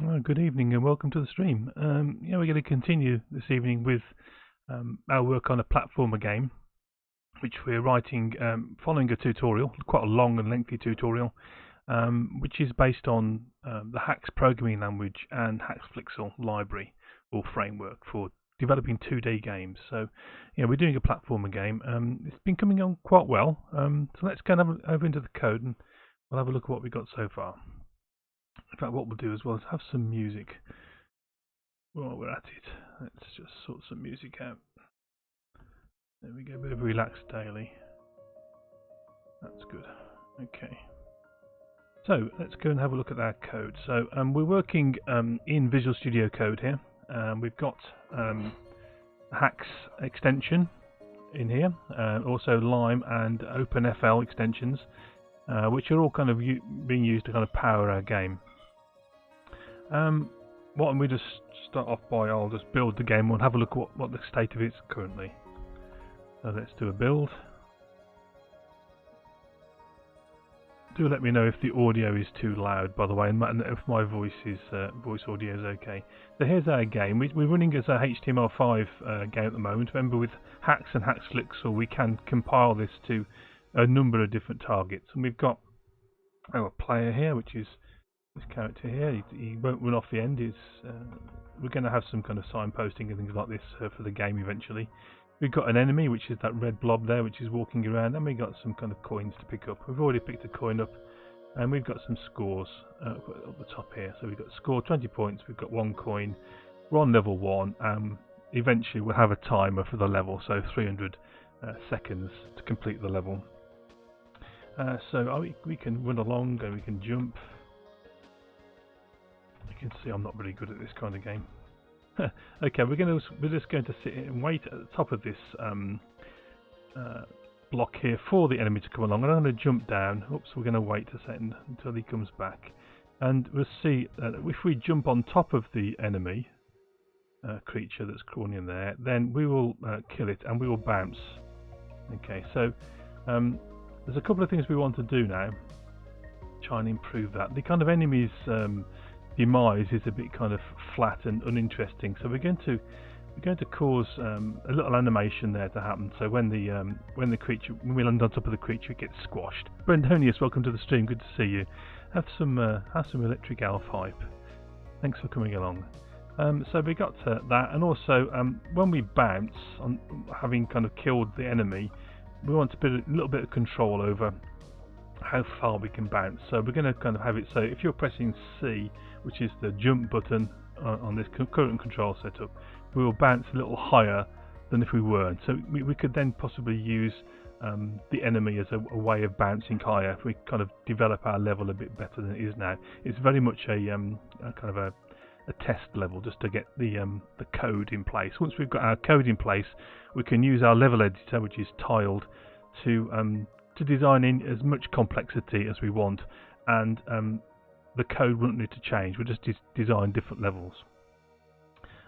Well, good evening and welcome to the stream. We're going to continue this evening with our work on a platformer game, which we're writing following a tutorial, quite a long and lengthy tutorial, which is based on the Haxe Programming Language and Haxe library or framework for developing 2D games. So, we're doing a platformer game. It's been coming on quite well. So let's go over into the code and we'll have a look at what we've got so far. In fact, what we'll do as well is have some music while we're at it. Let's just sort some music out. There we go, a bit of relaxed daily. That's good. Okay. So let's go and have a look at our code. So we're working in Visual Studio Code here. We've got Haxe extension in here, also Lime and OpenFL extensions, which are all kind of being used to kind of power our game. What we just start off by, I'll just build the game and have a look at what the state of it is currently. So let's do a build. Do let me know if the audio is too loud, by the way, and if my voice audio is okay. So here's our game. We're running as a HTML5 game at the moment. Remember, with Haxe and Haxe, we can compile this to a number of different targets, and we've got our player here, which is this character here. He won't run off the end. We're going to have some kind of signposting and things like this for the game eventually. We've got an enemy, which is that red blob there, which is walking around, and we've got some kind of coins to pick up. We've already picked a coin up, and we've got some scores up the top here. So we've got score 20 points, we've got 1 coin, we're on level 1, eventually we'll have a timer for the level, so 300 seconds to complete the level. So we can run along and we can jump. You can see I'm not really good at this kind of game. Okay, we're just going to sit and wait at the top of this block here for the enemy to come along, and I'm going to jump down. Oops, we're going to wait a second until he comes back, and we'll see that if we jump on top of the enemy creature that's crawling in there, then we will kill it and we will bounce. Okay, so there's a couple of things we want to do now. Try and improve that. The kind of enemy's demise is a bit kind of flat and uninteresting, so we're going to cause a little animation there to happen. So when we land on top of the creature, it gets squashed. Brendonius, welcome to the stream. Good to see you. Have some electric elf hype. Thanks for coming along. So we got that, and also when we bounce, on having kind of killed the enemy, we want to put a little bit of control over how far we can bounce. So we're going to kind of have it so if you're pressing C, which is the jump button on this current control setup, we will bounce a little higher than if we weren't. So we could then possibly use the enemy as a way of bouncing higher if we kind of develop our level a bit better than it is now. It's very much a kind of a test level just to get the code in place. Once we've got our code in place, we can use our level editor, which is tiled, to design in as much complexity as we want, and the code won't need to change. We'll just design different levels.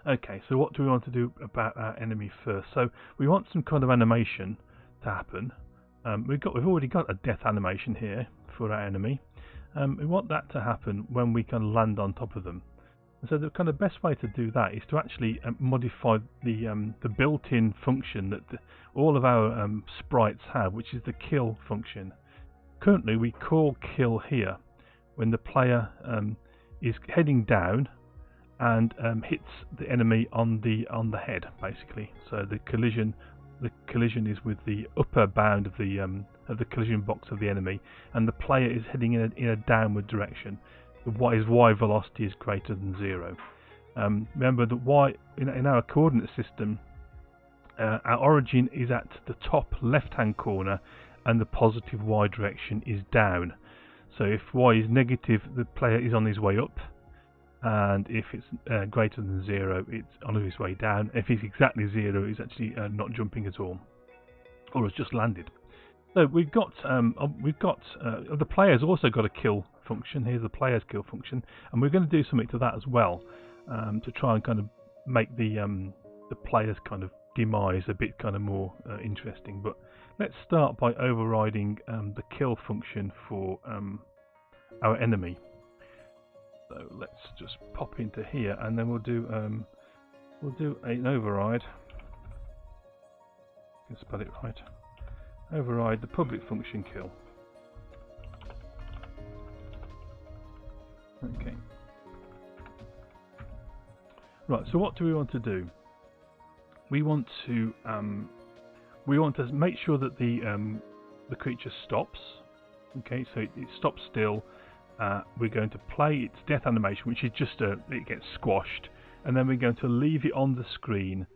Okay, so what do we want to do about our enemy first? So we want some kind of animation to happen. We've already got a death animation here for our enemy. We want that to happen when we can land on top of them. And so the kind of best way to do that is to actually modify the built-in function that all of our sprites have, which is the kill function. Currently, we call kill here when the player is heading down and hits the enemy on the head, basically. So the collision is with the upper bound of the collision box of the enemy, and the player is heading in a downward direction. His y velocity is greater than 0. Remember that y in our coordinate system, our origin is at the top left-hand corner, and the positive y direction is down. So if y is negative, the player is on his way up, and if it's greater than 0, it's on his way down. If it's exactly 0, it's actually not jumping at all, or has just landed. So we've got the player's also got a kill function. Here's the player's kill function, and we're going to do something to that as well, to try and kind of make the player's kind of demise a bit kind of more interesting. But let's start by overriding the kill function for our enemy. So let's just pop into here, and then we'll do an override. I can spell it right. Override the public function kill. Okay. Right. So what do we want to do? We want to make sure that the creature stops. Okay. So it stops still. We're going to play its death animation, which is just it gets squashed, and then we're going to leave it on the screen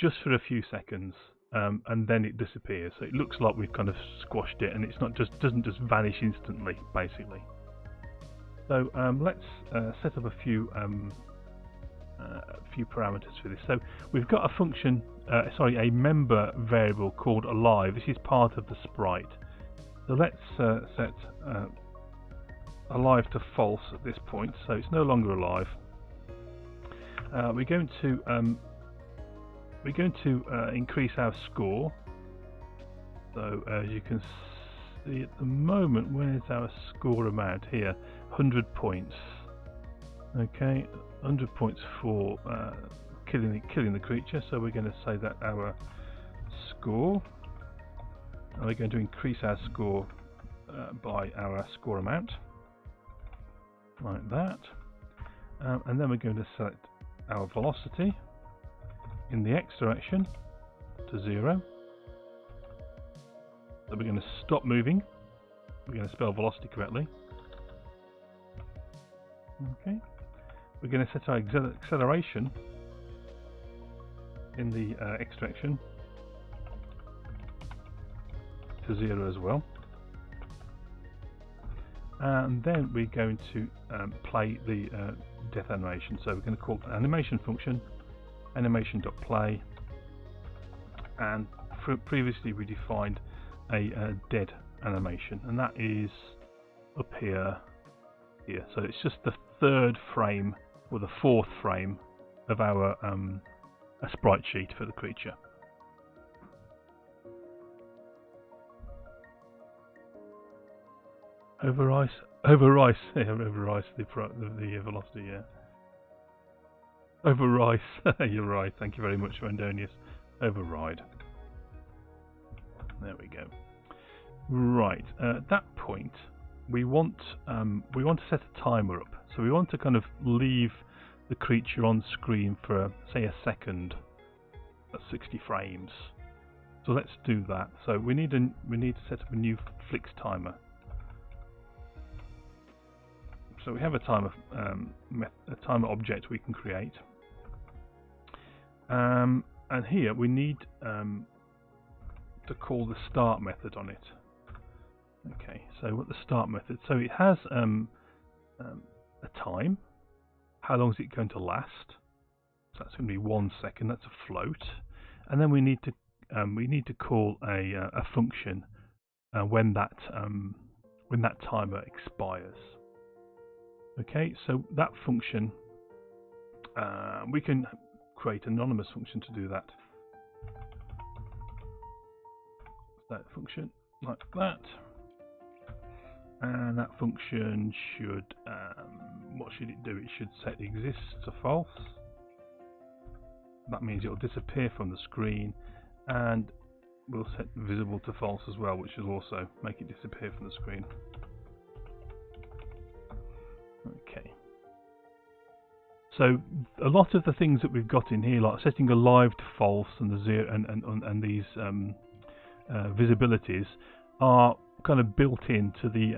just for a few seconds, and then it disappears. So it looks like we've kind of squashed it, and it's not doesn't just vanish instantly, basically. So let's set up a few parameters for this. So we've got a function, a member variable called alive. This is part of the sprite. So let's set alive to false at this point, so it's no longer alive. We're going to increase our score. So as you can see at the moment, where's our score amount here? 100 points. Okay, 100 points for killing the creature. So we're going to say that our score, and we're going to increase our score by our score amount, like that. And then we're going to select our velocity in the X direction to 0. So we're going to stop moving. We're going to spell velocity correctly. Okay. We're going to set our acceleration in the X direction to 0 as well. And then we're going to play the death animation. So we're going to call an animation function, animation.play, and previously we defined a dead animation, and that is up here. So it's just the third frame or the fourth frame of our a sprite sheet for the creature. Overwrite the velocity, yeah. Overwrite, you're right, thank you very much, Randonius. Override. There we go. Right, at that point, we want to set a timer up. So we want to kind of leave the creature on screen for, say, a second at 60 frames. So let's do that. So we need to set up a new flicks timer. So we have a timer object we can create, and here we need to call the start method on it. Okay, so what the start method? So it has a time. How long is it going to last? So that's going to be 1 second. That's a float, and then we need to call a function when that timer expires. Okay, so that function, we can create an anonymous function to do that. That function like that, and that function should, what should it do? It should set exists to false. That means it will disappear from the screen, and we'll set visible to false as well, which will also make it disappear from the screen. Okay. So a lot of the things that we've got in here, like setting alive to false and the zero and these visibilities, are kind of built into the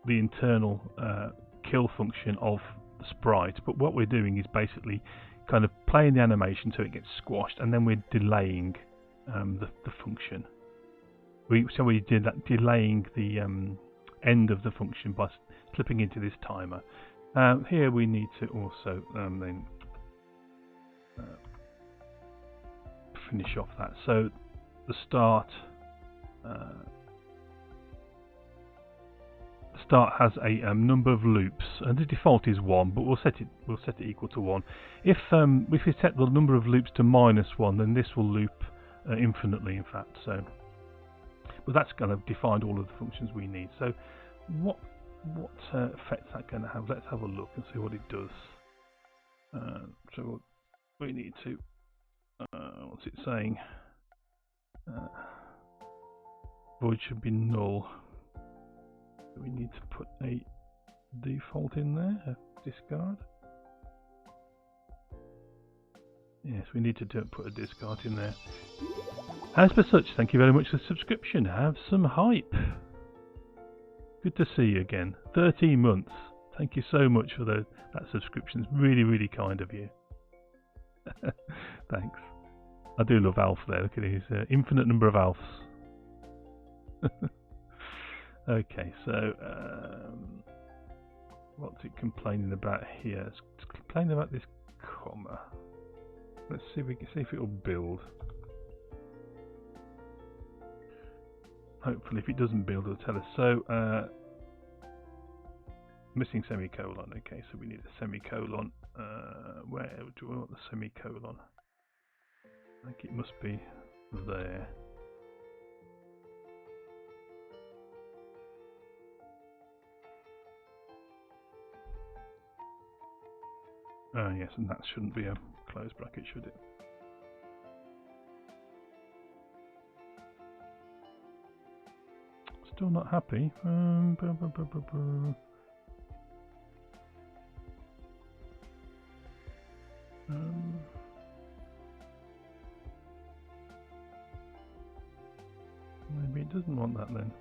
internal kill function of the sprite. But what we're doing is basically kind of playing the animation so it gets squashed, and then we're delaying the function. So we did that, delaying the end of the function by slipping into this timer. Here we need to also then finish off that. So the start has a number of loops, and the default is 1, but we'll set it equal to 1. If we set the number of loops to -1, then this will loop infinitely, in fact. So, but that's kind of defined all of the functions we need. So what what effect's that going to have? Let's have a look and see what it does. So we need to, what's it saying? Void should be null. We need to put a default in there, a discard. Yes, we need to put a discard in there. As per such, thank you very much for the subscription. Have some hype. Good to see you again. 13 months. Thank you so much for that subscription. It's really, really kind of you. Thanks. I do love Alf there. Look at his infinite number of Alfs. Okay, so what's it complaining about here? It's complaining about this comma. Let's see if we can see if it will build. Hopefully, if it doesn't build, it'll tell us. So, missing semicolon. Okay, so we need a semicolon. Where do we want the semicolon? I think it must be there. Yes, and that shouldn't be a closed bracket, should it? Still not happy. Maybe it doesn't want that then.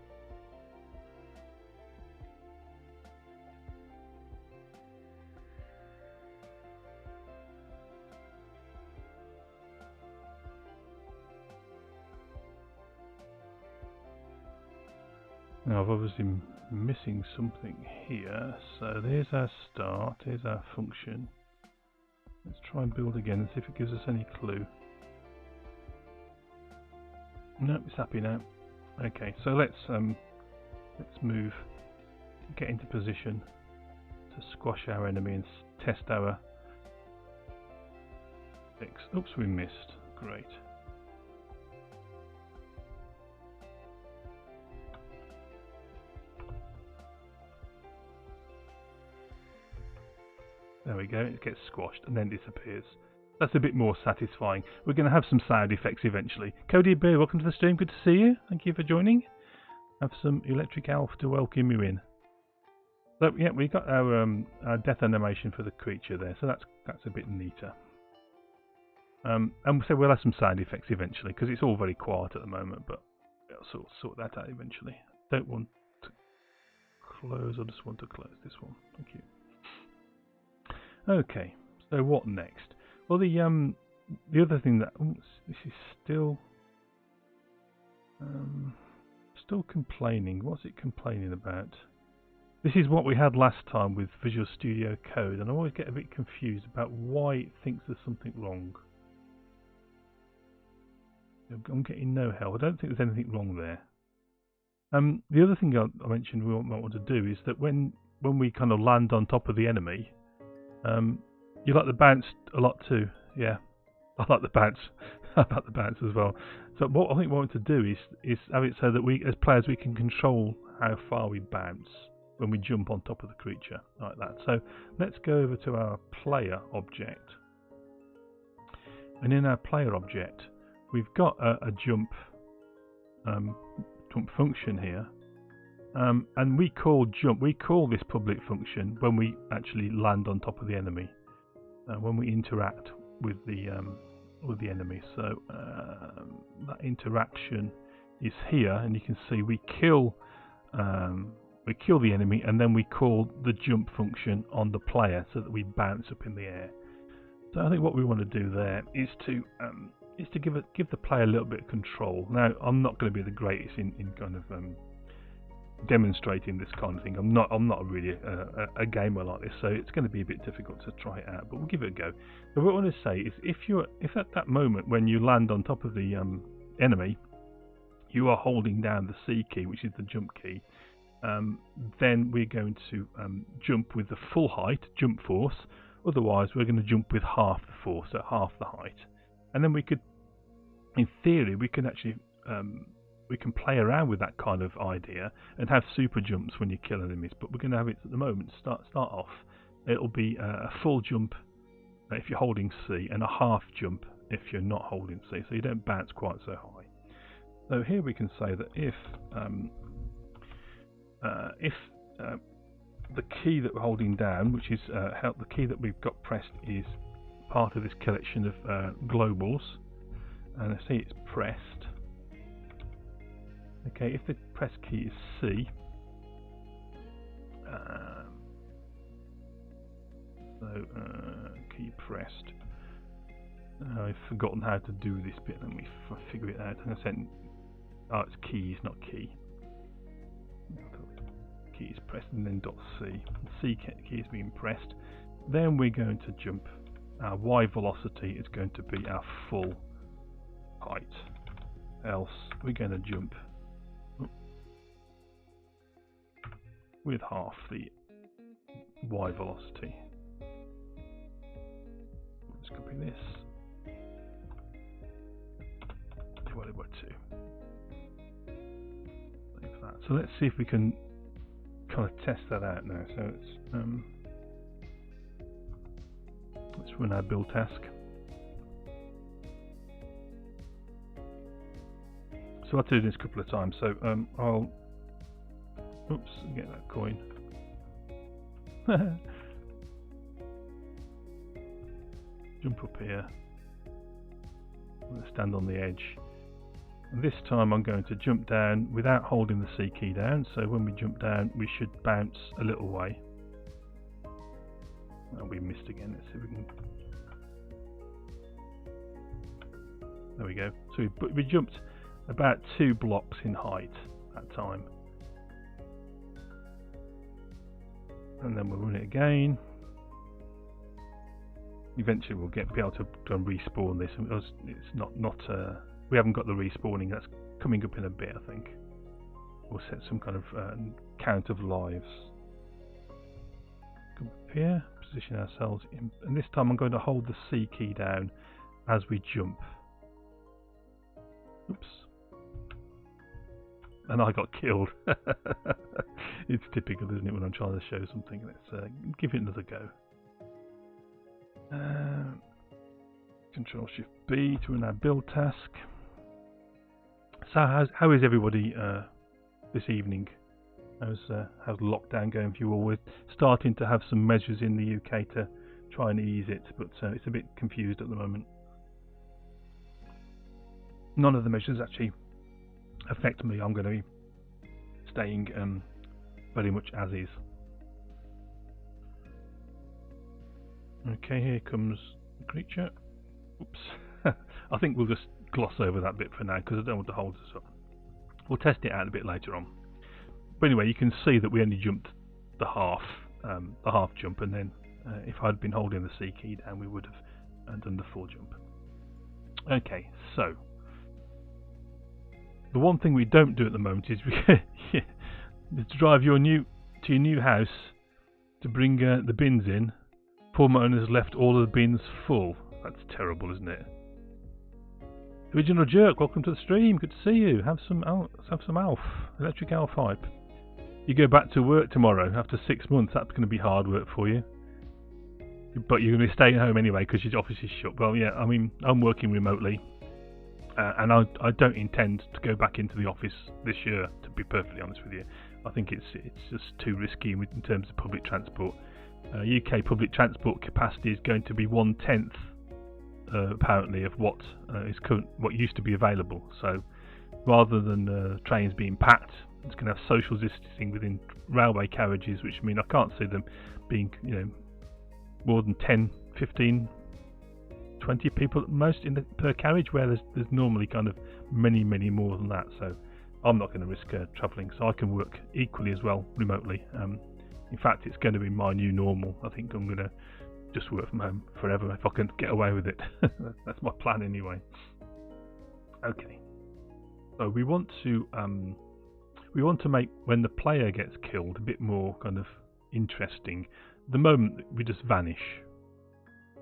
Now I've obviously missing something here, so there's our start, here's our function. Let's try and build again and see if it gives us any clue. Nope, it's happy now. Okay, so let's move, get into position to squash our enemy and test our fix. Oops, we missed. Great. There we go, it gets squashed and then disappears. That's a bit more satisfying. We're going to have some sound effects eventually. Cody Bear, welcome to the stream, good to see you. Thank you for joining. Have some Electric Elf to welcome you in. So yeah, we got our death animation for the creature there, so that's a bit neater. And so we'll have some sound effects eventually, because it's all very quiet at the moment, but I'll sort that out eventually. Don't want to close, I just want to close this one. Thank you. Okay, so what next? Well, the other thing that this is still complaining. What's it complaining about? This is what we had last time with Visual Studio Code, and I always get a bit confused about why it thinks there's something wrong. I'm getting no help. I don't think there's anything wrong there. The other thing I mentioned we might want to do is that when we kind of land on top of the enemy. You like the bounce a lot too, yeah. I like the bounce. I like the bounce as well. So what I think we want to do is have it so that we, as players, we can control how far we bounce when we jump on top of the creature, like that. So let's go over to our player object. And in our player object, we've got a jump function here. And we call this public function when we actually land on top of the enemy, when we interact with the enemy. So that interaction is here, and you can see we kill the enemy, and then we call the jump function on the player so that we bounce up in the air. So I think what we want to do there is to give the player a little bit of control. Now I'm not going to be the greatest in kind of demonstrating this kind of thing. I'm not really a gamer like this, so it's going to be a bit difficult to try it out, but we'll give it a go. But what I want to say is if at that moment when you land on top of the enemy you are holding down the C key, which is the jump key, then we're going to jump with the full height, jump force. Otherwise we're going to jump with half the force, so half the height. And then we could, in theory, we can actually we can play around with that kind of idea and have super jumps when you kill enemies, but we're going to have it at the moment. Start off, it'll be a full jump if you're holding C and a half jump if you're not holding C, so you don't bounce quite so high. So here we can say that if the key that we're holding down, which is the key that we've got pressed, is part of this collection of globals, and I see it's pressed. Okay, if the press key is C, key pressed. I've forgotten how to do this bit. Let me figure it out. I'm saying, oh, it's keys, not key. Key is pressed and then .C. The C key is being pressed. Then we're going to jump. Our Y velocity is going to be our full height. Else we're going to jump with half the Y velocity. Let's copy this. Divided by 2. Like that. So let's see if we can kind of test that out now. So it's let's run our build task. So I'll do this a couple of times. So I'll get that coin. Jump up here. I'm going to stand on the edge. And this time I'm going to jump down without holding the C key down. So when we jump down, we should bounce a little way. Oh, we missed again. Let's see if we can. There we go. So we jumped about 2 blocks in height that time. And then we'll run it again. Eventually we'll be able to respawn this. It's not we haven't got the respawning. That's coming up in a bit, I think. We'll set some kind of count of lives. Come up here, position ourselves in, and this time I'm going to hold the C key down as we jump. Oops. And I got killed. It's typical, isn't it, when I'm trying to show something? Let's give it another go. Control Shift B to run our build task. So how is everybody this evening? How's lockdown going for you all? We're starting to have some measures in the UK to try and ease it, but it's a bit confused at the moment. None of the measures actually affect me. I'm going to be staying very much as is. Okay, here comes the creature. Oops. I think we'll just gloss over that bit for now because I don't want to hold this up. We'll test it out a bit later on. But anyway, you can see that we only jumped the half jump, and then if I'd been holding the C key down, we would have done the full jump. Okay, so the one thing we don't do at the moment is to drive to your new house to bring the bins in. Poor owner has left all of the bins full. That's terrible, isn't it? Original Jerk, welcome to the stream. Good to see you. Have some ALF, electric ALF pipe. You go back to work tomorrow after 6 months. That's going to be hard work for you. But you're going to be staying home anyway because your office is shut. Well, yeah, I mean, I'm working remotely. And I don't intend to go back into the office this year, to be perfectly honest with you. I think it's just too risky in terms of public transport. UK public transport capacity is going to be 1/10 apparently of what used to be available. So rather than trains being packed, it's going to have social distancing within railway carriages, which mean I can't see them being more than 10, 15, 20 people at most per carriage, where there's normally kind of many more than that. So I'm not going to risk travelling, so I can work equally as well remotely. In fact, it's going to be my new normal. I think I'm going to just work from home forever if I can get away with it. That's my plan anyway. Okay, so we want to make when the player gets killed a bit more kind of interesting. The moment we just vanish,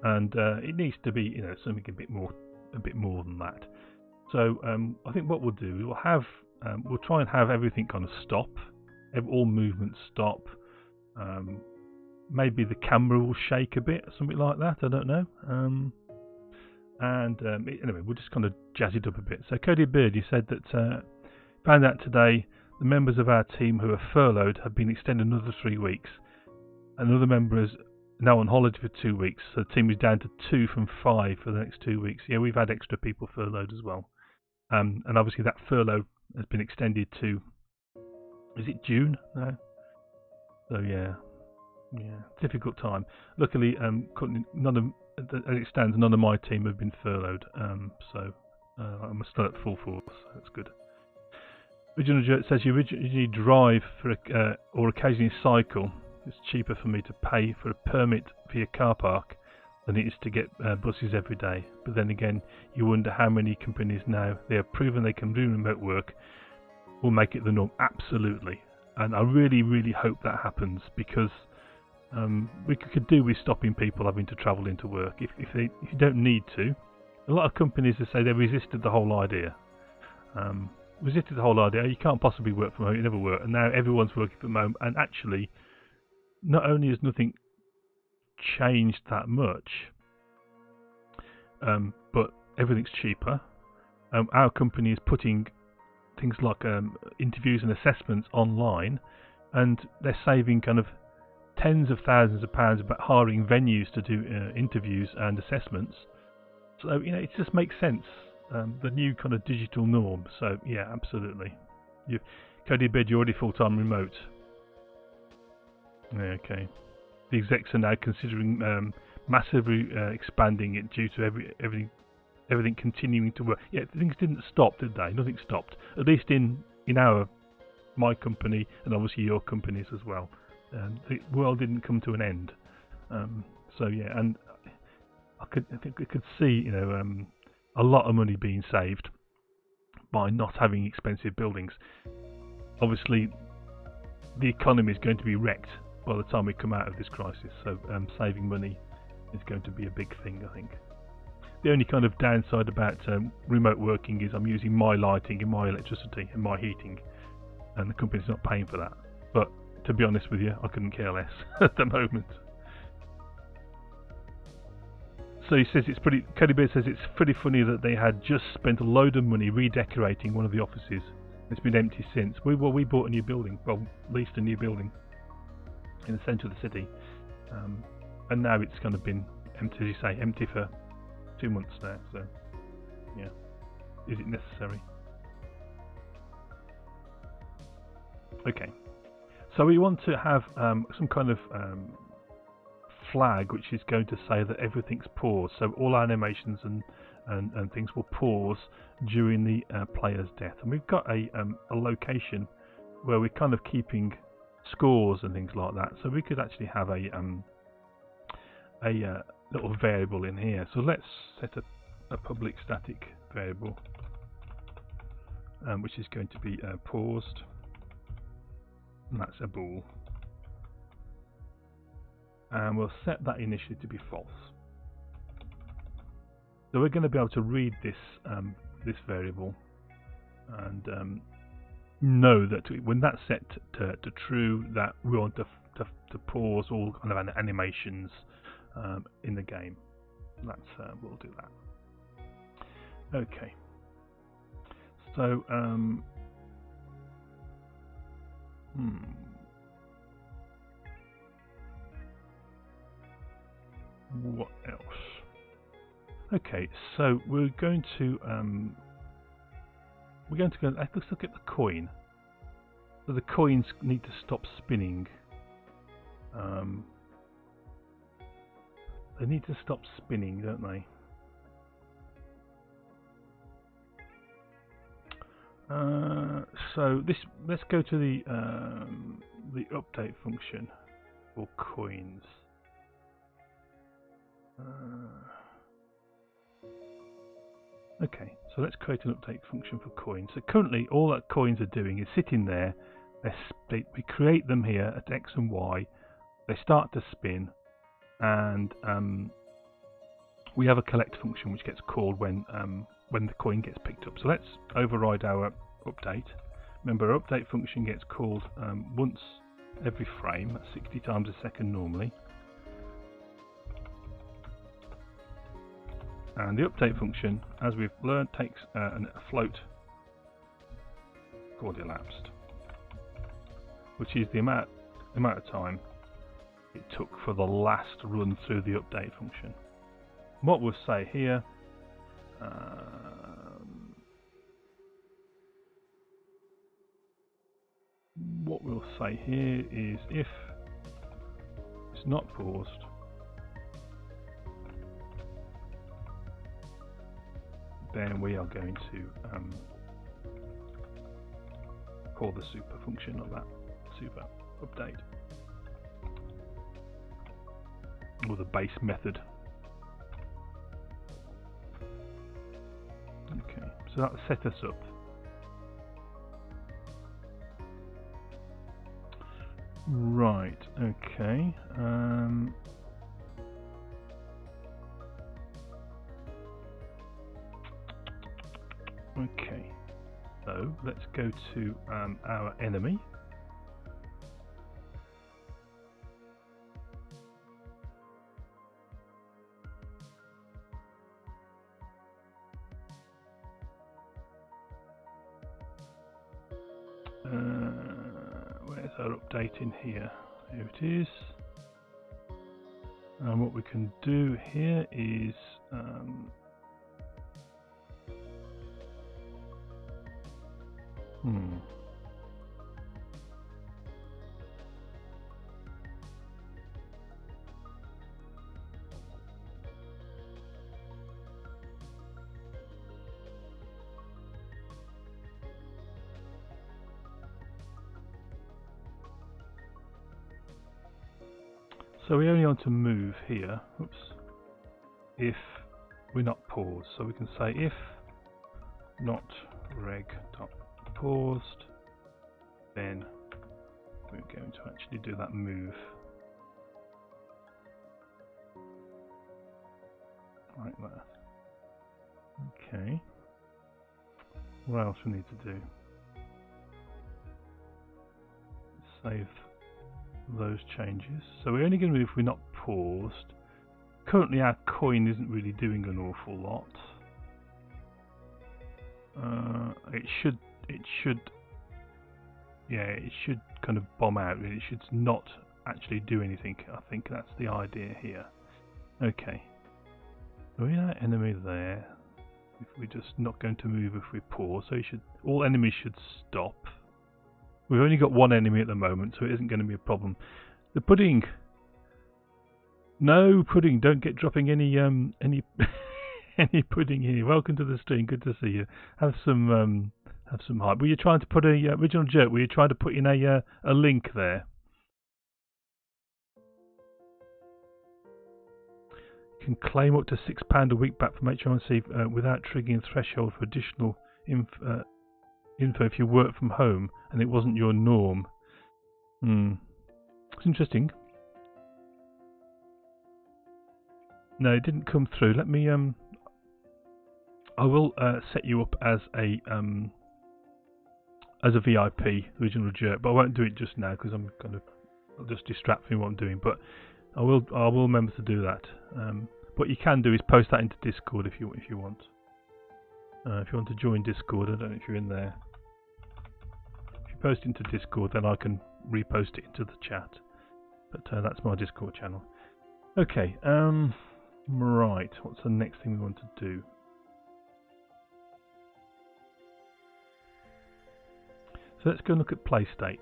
and it needs to be something a bit more than that. So I think what we'll do, we'll have we'll try and have everything kind of stop, all movements stop. Maybe the camera will shake a bit, something like that. I don't know. Anyway, we'll just kind of jazz it up a bit. So Cody Bird, you said that found out today the members of our team who are furloughed have been extended another 3 weeks. Another member is now on holiday for 2 weeks, so the team is down to 2 from 5 for the next 2 weeks. Yeah, we've had extra people furloughed as well. And obviously that furlough has been extended to, is it June? No. So yeah, difficult time. Luckily, none of, as it stands, none of my team have been furloughed. So I'm still at full force. So that's good. Original Jerk says you originally drive for or occasionally cycle. It's cheaper for me to pay for a permit for your car park than it is to get buses every day. But then again, you wonder how many companies now they have proven they can do remote work will make it the norm. Absolutely. And I really, really hope that happens, because we could do with stopping people having to travel into work if you don't need to. A lot of companies that say they resisted the whole idea. You can't possibly work from home, it never worked, and now everyone's working from home. And actually, not only has nothing changed that much, but everything's cheaper. Our company is putting things like interviews and assessments online, and they're saving kind of tens of thousands of pounds about hiring venues to do interviews and assessments. So it just makes sense. The new kind of digital norm. So yeah, absolutely. Cody Bed, you're already full-time remote. Yeah, okay. The execs are now considering massively expanding it due to everything continuing to work. Yeah, things didn't stop, did they? Nothing stopped. At least in my company, and obviously your companies as well. The world didn't come to an end. So yeah, and I think we could see, a lot of money being saved by not having expensive buildings. Obviously, the economy is going to be wrecked by the time we come out of this crisis. So saving money is going to be a big thing, I think. The only kind of downside about remote working is I'm using my lighting and my electricity and my heating, and the company's not paying for that. But to be honest with you, I couldn't care less at the moment. So he says Cody Beard says it's pretty funny that they had just spent a load of money redecorating one of the offices. It's been empty since. We bought a new building, leased a new building in the centre of the city, and now it's kind of been empty, as you say, empty for 2 months now. So yeah, is it necessary? Okay, so we want to have some kind of flag which is going to say that everything's paused, so all our animations and things will pause during the player's death. And we've got a location where we're kind of keeping scores and things like that, so we could actually have a little variable in here. So let's set a public static variable which is going to be paused, and that's a bool. And we'll set that initially to be false. So we're going to be able to read this this variable and know that when that's set to true, that we want to pause all kind of animations in the game. That's we'll do that. Okay. So what else? Okay, so we're going to go. Let's look at the coin. So the coins need to stop spinning. They need to stop spinning, don't they? So let's go to the update function for coins. Okay, so let's create an update function for coins. So currently all that coins are doing is sitting there. We create them here at X and Y. They start to spin, and we have a collect function which gets called when the coin gets picked up. So let's override our update remember our update function gets called once every frame, that's 60 times a second normally. And the update function, as we've learned, takes a float called elapsed, which is the amount of time it took for the last run through the update function. What we'll say here, is if it's not paused, then we are going to call the super function of that super update, or the base method. Okay, so that'll set us up. Right, okay. Okay, so let's go to our enemy. Where's our update in here? Here it is. And what we can do here is so we only want to move here, oops, if we're not paused. So we can say if not reg.paused, then we're going to actually do that move. Right there. Okay. What else we need to do? Save those changes. So we're only going to move if we're not paused. Currently our coin isn't really doing an awful lot. It should kind of bomb out. It should not actually do anything. I think that's the idea here. Okay. So we have enemy there. If we're just not going to move if we pause, so all enemies should stop. We've only got one enemy at the moment, so it isn't going to be a problem. The pudding. No pudding. Don't get dropping any any pudding here. Welcome to the stream. Good to see you. Have some hype. Were you trying to put original joke? Were you trying to put in a link there? You can claim up to £6 a week back from HMRC without triggering a threshold for additional info if you work from home and it wasn't your norm. It's interesting. No, it didn't come through. Let me I will set you up as a VIP, original jerk, but I won't do it just now because I'll just distract me what I'm doing. But I will remember to do that. What you can do is post that into Discord if you want. If you want to join Discord, I don't know if you're in there. If you post into Discord, then I can repost it into the chat. But that's my Discord channel. Okay. Right. What's the next thing we want to do? So let's go and look at play state.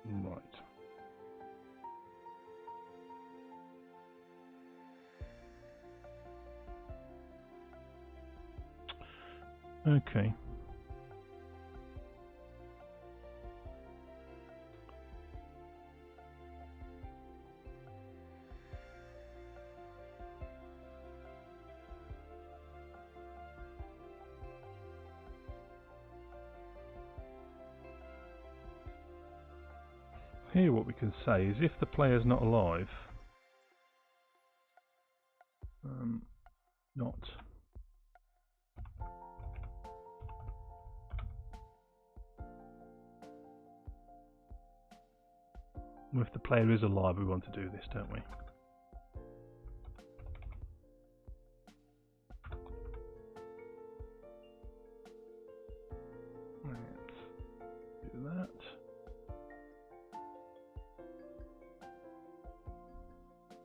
Right. Okay. Here what we can say is if the player's not alive, not If the player is alive, we want to do this, don't we? Let's do that.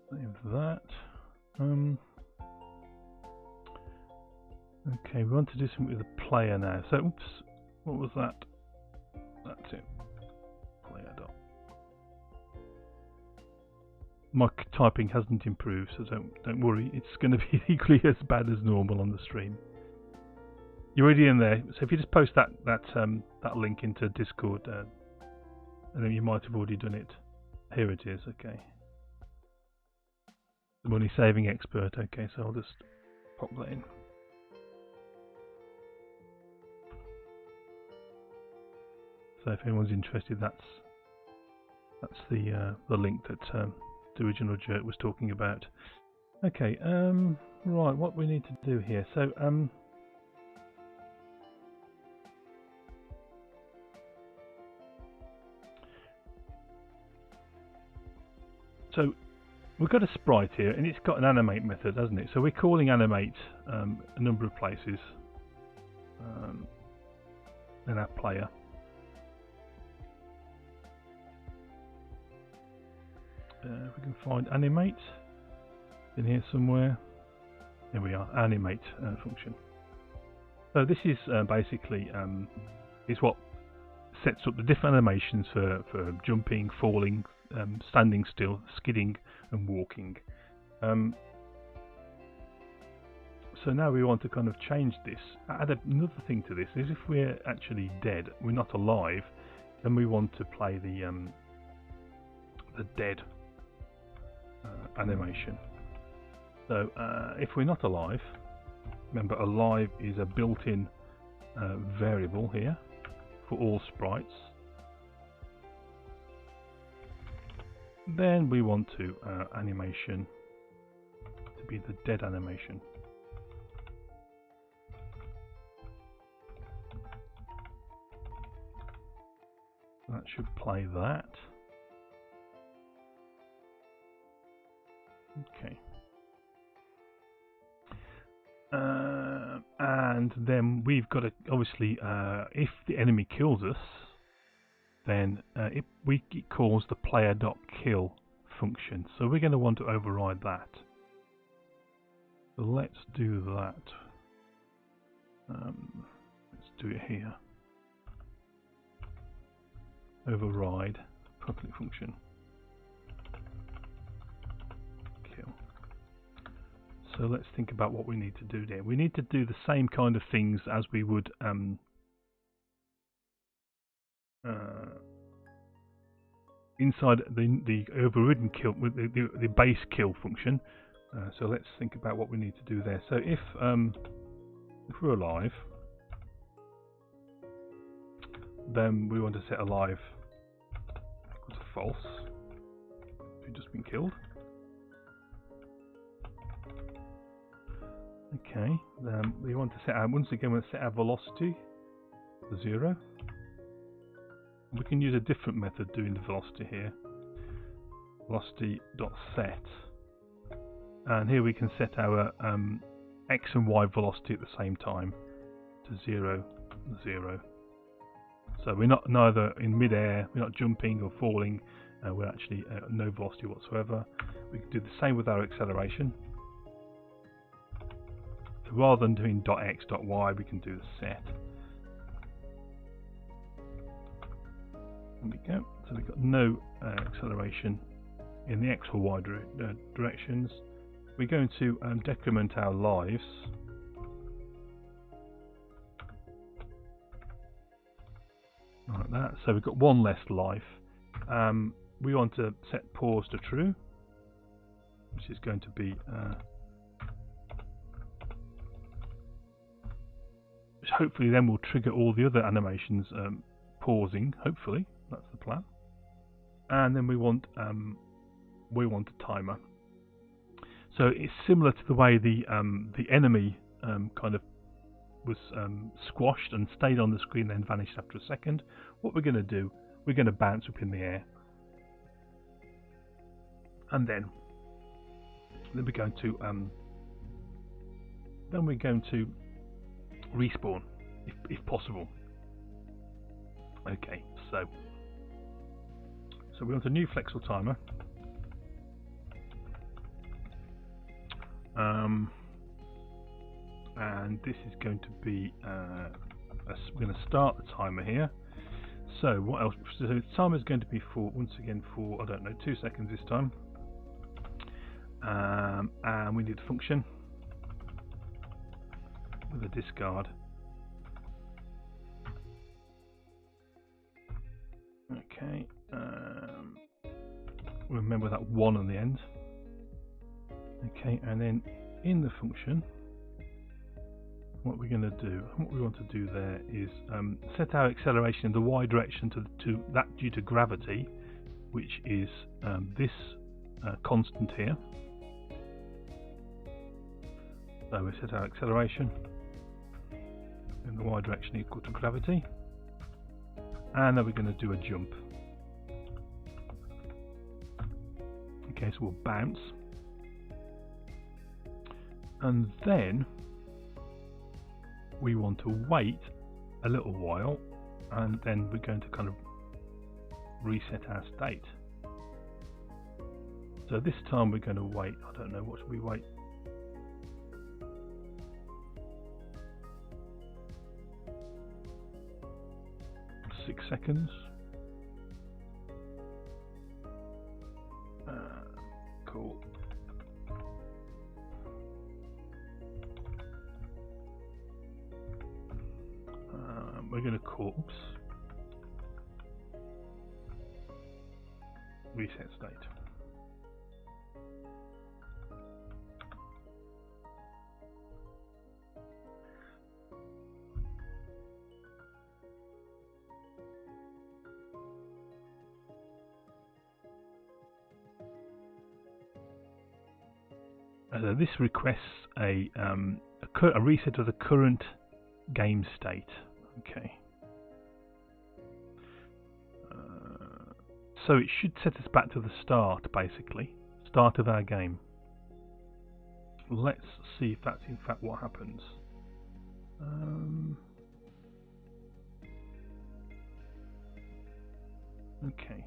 Save that. Okay, we want to do something with the player now. So, oops, what was that? That's it. Player dot. My typing hasn't improved, so don't worry. It's going to be equally as bad as normal on the stream. You're already in there, so if you just post that link into Discord, and then you might have already done it. Here it is. Okay. The money saving expert. Okay, so I'll just pop that in. So if anyone's interested, that's the link that the original Jerk was talking about. Okay, right, what we need to do here. So we've got a sprite here, and it's got an animate method, hasn't it? So we're calling animate a number of places in our player. If we can find animate in here somewhere. Here we are, animate function. So this is basically is what sets up the different animations for jumping, falling, standing still, skidding and walking. So now we want to kind of change this. Add another thing to this is if we're actually dead, we're not alive, then we want to play the dead animation. So if we're not alive, remember alive is a built-in variable here for all sprites. Then we want to animation to be the dead animation. That should play that. Okay. And then we've got to, obviously, if the enemy kills us, then it calls the player.kill function. So we're going to want to override that. So let's do that. Let's do it here. Override public function. Kill. So let's think about what we need to do there. We need to do the same kind of things as we would inside the overridden kill with the base kill function. So let's think about what we need to do there. So if we're alive, then we want to set alive equal to false. We've just been killed. Okay, then we want to set our, once again, we'll set our velocity to 0. We can use a different method doing the velocity here. Velocity.set. And here we can set our x and y velocity at the same time to 0, 0. So we're not neither in mid-air, we're not jumping or falling, we're actually no velocity whatsoever. We can do the same with our acceleration. So rather than doing .x, .y, we can do the set. There we go. So we've got no acceleration in the x or y directions. We're going to decrement our lives. Like that. So we've got one less life. We want to set pause to true, which is going to be which hopefully then will trigger all the other animations pausing. Hopefully, that's the plan. And then we want a timer. So it's similar to the way the enemy kind of was squashed and stayed on the screen, then vanished after a second. What we're going to do, we're going to bounce up in the air. and then we're going to respawn if possible. Okay, so we want a new flexor timer. And this is going to be we're going to start the timer here. So what else? So the timer is going to be for, once again, for, I don't know, 2 seconds this time. And we need a function with a discard. Okay. Remember that 1 on the end. Okay, and then in the function, what we're going to do, what we want to do there is set our acceleration in the y direction to that due to gravity, which is this constant here. So we set our acceleration in the y direction equal to gravity, and then we're going to do a jump. Okay, so we'll bounce, and then we want to wait a little while, and then we're going to kind of reset our state. So this time we're going to wait, I don't know, what should we wait? Six seconds. Cool. We're going to call, reset state. This requests a reset of the current game state. Okay. So it should set us back to the start, basically. Start of our game. Let's see if that's in fact what happens. Okay.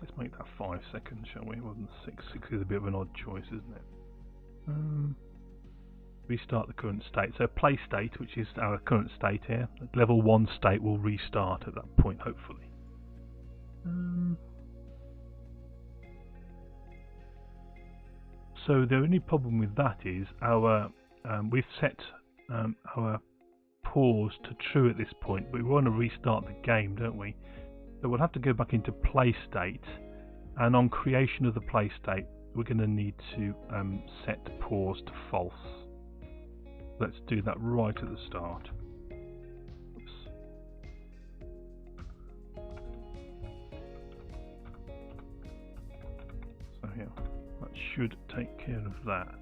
Let's make that 5 seconds, shall we? Rather than 6. 6 is a bit of an odd choice, isn't it? Restart the current state. So play state, which is our current state here. Level 1 state will restart at that point, hopefully. So the only problem with that is our we've set our pause to true at this point, but we want to restart the game, don't we? So we'll have to go back into play state, and on creation of the play state we're going to need to set pause to false. Let's do that right at the start. Oops. So yeah, that should take care of that.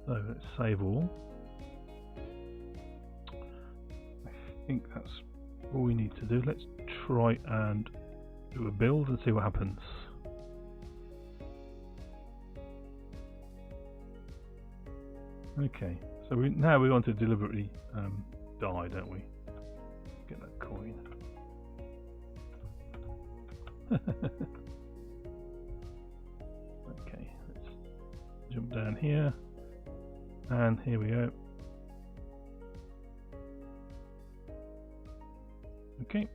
So let's save all. I think that's all we need to do. Let's try and do a build and see what happens. Okay, so now we want to deliberately die, don't we? Get that coin. Okay, let's jump down here, and here we go. Okay,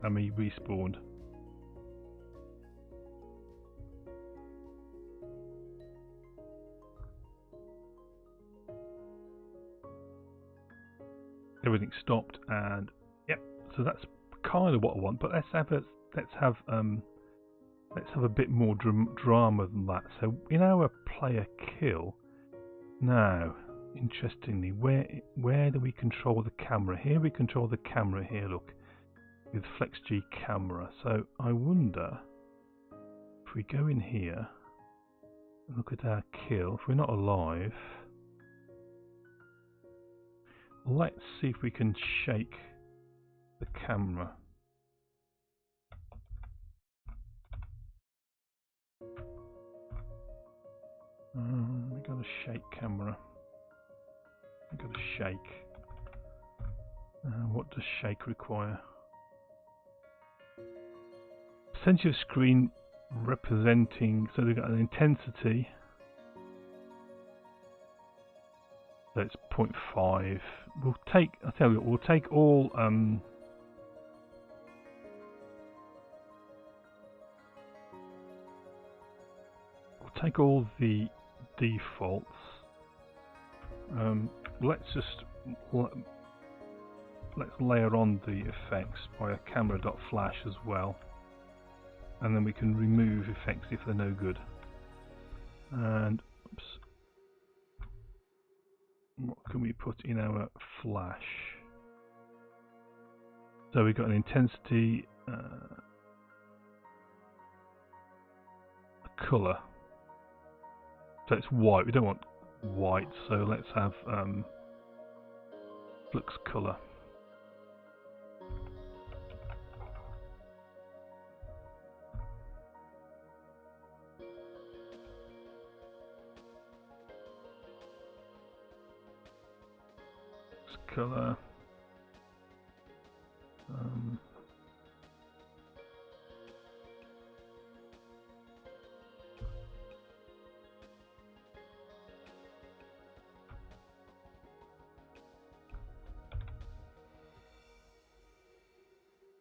and we respawned. Everything stopped, and yep. So that's kind of what I want. But let's have a bit more drama than that. So in our player kill now, interestingly, where do we control the camera? Here we control the camera here. Look, with Flex G camera. So I wonder if we go in here and look at our kill. If we're not alive. let's see if we can shake the camera. We got a shake camera. We got a shake. What does shake require? Percentage of screen representing. So we've got an intensity. So it's 0.5. We'll take. I'll tell you what. We'll take all. We'll take all the defaults. Let's just let's layer on the effects by a camera.flash as well, and then we can remove effects if they're no good. And oops, what can we put in our flash? So we've got an intensity, a colour. So it's white. We don't want white, so let's have flux colour. Colour.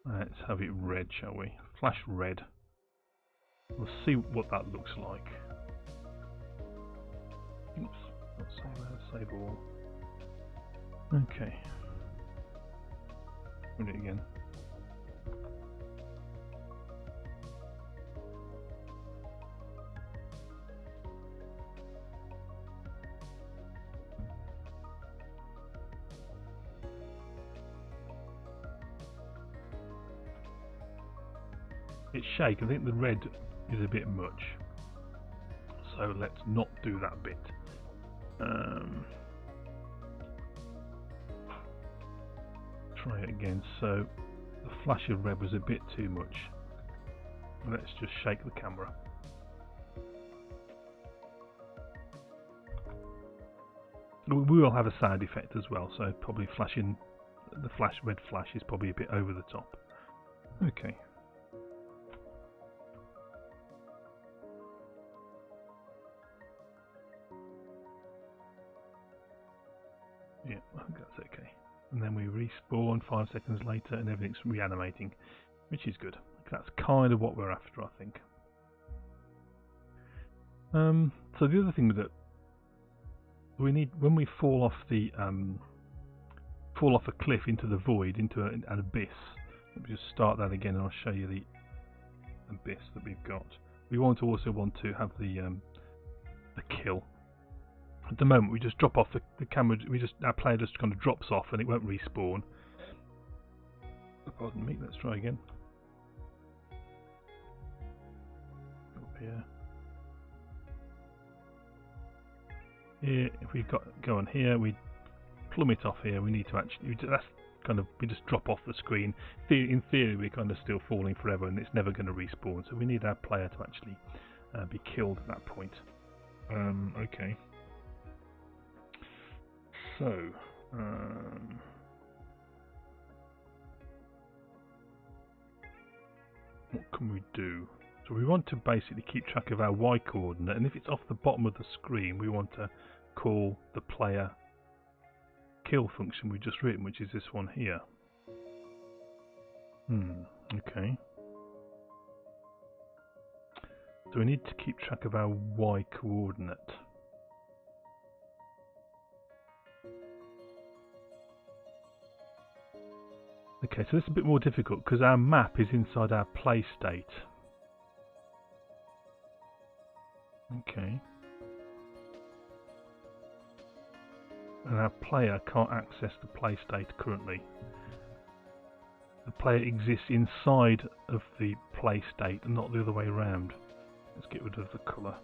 Let's have it red, shall we? Flash red. We'll see what that looks like. Oops, not save as, save all. Okay. Run it again. It's shake. I think the red is a bit much, so let's not do that bit. Try it again. So the flash of red was a bit too much. Let's just shake the camera. We will have a sound effect as well, so probably flashing the red flash is probably a bit over the top. Okay. Yeah, I think that's okay. And then we respawn 5 seconds later and everything's reanimating, which is good. That's kind of what we're after, I think. So the other thing that we need when we fall off a cliff into the void, into an abyss. Let me just start that again and I'll show you the abyss that we've got. We also want to have the kill. At the moment we just drop off the camera, our player just kind of drops off and it won't respawn. Pardon me, let's try again. Up here. Here, if we go on here, we plummet off here. We need to actually, we just drop off the screen. In theory, we're kind of still falling forever, and it's never going to respawn. So we need our player to actually be killed at that point. Okay. So, what can we do? So we want to basically keep track of our Y coordinate, and if it's off the bottom of the screen, we want to call the player kill function we've just written, which is this one here. Okay. So we need to keep track of our Y coordinate. Okay, so this is a bit more difficult because our map is inside our play state. Okay. And our player can't access the play state currently. The player exists inside of the play state and not the other way around. Let's get rid of the colour.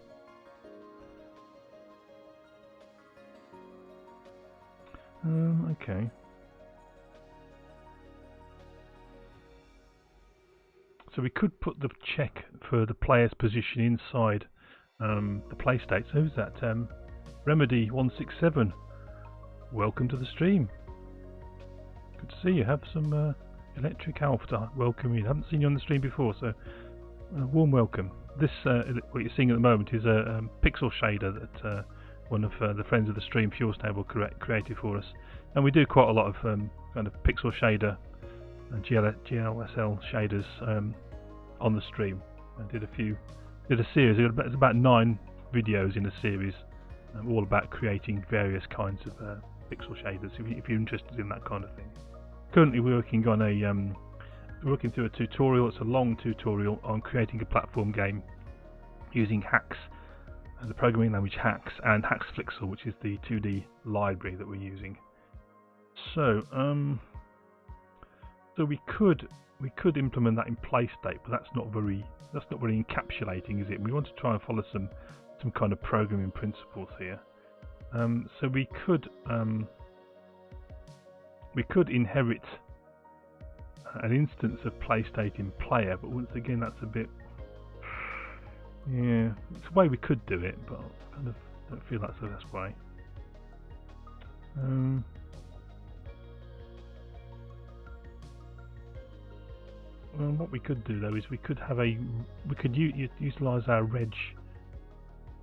Okay. So we could put the check for the player's position inside the play state. So who's that? Remedy167. Welcome to the stream. Good to see you. Have some Electric Alf to welcome you. I haven't seen you on the stream before, so warm welcome. This what you're seeing at the moment is a pixel shader that one of the friends of the stream, Fuel Stable, created for us. And we do quite a lot of kind of pixel shader and GLSL shaders on the stream. I did a series. It's about 9 videos in a series, all about creating various kinds of pixel shaders. If you're interested in that kind of thing. Currently, we're working on working through a tutorial. It's a long tutorial on creating a platform game using Haxe, the programming language Haxe, and Haxe Flixel, which is the 2D library that we're using. So, so we could implement that in PlayState, but that's not very encapsulating, is it? We want to try and follow some kind of programming principles here. So we could inherit an instance of PlayState in player, but once again, that's a bit, yeah, it's a way we could do it, but I kind of don't feel that's the best way. Well, what we could do though is we could utilize our reg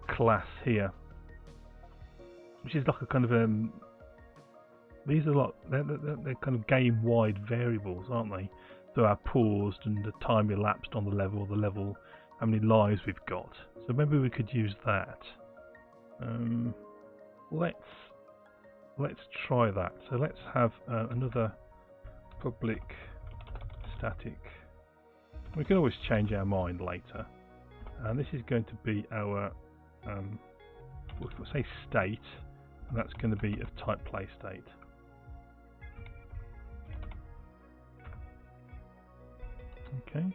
class here, which is like a kind of these are they're kind of game-wide variables, aren't they? So our paused and the time elapsed on the level, how many lives we've got. So maybe we could use that. Let's try that. So let's have another public static. We can always change our mind later. And this is going to be our we'll say state, and that's going to be of type play state. Okay.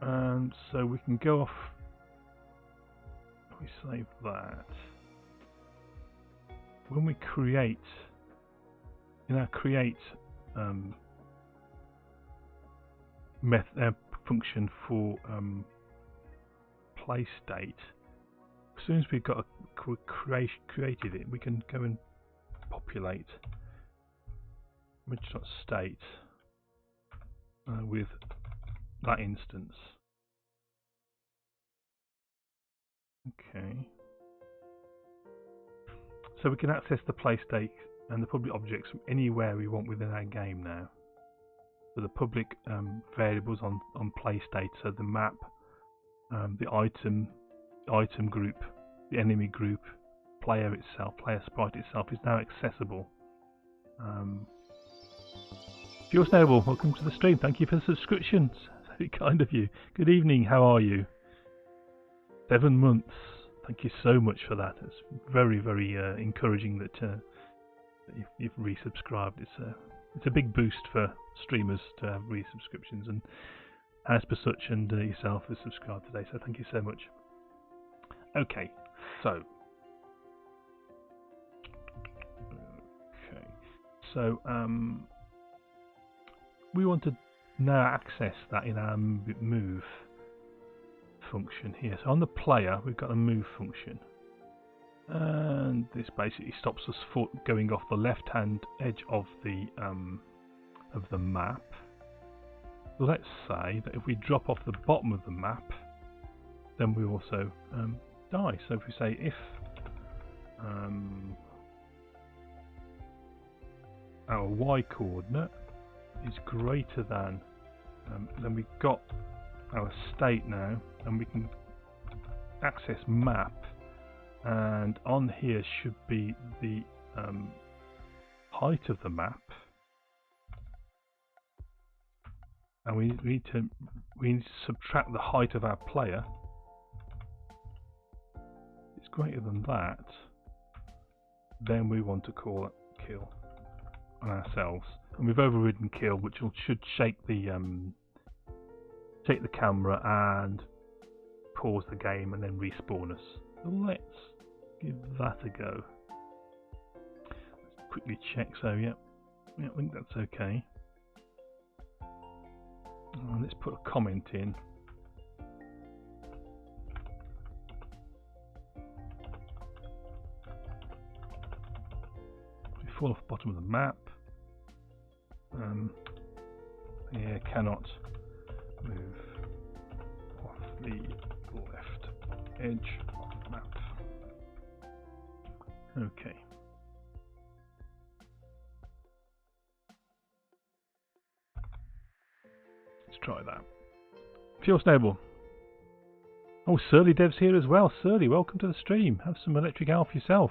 And so we can go off. We save that. When we create in our create function for play state, as soon as we've got created it, we can go and populate image.state with that instance. Okay. So we can access the play state and the public objects from anywhere we want within our game now. So the public variables on play state, so the map, the item group, the enemy group, player itself, player sprite itself is now accessible. Fuel Stable, welcome to the stream. Thank you for the subscriptions. Very kind of you. Good evening. How are you? 7 months. Thank you so much for that. It's very, very encouraging that you've resubscribed. It's a big boost for streamers to have resubscriptions, and as per such, and yourself has subscribed today. So thank you so much. Okay, so we want to now access that in our move function here. So on the player, we've got a move function, and this basically stops us going off the left-hand edge of the map. Let's say that if we drop off the bottom of the map, then we also die. So if we say if our y coordinate is greater than, then we've got our state now, and we can access map, and on here should be the height of the map, and we need to subtract the height of our player. If it's greater than that, then we want to call it kill on ourselves, and we've overridden kill, which should shake the camera and pause the game and then respawn us. So let's give that a go. quickly check. So yeah, I think that's okay. Let's put a comment in. We fall off the bottom of the map. Yeah, cannot move off the left edge of the map. Okay. Let's try that. Fuel Stable. Oh, Surly Dev's here as well. Surly, welcome to the stream. Have some electric alpha yourself.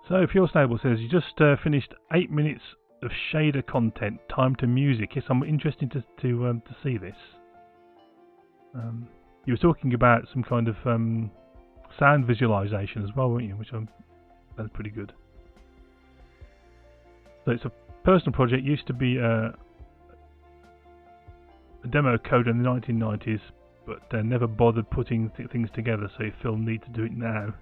So, Fuel Stable says, you just finished 8 minutes of shader content. Time to music. Yes, I'm interested to see this. You were talking about some kind of sound visualization as well, weren't you? Which that's pretty good. So it's a personal project. Used to be a demo code in the 1990s, but never bothered putting things together, so you feel the need to do it now.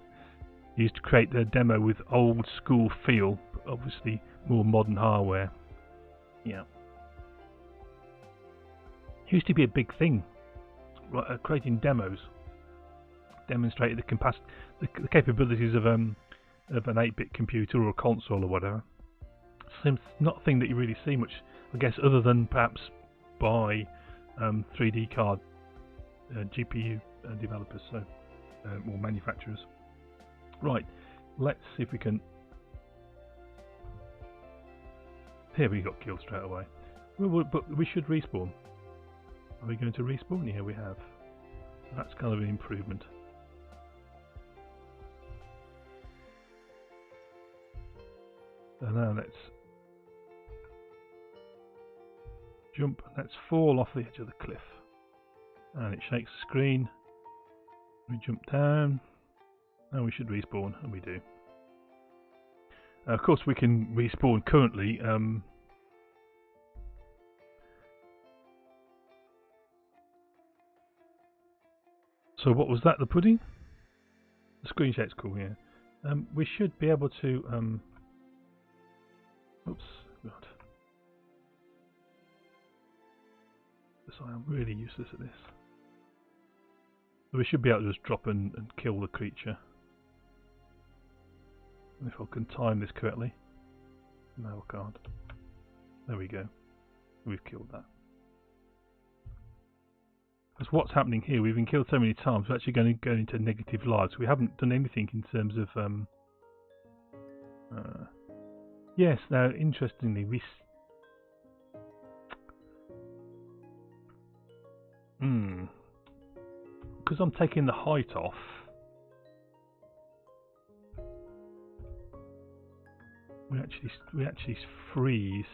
He used to create the demo with old school feel, but obviously more modern hardware. Yeah. It used to be a big thing, creating demos, demonstrated the capabilities of an 8-bit computer or a console or whatever. Seems not a thing that you really see much, I guess, other than perhaps by 3D card GPU developers, so or manufacturers. Right, let's see if we can. Here we got killed straight away. But we should respawn. Are we going to respawn? Yeah, we have. That's kind of an improvement. So now let's jump. Let's fall off the edge of the cliff. And it shakes the screen. We jump down. And we should respawn, and we do. Of course, we can respawn currently. So what was that? The pudding? The screen shake's cool, yeah. We should be able to. Oops, God. I am really useless at this. We should be able to just drop and kill the creature. If I can time this correctly. No, I can't. There we go. We've killed that. Because what's happening here, we've been killed so many times, we're actually going to go into negative lives. We haven't done anything in terms of... yes, now, interestingly, because I'm taking the height off, we actually freeze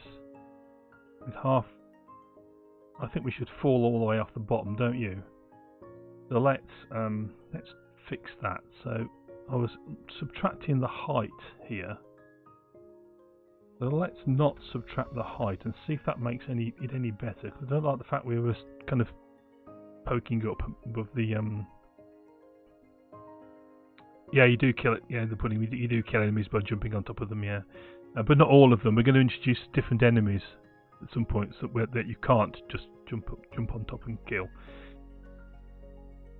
with half. I think we should fall all the way off the bottom, don't you? So let's fix that. So I was subtracting the height here. So let's not subtract the height and see if that makes it any better. Because I don't like the fact we were kind of poking up above the yeah, you do kill it. Yeah, the pudding. You do kill enemies by jumping on top of them. Yeah, but not all of them. We're going to introduce different enemies at some point that you can't just jump on top and kill.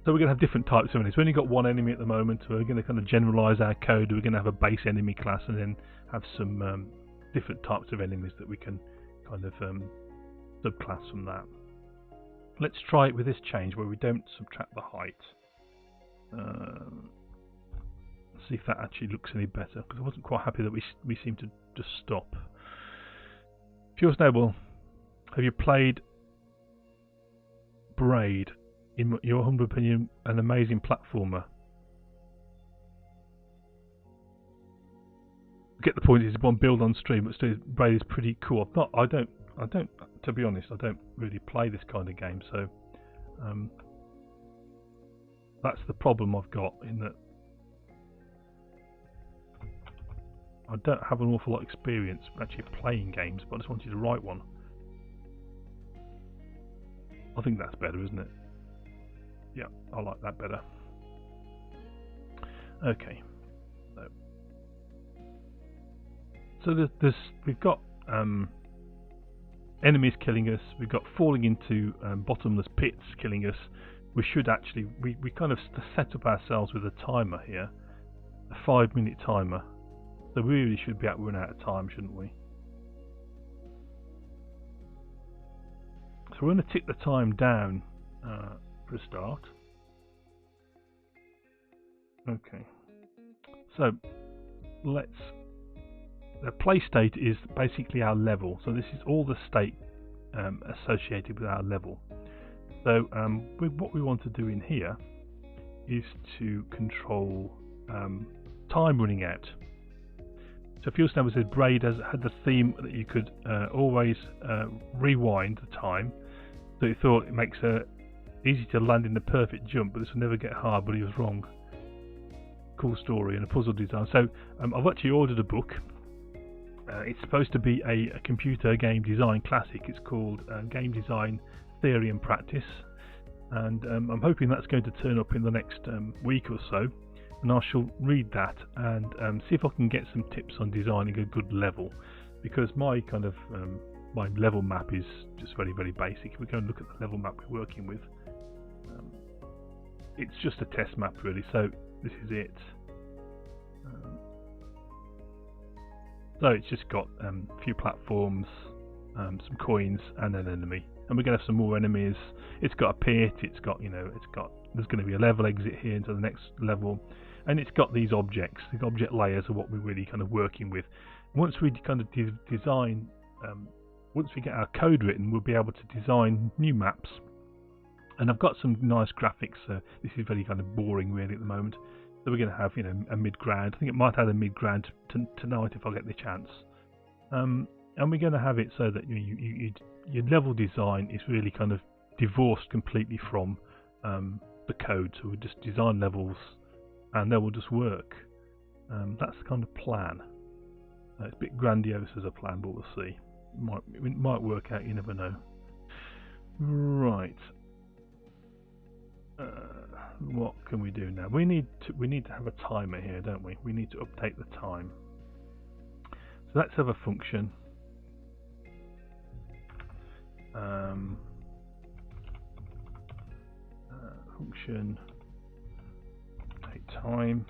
So we're going to have different types of enemies. We've only got one enemy at the moment. So we're going to kind of generalise our code. We're going to have a base enemy class and then have some different types of enemies that we can kind of subclass from that. Let's try it with this change where we don't subtract the height. See if that actually looks any better, because I wasn't quite happy that we seem to just stop. Pure Stable, have you played Braid? In your humble opinion, an amazing platformer. Get the point. It's one build on stream, but still, Braid is pretty cool. I don't. To be honest, I don't really play this kind of game, so that's the problem I've got, in that I don't have an awful lot of experience actually playing games, but I just wanted to write one. I think that's better, isn't it? Yeah, I like that better. Okay. So So we've got enemies killing us. We've got falling into bottomless pits killing us. We should actually we kind of set up ourselves with a timer here, a 5-minute timer. So we really should be run out of time, shouldn't we? So we're going to tick the time down for a start. Okay. So the play state is basically our level. So this is all the state associated with our level. So what we want to do in here is to control time running out. So if you'll notice, Braid had the theme that you could always rewind the time. So he thought it makes it easy to land in the perfect jump, but this will never get hard, but he was wrong. Cool story and a puzzle design. So I've actually ordered a book. It's supposed to be a computer game design classic. It's called Game Design Theory and Practice, and I'm hoping that's going to turn up in the next week or so, and I shall read that and see if I can get some tips on designing a good level, because my kind of my level map is just very, very basic. If we go and look at the level map we're working with, it's just a test map really, so this is it. So it's just got a few platforms, some coins, and an enemy. And we're going to have some more enemies. It's got a pit. It's got, there's going to be a level exit here into the next level, and it's got these objects. These object layers are what we're really kind of working with. Once we kind of design, once we get our code written, we'll be able to design new maps. And I've got some nice graphics. This is very kind of boring really at the moment. So we're going to have, a mid-ground. I think it might have a mid-ground tonight if I get the chance. And we're going to have it so that your level design is really kind of divorced completely from the code. So we'll just design levels and they will just work. That's the kind of plan. It's a bit grandiose as a plan, but we'll see. It might work out, you never know. Right. What can we do now? We need to have a timer here, don't we? We need to update the time. So let's have a function. Function update time,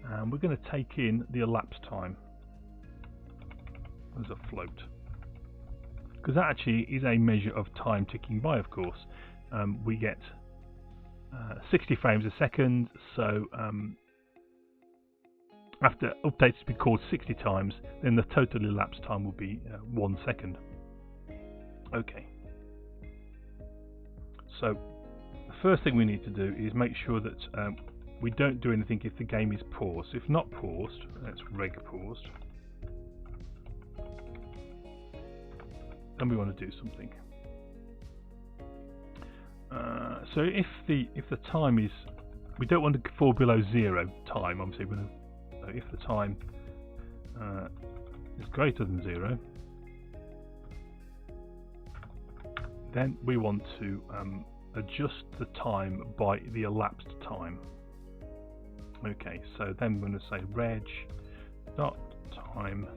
and we're going to take in the elapsed time as a float, because that actually is a measure of time ticking by, of course. We get 60 frames a second, so after updates to be called 60 times, then the total elapsed time will be 1 second. Okay. So the first thing we need to do is make sure that we don't do anything if the game is paused. If not paused, let's reg paused. Then we want to do something. So if the time is, we don't want to fall below 0 time. Obviously, if the time is greater than 0, then we want to adjust the time by the elapsed time. Okay, so then we're going to say reg dot time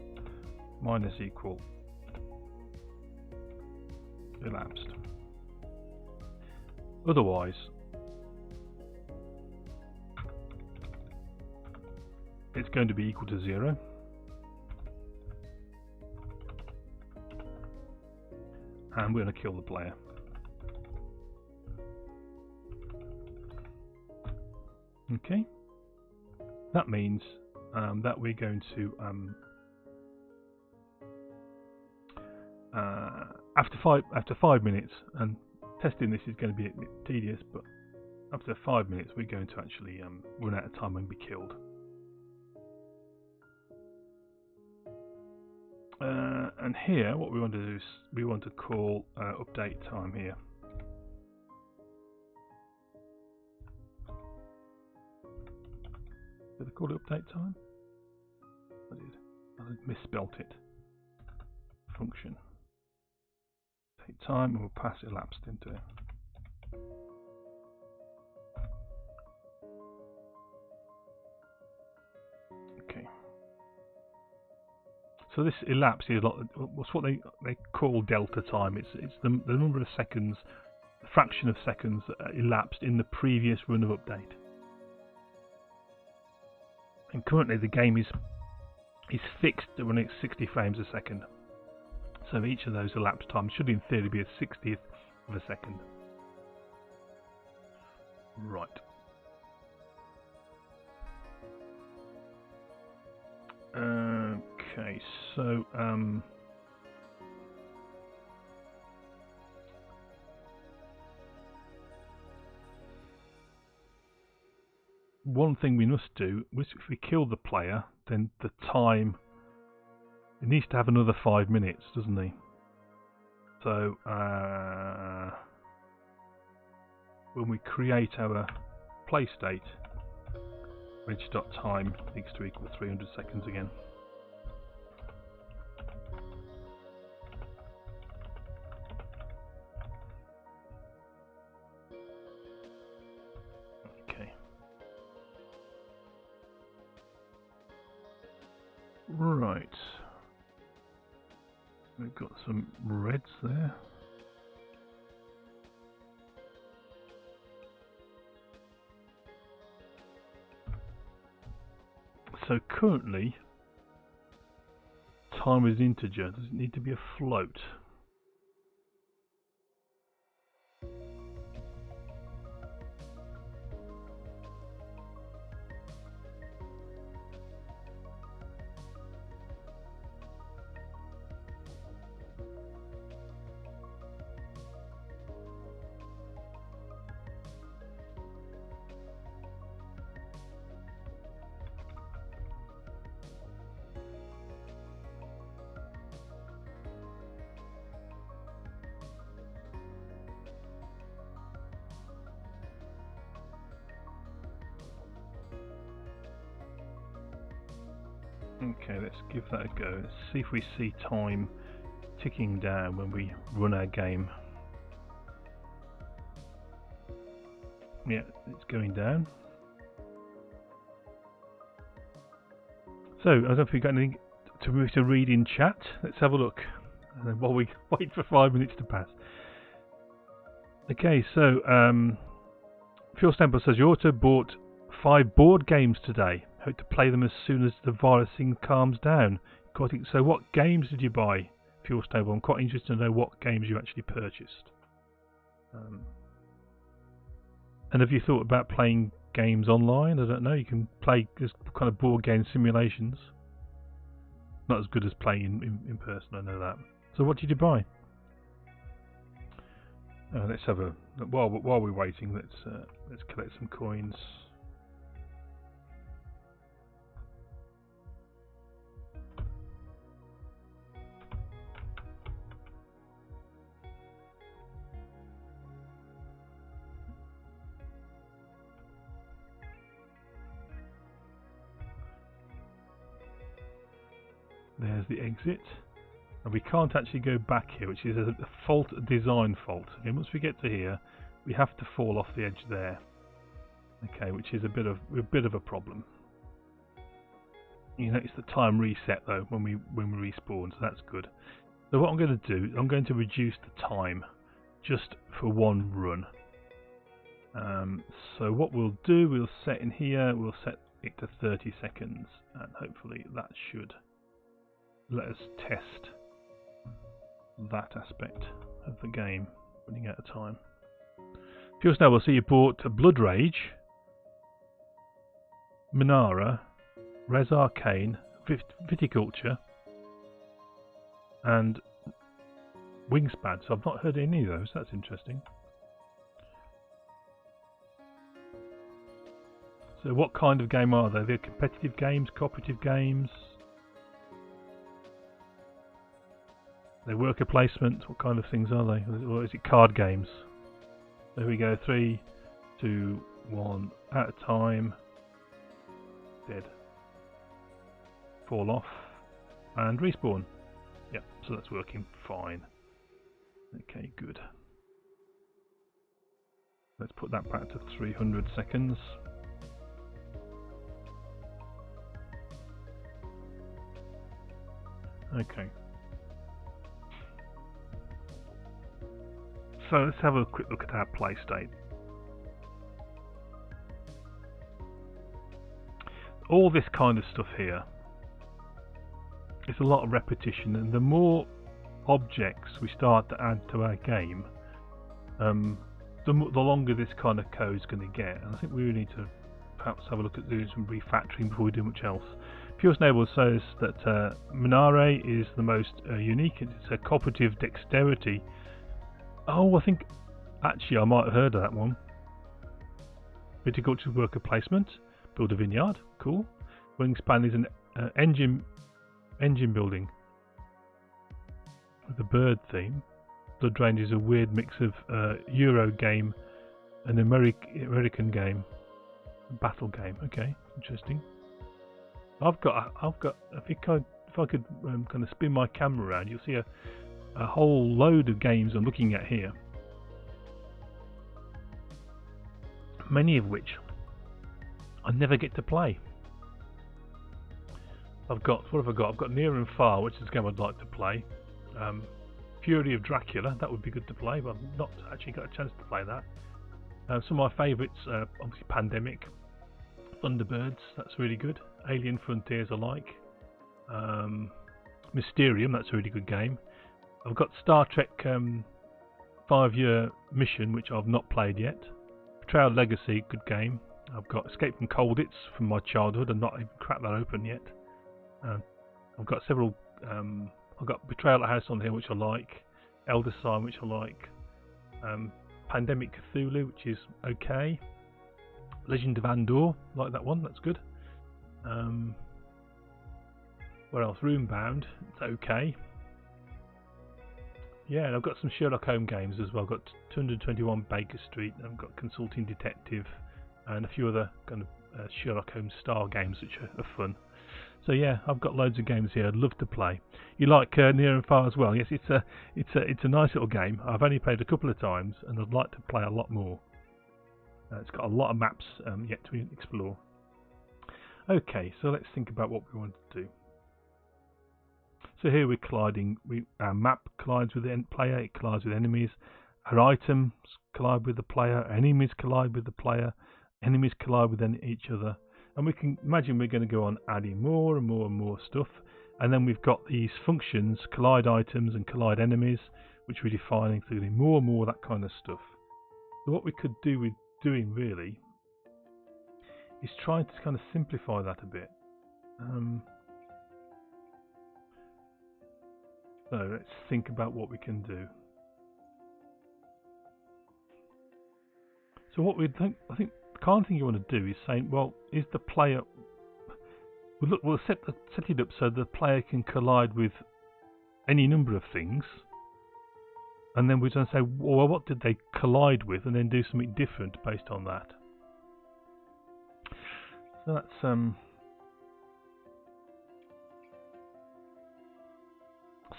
minus equal elapsed. Otherwise, it's going to be equal to 0. And we're going to kill the player. Okay. That means that we're going to after 5 minutes, and testing this is going to be a bit tedious, but after 5 minutes we're going to actually run out of time and be killed. And here what we want to do is we want to call update time here. Did I call it update time? I did. I misspelt it. Function. Update time, and we'll pass elapsed into it. Okay. So this elapse is what's what they call delta time. It's the number of seconds, the fraction of seconds that elapsed in the previous run of update. And currently the game is fixed to running at 60 frames a second. So each of those elapsed times should in theory be a 60th of a second. Right. Okay, so one thing we must do is if we kill the player, then the time, it needs to have another 5 minutes, doesn't he? So when we create our play state, reach.time needs to equal 300 seconds again. Okay. Right. We've got some reds there. So currently, time is integer. Does it need to be a float? Okay, let's give that a go. Let's see if we see time ticking down when we run our game. Yeah, it's going down. So, I don't know if we've got anything to read in chat. Let's have a look while we wait for 5 minutes to pass. Okay, so Phil Stemple says, you also bought 5 board games today. Hope to play them as soon as the virus thing calms down. So what games did you buy, Fuel Stable? I'm quite interested to know what games you actually purchased. And have you thought about playing games online? I don't know. You can play this kind of board game simulations. Not as good as playing in person, I know that. So what did you buy? Let's have a while we're waiting. Let's collect some coins. There's the exit, and we can't actually go back here, which is a fault, a design fault. Okay, once we get to here, we have to fall off the edge there. Okay, which is a bit of a problem. You notice the time reset though when we respawn, so that's good. So what I'm going to do, I'm going to reduce the time just for one run. So what we'll do, we'll set in here, we'll set it to 30 seconds, and hopefully that should let us test that aspect of the game running out of time. Fuel Snow, we'll see you bought Blood Rage, Minara, Res Arcane, Viticulture, and Wingspan. So I've not heard any of those. That's interesting. So what kind of game are they? They're competitive games, cooperative games? They're worker placement? What kind of things are they? Or is it card games? There we go. 3, 2, 1. At a time. Dead. Fall off. And respawn. Yep, so that's working fine. Okay, good. Let's put that back to 300 seconds. Okay. So let's have a quick look at our play state. All this kind of stuff here, it's a lot of repetition, and the more objects we start to add to our game, the longer this kind of code is going to get. And I think we really need to perhaps have a look at doing some refactoring before we do much else. Pure Snowball says that Minare is the most unique. It's a cooperative dexterity. Oh, I think actually I might have heard of that one. Viticulture worker placement. Build a vineyard. Cool. Wingspan is an engine building with a bird theme. Blood Range is a weird mix of Euro game and American game, a battle game. Okay, interesting. I've got. If I could kind of spin my camera around, you'll see a whole load of games I'm looking at here. Many of which I never get to play. What have I got? I've got Near and Far, which is a game I'd like to play. Fury of Dracula, that would be good to play, but I've not actually got a chance to play that. Some of my favourites, obviously Pandemic, Thunderbirds, that's really good. Alien Frontiers I like. Mysterium, that's a really good game. I've got Star Trek 5-Year Mission, which I've not played yet. Betrayal Legacy, good game. I've got Escape from Colditz from my childhood, I've not even cracked that open yet. I've got several. I've got Betrayal at House on Hill, which I like. Elder Sign, which I like. Pandemic Cthulhu, which is okay. Legend of Andor, like that one, that's good. What else? Roombound, it's okay. Yeah, and I've got some Sherlock Holmes games as well. I've got 221 Baker Street, and I've got Consulting Detective, and a few other kind of Sherlock Holmes style games which are fun. So yeah, I've got loads of games here I'd love to play. You like Near and Far as well? Yes, it's a nice little game. I've only played a couple of times, and I'd like to play a lot more. It's got a lot of maps yet to explore. Okay, so let's think about what we want to do. So here we're colliding. Our map collides with the player. It collides with enemies. Our items collide with the player. Enemies collide with the player. Enemies collide with each other. And we can imagine we're going to go on adding more and more and more stuff. And then we've got these functions, collide items and collide enemies, which we're defining through more and more of that kind of stuff. So what we could do with doing really is try to kind of simplify that a bit. So let's think about what we can do. So what I think the kind of thing you want to do is saying, well, is the player? We'll set it up so the player can collide with any number of things, and then we're going to say, well, what did they collide with, and then do something different based on that. So that's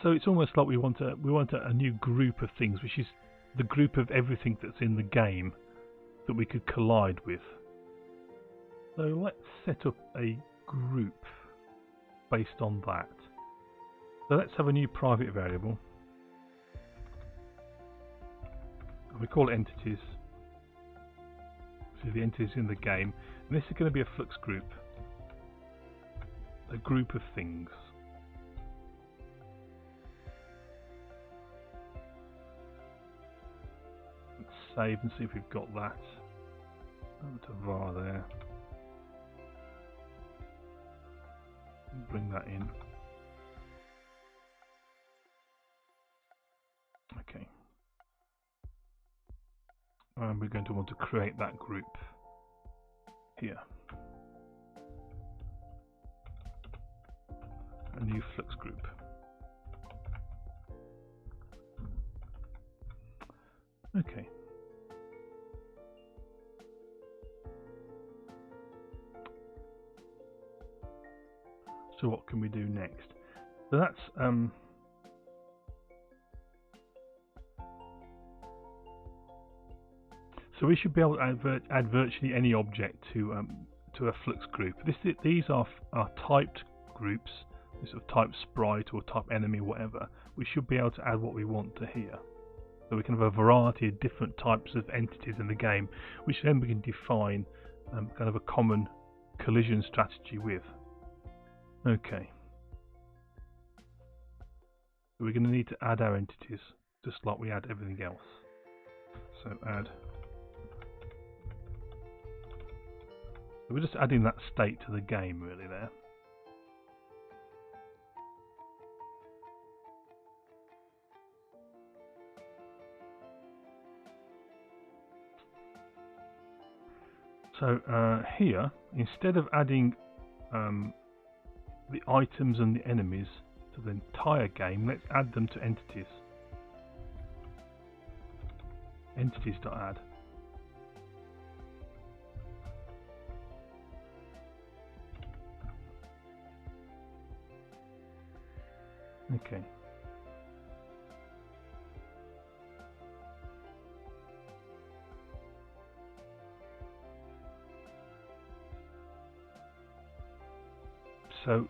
So it's almost like we want a new group of things, which is the group of everything that's in the game that we could collide with. So let's set up a group based on that. So let's have a new private variable. We call it entities. So the entities in the game. And this is going to be a flux group. A group of things. Let's save and see if we've got that. Over to var there. Bring that in. Okay. And we're going to want to create that group here. A new flux group. Okay. So what can we do next? So that's so we should be able to add virtually any object to a flux group. These are typed groups this sort of type sprite or type enemy, whatever, we should be able to add what we want to here. So we can have a variety of different types of entities in the game, which then we can define kind of a common collision strategy with. Okay. So we're going to need to add our entities, just like we add everything else. So add. So we're just adding that state to the game, really, there. So here, instead of adding the items and the enemies to the entire game, let's add them to entities. Entities.add. Okay. So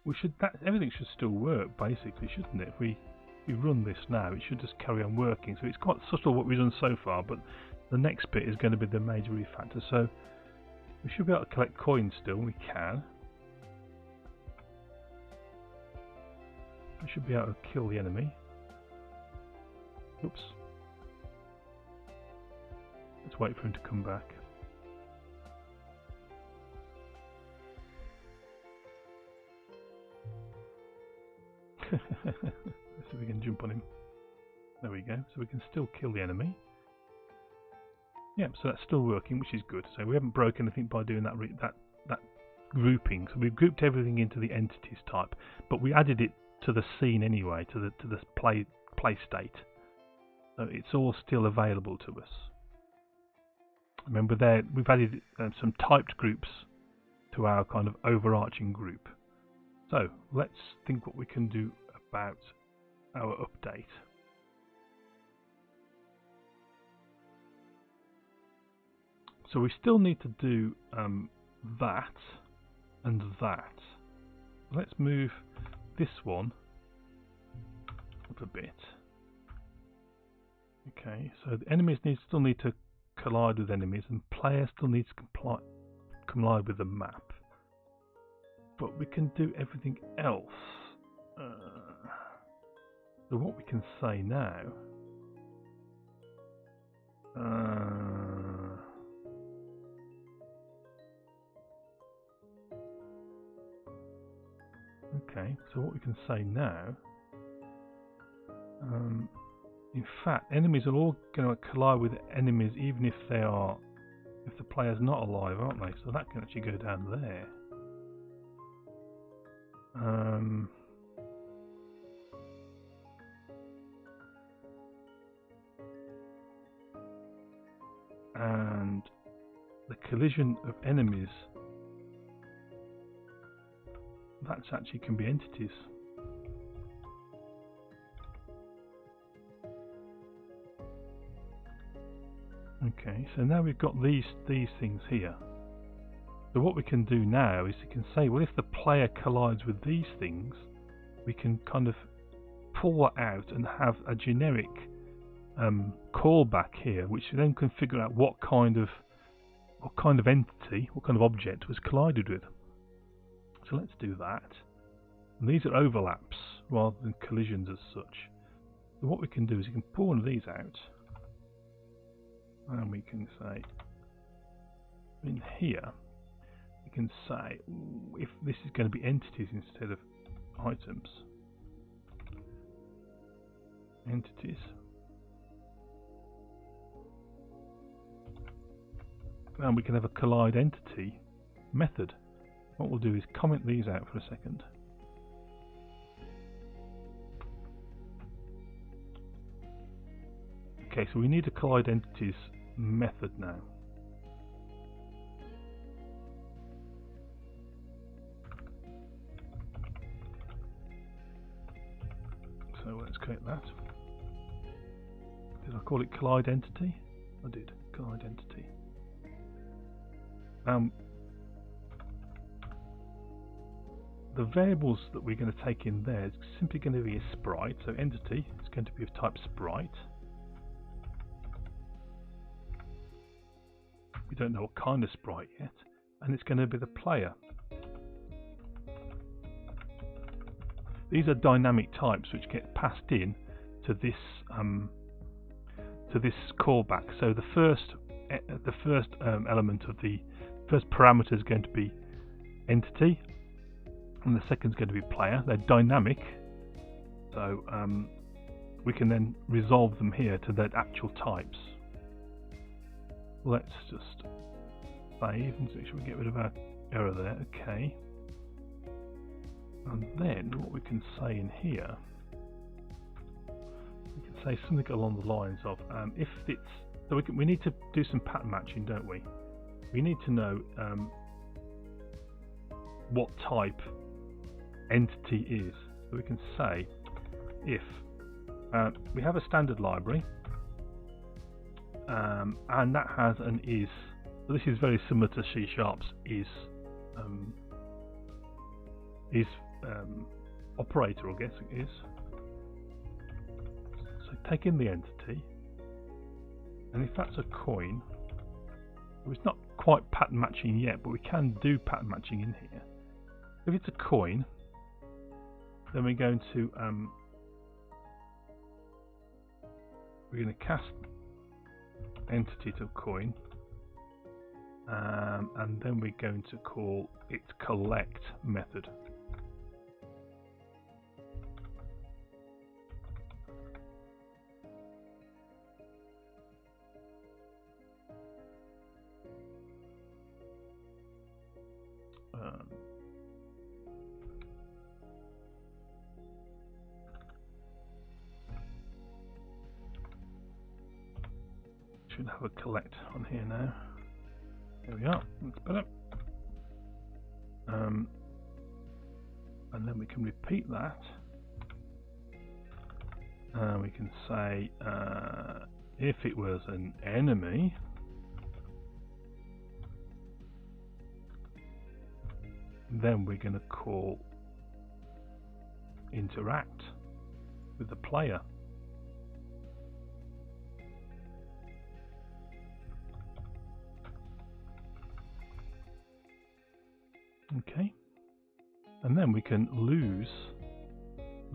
we should everything should still work basically, shouldn't it? If we run this now, it should just carry on working. So it's quite subtle what we've done so far, but the next bit is going to be the major refactor. So we should be able to collect coins still. We can. We should be able to kill the enemy. Oops. Let's wait for him to come back. Let's see if we can jump on him. There we go. So we can still kill the enemy. Yep, so that's still working, which is good. So we haven't broken anything by doing that that grouping. So we've grouped everything into the entities type, but we added it to the scene anyway, to the play state. So it's all still available to us. Remember there, we've added some typed groups to our kind of overarching group. So let's think what we can do about our update. So we still need to do that and that. Let's move this one up a bit. Okay, so the enemies still need to collide with enemies, and players still need to collide with the map. But we can do everything else. So what we can say now. Okay, so what we can say now. In fact, enemies are all going to collide with enemies, even if the player's not alive, aren't they? So that can actually go down there. And the collision of enemies, that's actually can be entities. Okay, so now we've got these things here. So what we can do now is we can say, well, if the player collides with these things, we can kind of pull that out and have a generic callback here, which then can figure out what kind of entity, what kind of object was collided with. So let's do that. And these are overlaps rather than collisions as such. So what we can do is we can pull one of these out, and we can say in here, we can say if this is going to be entities instead of items. Entities. And we can have a collide entity method. What we'll do is comment these out for a second. Okay, so we need a collide entities method now. So let's create that. Did I call it collide entity? I did. Collide entity. the variables that we're going to take in there is simply going to be a sprite. So entity is going to be of type sprite. We don't know what kind of sprite yet, and it's going to be the player. These are dynamic types which get passed in to this callback. So the first element of the first parameter is going to be entity, and the second is going to be player. They're dynamic, so we can then resolve them here to their actual types. Let's just save and make sure we get rid of our error there. Okay. And then what we can say in here, we can say something along the lines of if it's so we need to do some pattern matching, don't we? We need to know what type entity is. So we can say if we have a standard library and that has an is. So this is very similar to C#'s is operator, I guess it is. So take in the entity, and if that's a coin, well, it's not quite pattern matching yet, but we can do pattern matching in here. If it's a coin, then we're going to cast entity to coin, and then we're going to call it collect method. Should have a collect on here now. There we are. That's better. And then we can repeat that. We can say if it was an enemy, then we're going to call interact with the player. Okay, and then we can lose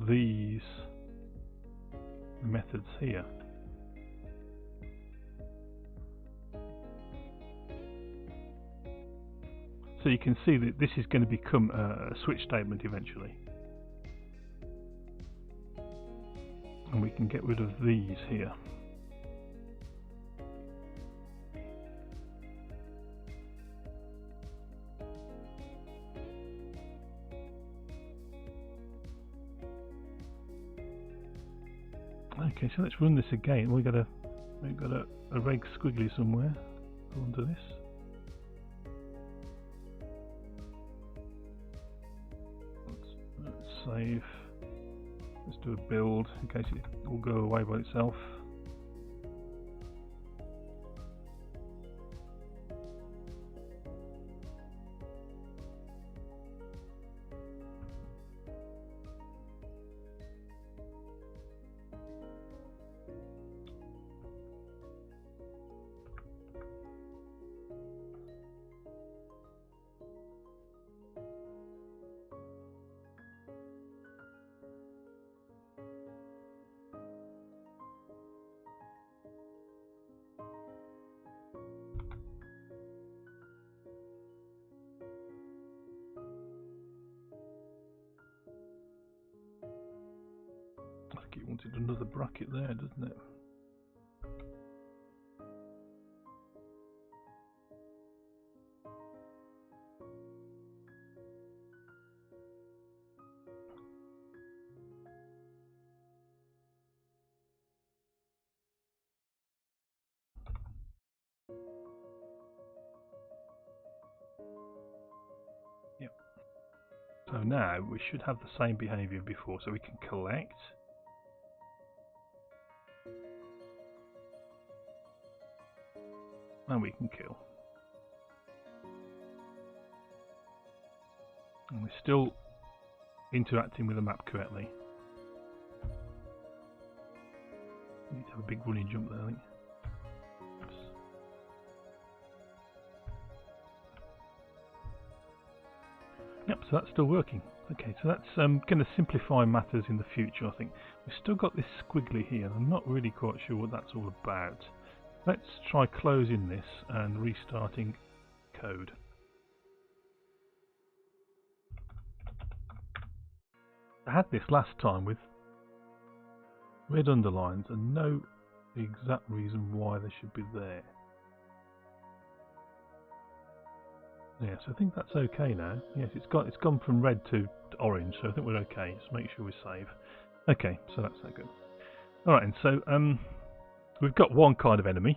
these methods here. So you can see that this is going to become a switch statement eventually. And we can get rid of these here. Okay, so let's run this again. We've got a reg squiggly somewhere. Go onto this. Let's save. Let's do a build in case it will go away by itself. I think it wanted another bracket there, doesn't it? Yep. So now we should have the same behavior before, so we can collect. And we can kill. And we're still interacting with the map correctly. Need to have a big running jump there, I think. Oops. Yep, so that's still working. Okay, so that's going to simplify matters in the future, I think. We've still got this squiggly here, and I'm not really quite sure what that's all about. Let's try closing this and restarting code. I had this last time with red underlines and no exact reason why they should be there. Yes, I think that's okay now. Yes, it's gone from red to orange, so I think we're okay. Just make sure we save. Okay, so that's no good. Alright, and so we've got one kind of enemy.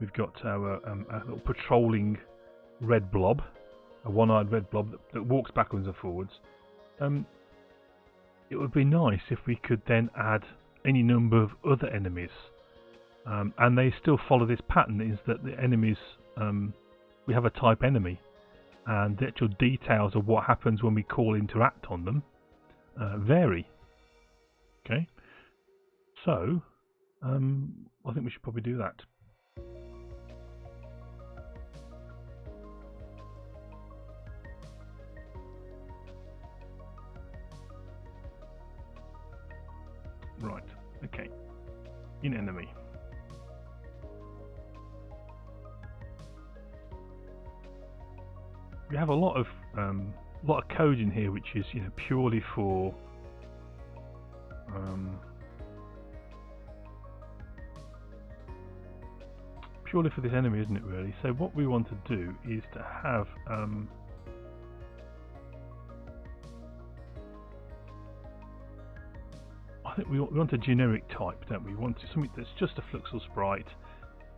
We've got our little patrolling red blob, a one-eyed red blob that walks backwards and forwards. It would be nice if we could then add any number of other enemies, and they still follow this pattern, is that the enemies, we have a type enemy, and the actual details of what happens when we call interact on them vary. Okay, so I think we should probably do that. Right, okay, in enemy. We have a lot of code in here, which is purely for this enemy, isn't it? Really. So what we want to do is to have I think we want a generic type, don't we? We want something that's just a fluxal sprite,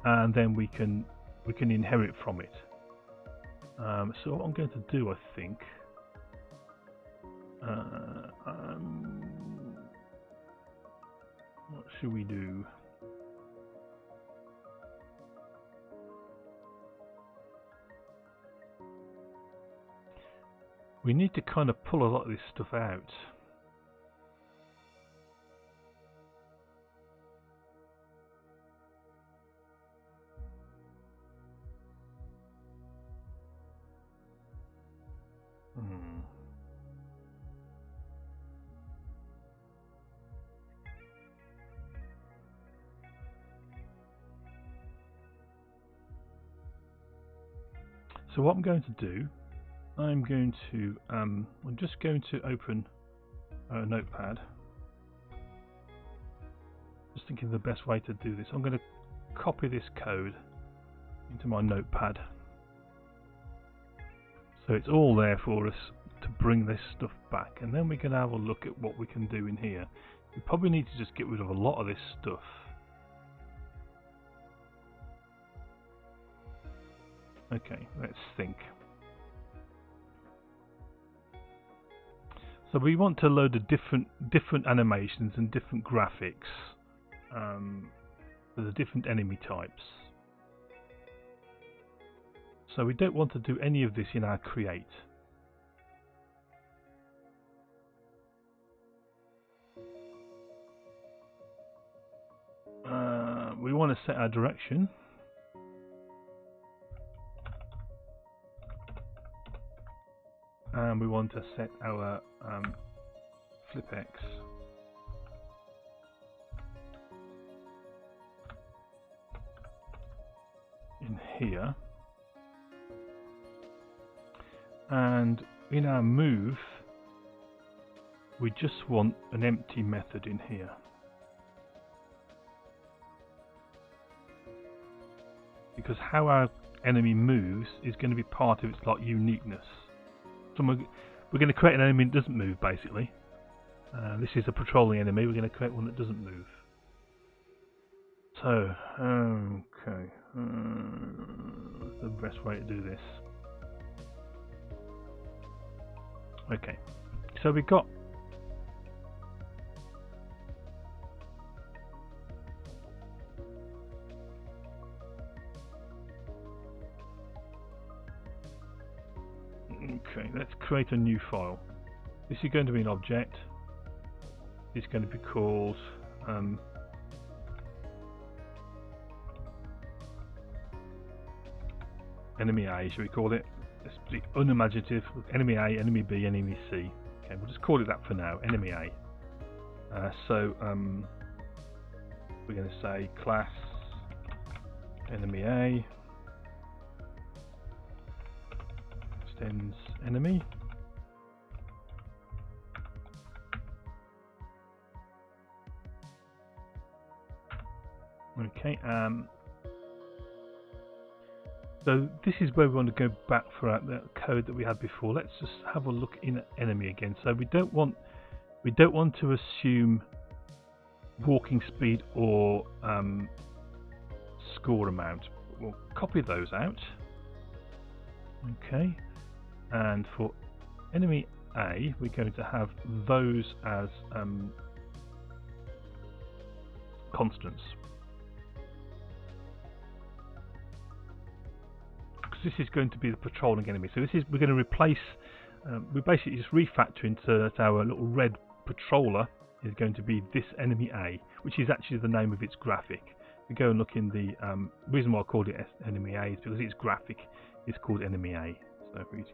and then we can inherit from it. So what I'm going to do, I think, what should we do? We need to kind of pull a lot of this stuff out. So what I'm going to do, I'm just going to open a notepad. Just thinking of the best way to do this. I'm going to copy this code into my notepad. So it's all there for us to bring this stuff back, and then we can have a look at what we can do in here. We probably need to just get rid of a lot of this stuff. Okay, let's think. So we want to load the different animations and different graphics for the different enemy types. So we don't want to do any of this in our create. We want to set our direction. And we want to set our flip X. In here. And in our move, we just want an empty method in here. Because how our enemy moves is going to be part of its uniqueness. So we're going to create an enemy that doesn't move, basically. This is a patrolling enemy. We're going to create one that doesn't move. So, okay, what's the best way to do this? Okay, so we've got okay, let's create a new file. This is going to be an object. It's going to be called enemy A, shall we call it? It's the unimaginative. Enemy A, enemy B, enemy C. Okay, we'll just call it that for now. Enemy A. So we're going to say class enemy A extends enemy. Okay, so this is where we want to go back for the code that we had before. Let's just have a look in at enemy again. So we don't want to assume walking speed or score amount. We'll copy those out. Okay, and for enemy A, we're going to have those as constants. This is going to be the patrolling enemy. So we're going to replace. We basically just refactor into that our little red patroller is going to be this enemy A, which is actually the name of its graphic. We go and look in the reason why I called it enemy A is because its graphic is called enemy A. So if we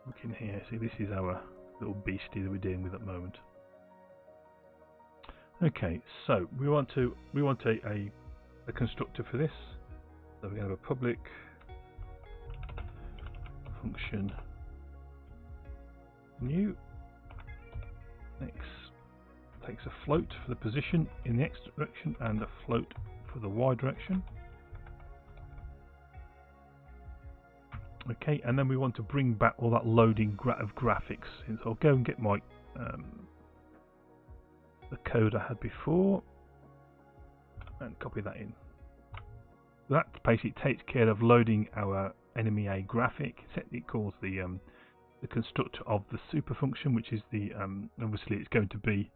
look in here, see this is our little beastie that we're dealing with at the moment. Okay, so we want a constructor for this. So we're going to have a public function new takes a float for the position in the X direction and a float for the Y direction. Okay, and then we want to bring back all that loading of graphics. So I'll go and get my the code I had before and copy that in. That basically takes care of loading our enemy A graphic. It calls the constructor of the super function, which is the obviously it's going to be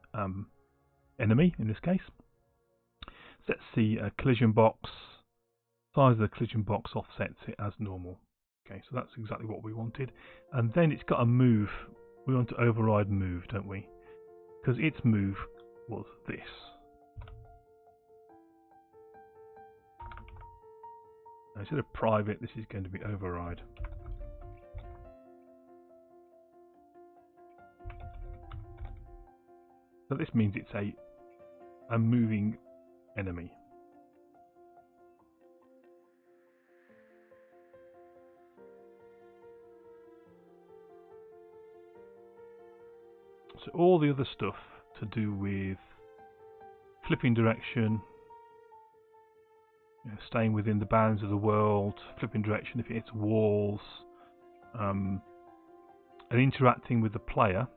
enemy in this case. Sets the collision box, size of the collision box offsets it as normal. Okay, so that's exactly what we wanted. And then it's got a move. We want to override move, don't we? Because its move was this. Instead of private, this is going to be override. So this means it's a moving enemy. So all the other stuff to do with flipping direction, staying within the bounds of the world, flipping direction if it hits walls, and interacting with the player.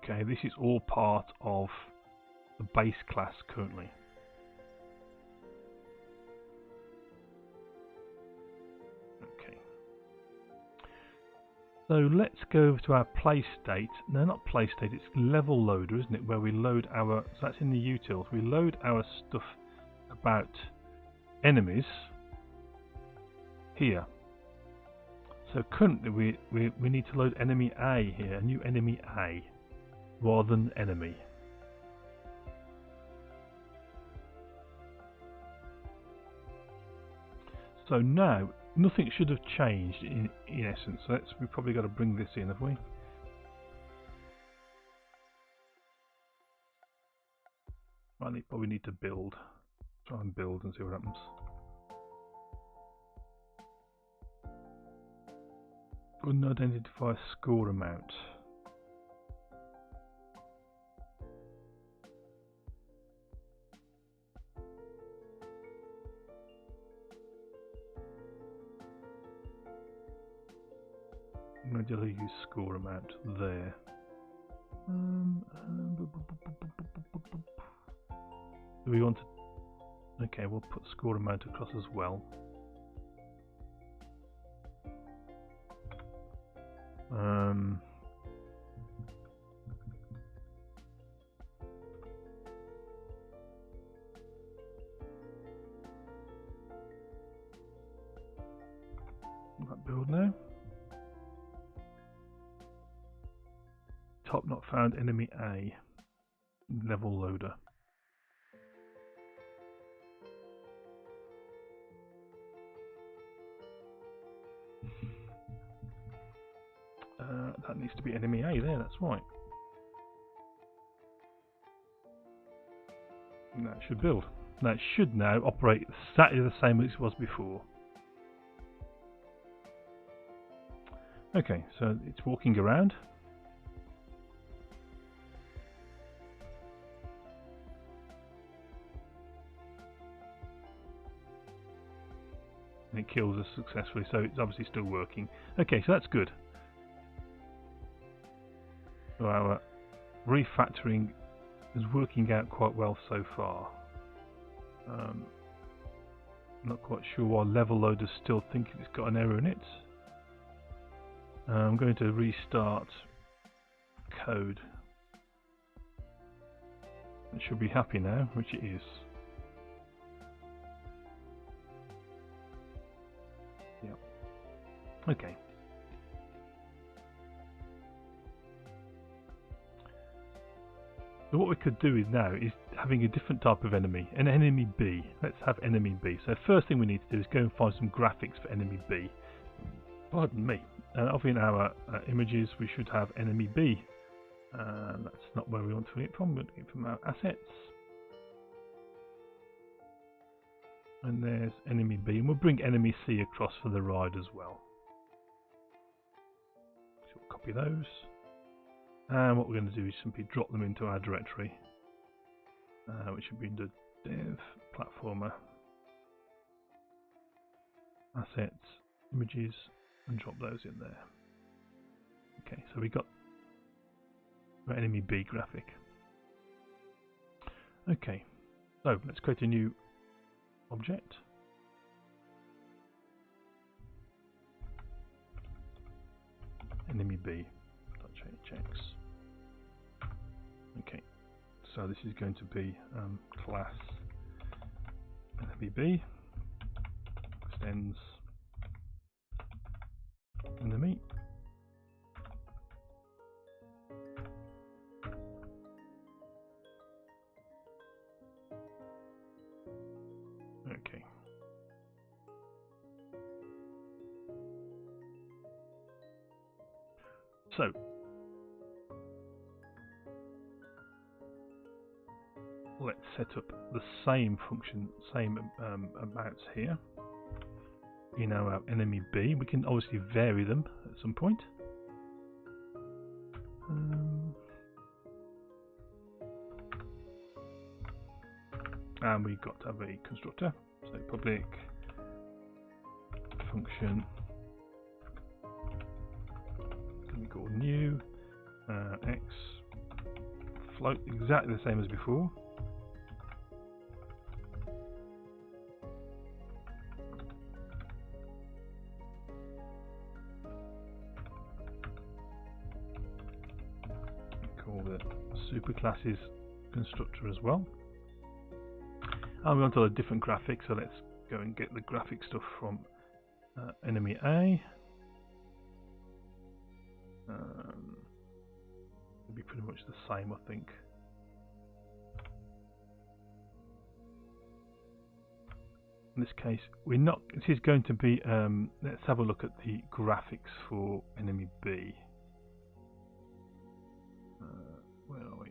Okay, this is all part of the base class currently. Okay. So let's go over to our play state. No, not play state, it's level loader, isn't it? Where we load our, so that's in the utils. We load our stuff about enemies here. So currently we need to load enemy A here, a new enemy A, rather than enemy. So now nothing should have changed in essence. So we've probably got to bring this in, have we? Right, probably need to build. Try and build and see what happens. Wouldn't identify a score amount. I'm going to use score amount there. Do we want to? Okay, we'll put score amount across as well. That build now. top not found enemy A. Level loader. That needs to be enemy A there, that's right. And that should build. That should now operate exactly the same as it was before. Okay, so it's walking around. And it kills us successfully, so it's obviously still working. Okay, so that's good. So our refactoring is working out quite well so far. I'm not quite sure why level loader's still thinking it's got an error in it. I'm going to restart code. It should be happy now, which it is. Yep. Okay. So what we could do is now is having a different type of enemy, an enemy B. Let's have enemy B. So first thing we need to do is go and find some graphics for enemy B. Pardon me. Over in our images we should have enemy B. That's not where we want to get it from. We're going to get it from our assets. And there's enemy B. And we'll bring enemy C across for the ride as well. So we'll copy those. And what we're going to do is simply drop them into our directory, which should be in the dev platformer, assets, images, and drop those in there. Okay, so we got our enemy B graphic. Okay, so let's create a new object. Enemy B. Checks. Okay, so this is going to be class enemy B extends enemy. Okay. So let's set up the same function, same amounts here in our enemy B. We can obviously vary them at some point. And we've got to have a constructor, so public function can be called new x float, exactly the same as before. Call the superclasses constructor as well. And we want a different graphic, so let's go and get the graphic stuff from enemy A. It'll be pretty much the same, I think. In this case, we're not. This is going to be. Let's have a look at the graphics for enemy B. Where are we?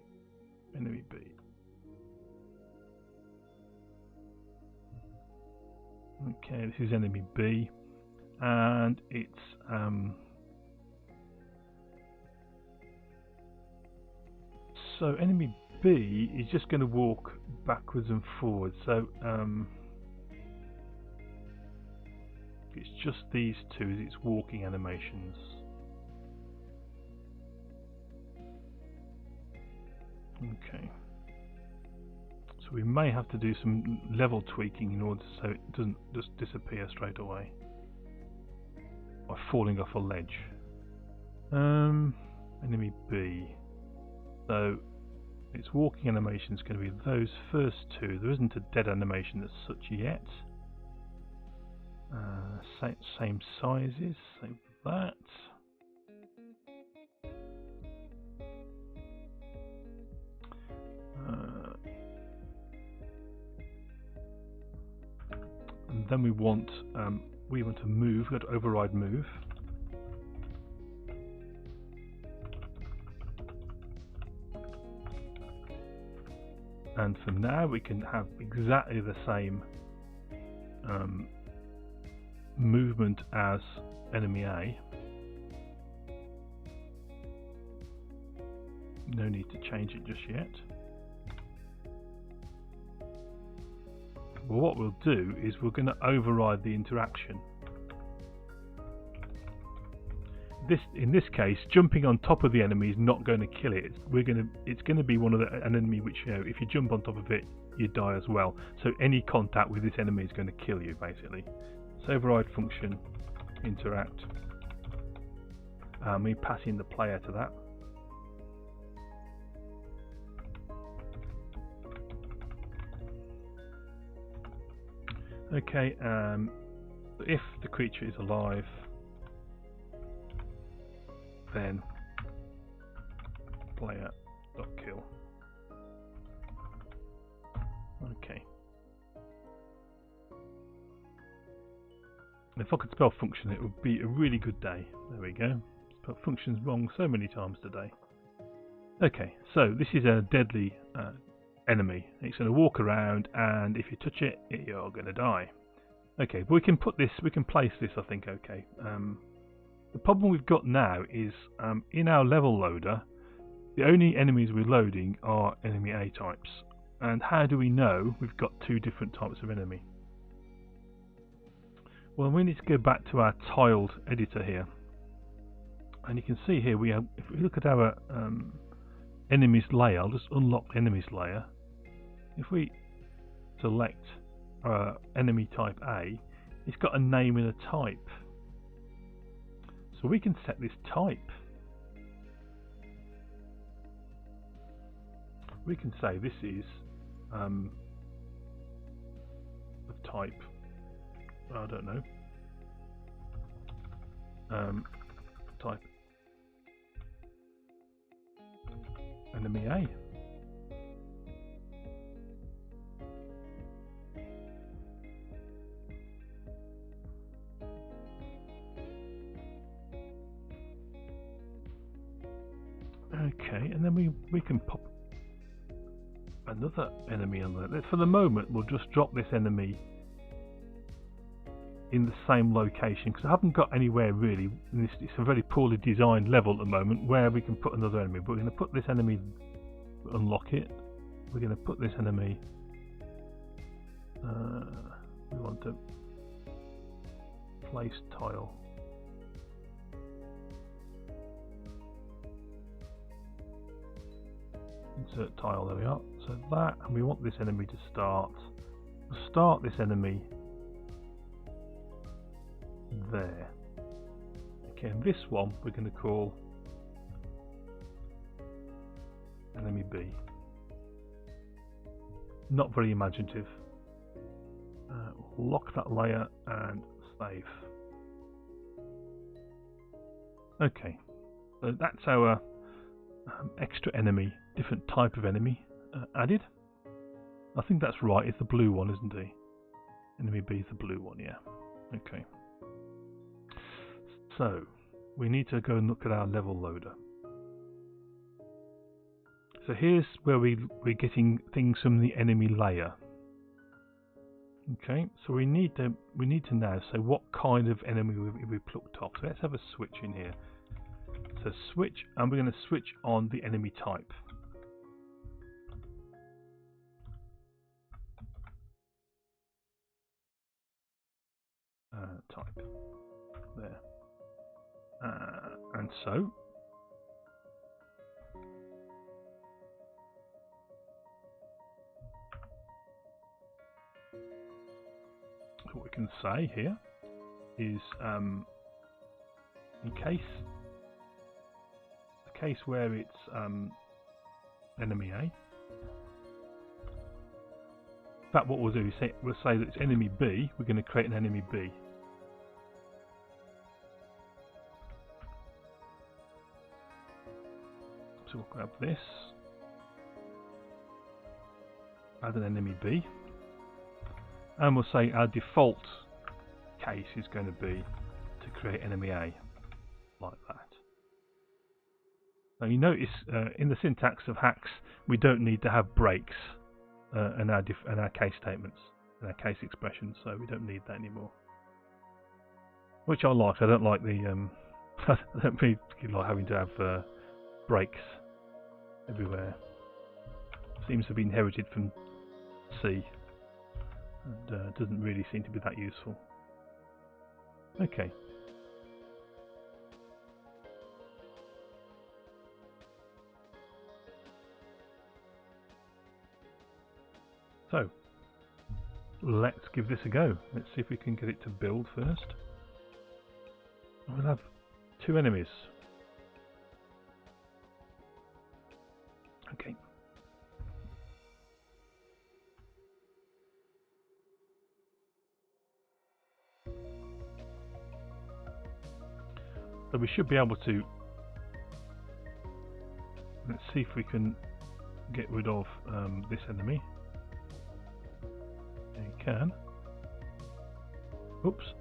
Enemy B. Okay, this is enemy B, and it's so enemy B is just going to walk backwards and forwards. So it's just these two. It's walking animations. Okay. So we may have to do some level tweaking in order so it doesn't just disappear straight away by falling off a ledge. Enemy B. So its walking animation is going to be those first two. There isn't a dead animation as such yet. Same sizes, same for that. then we want to move. We've got to override move. And for now we can have exactly the same movement as enemy A. No need to change it just yet. Well, what we'll do is we're going to override the interaction. In this case, jumping on top of the enemy is not going to kill it. It's going to be an enemy which, you know, if you jump on top of it, you die as well. So any contact with this enemy is going to kill you, basically. So override function interact. We pass in the player to that. Okay, if the creature is alive, then player.kill. Okay. If I could spell function, it would be a really good day. There we go. Spelled functions wrong so many times today. Okay, so this is a deadly enemy. It's going to walk around, and if you touch it, you're going to die. Okay, but we can place this, I think. Okay. The problem we've got now is in our level loader, the only enemies we're loading are enemy A types. And how do we know we've got two different types of enemy? Well, we need to go back to our tiled editor here, and you can see here we have. If we look at our enemies layer, I'll just unlock the enemies layer. If we select enemy type A, it's got a name and a type. So we can set this type. We can say this is of type, I don't know, type enemy A. Okay, and then we can pop another enemy on there. For the moment, we'll just drop this enemy in the same location, because I haven't got anywhere really. It's a very poorly designed level at the moment where we can put another enemy. But we're going to put this enemy, unlock it. We're going to put this enemy. We want to place tile. Insert tile, there we are. So that, and we want this enemy to start. We'll start this enemy there. Okay, and this one we're going to call enemy B. Not very imaginative. Lock that layer and save. Okay, so that's our extra enemy, different type of enemy added. I think that's right, it's the blue one, isn't it? Enemy B is the blue one, yeah. Okay. So, we need to go and look at our level loader. So here's where we're getting things from the enemy layer. Okay, so we need to now say what kind of enemy we plucked off. So let's have a switch in here. So switch, and we're going to switch on the enemy type. Type there, and so what we can say here is in case where it's enemy A. In fact, what we'll do is we'll say that it's enemy B. We're going to create an enemy B. So we'll grab this, add an enemy B, And we'll say our default case is going to be to create enemy A, like that. Now you notice in the syntax of Haxe we don't need to have breaks in our case statements, in our case expressions, so we don't need that anymore. Which I like. I don't like the I don't really like having to have breaks everywhere. Seems to be inherited from C, and doesn't really seem to be that useful. Okay. So, let's give this a go. Let's see if we can get it to build first. We'll have 2 enemies. Okay. So we should be able to, let's see if we can get rid of this enemy. We can. Oops.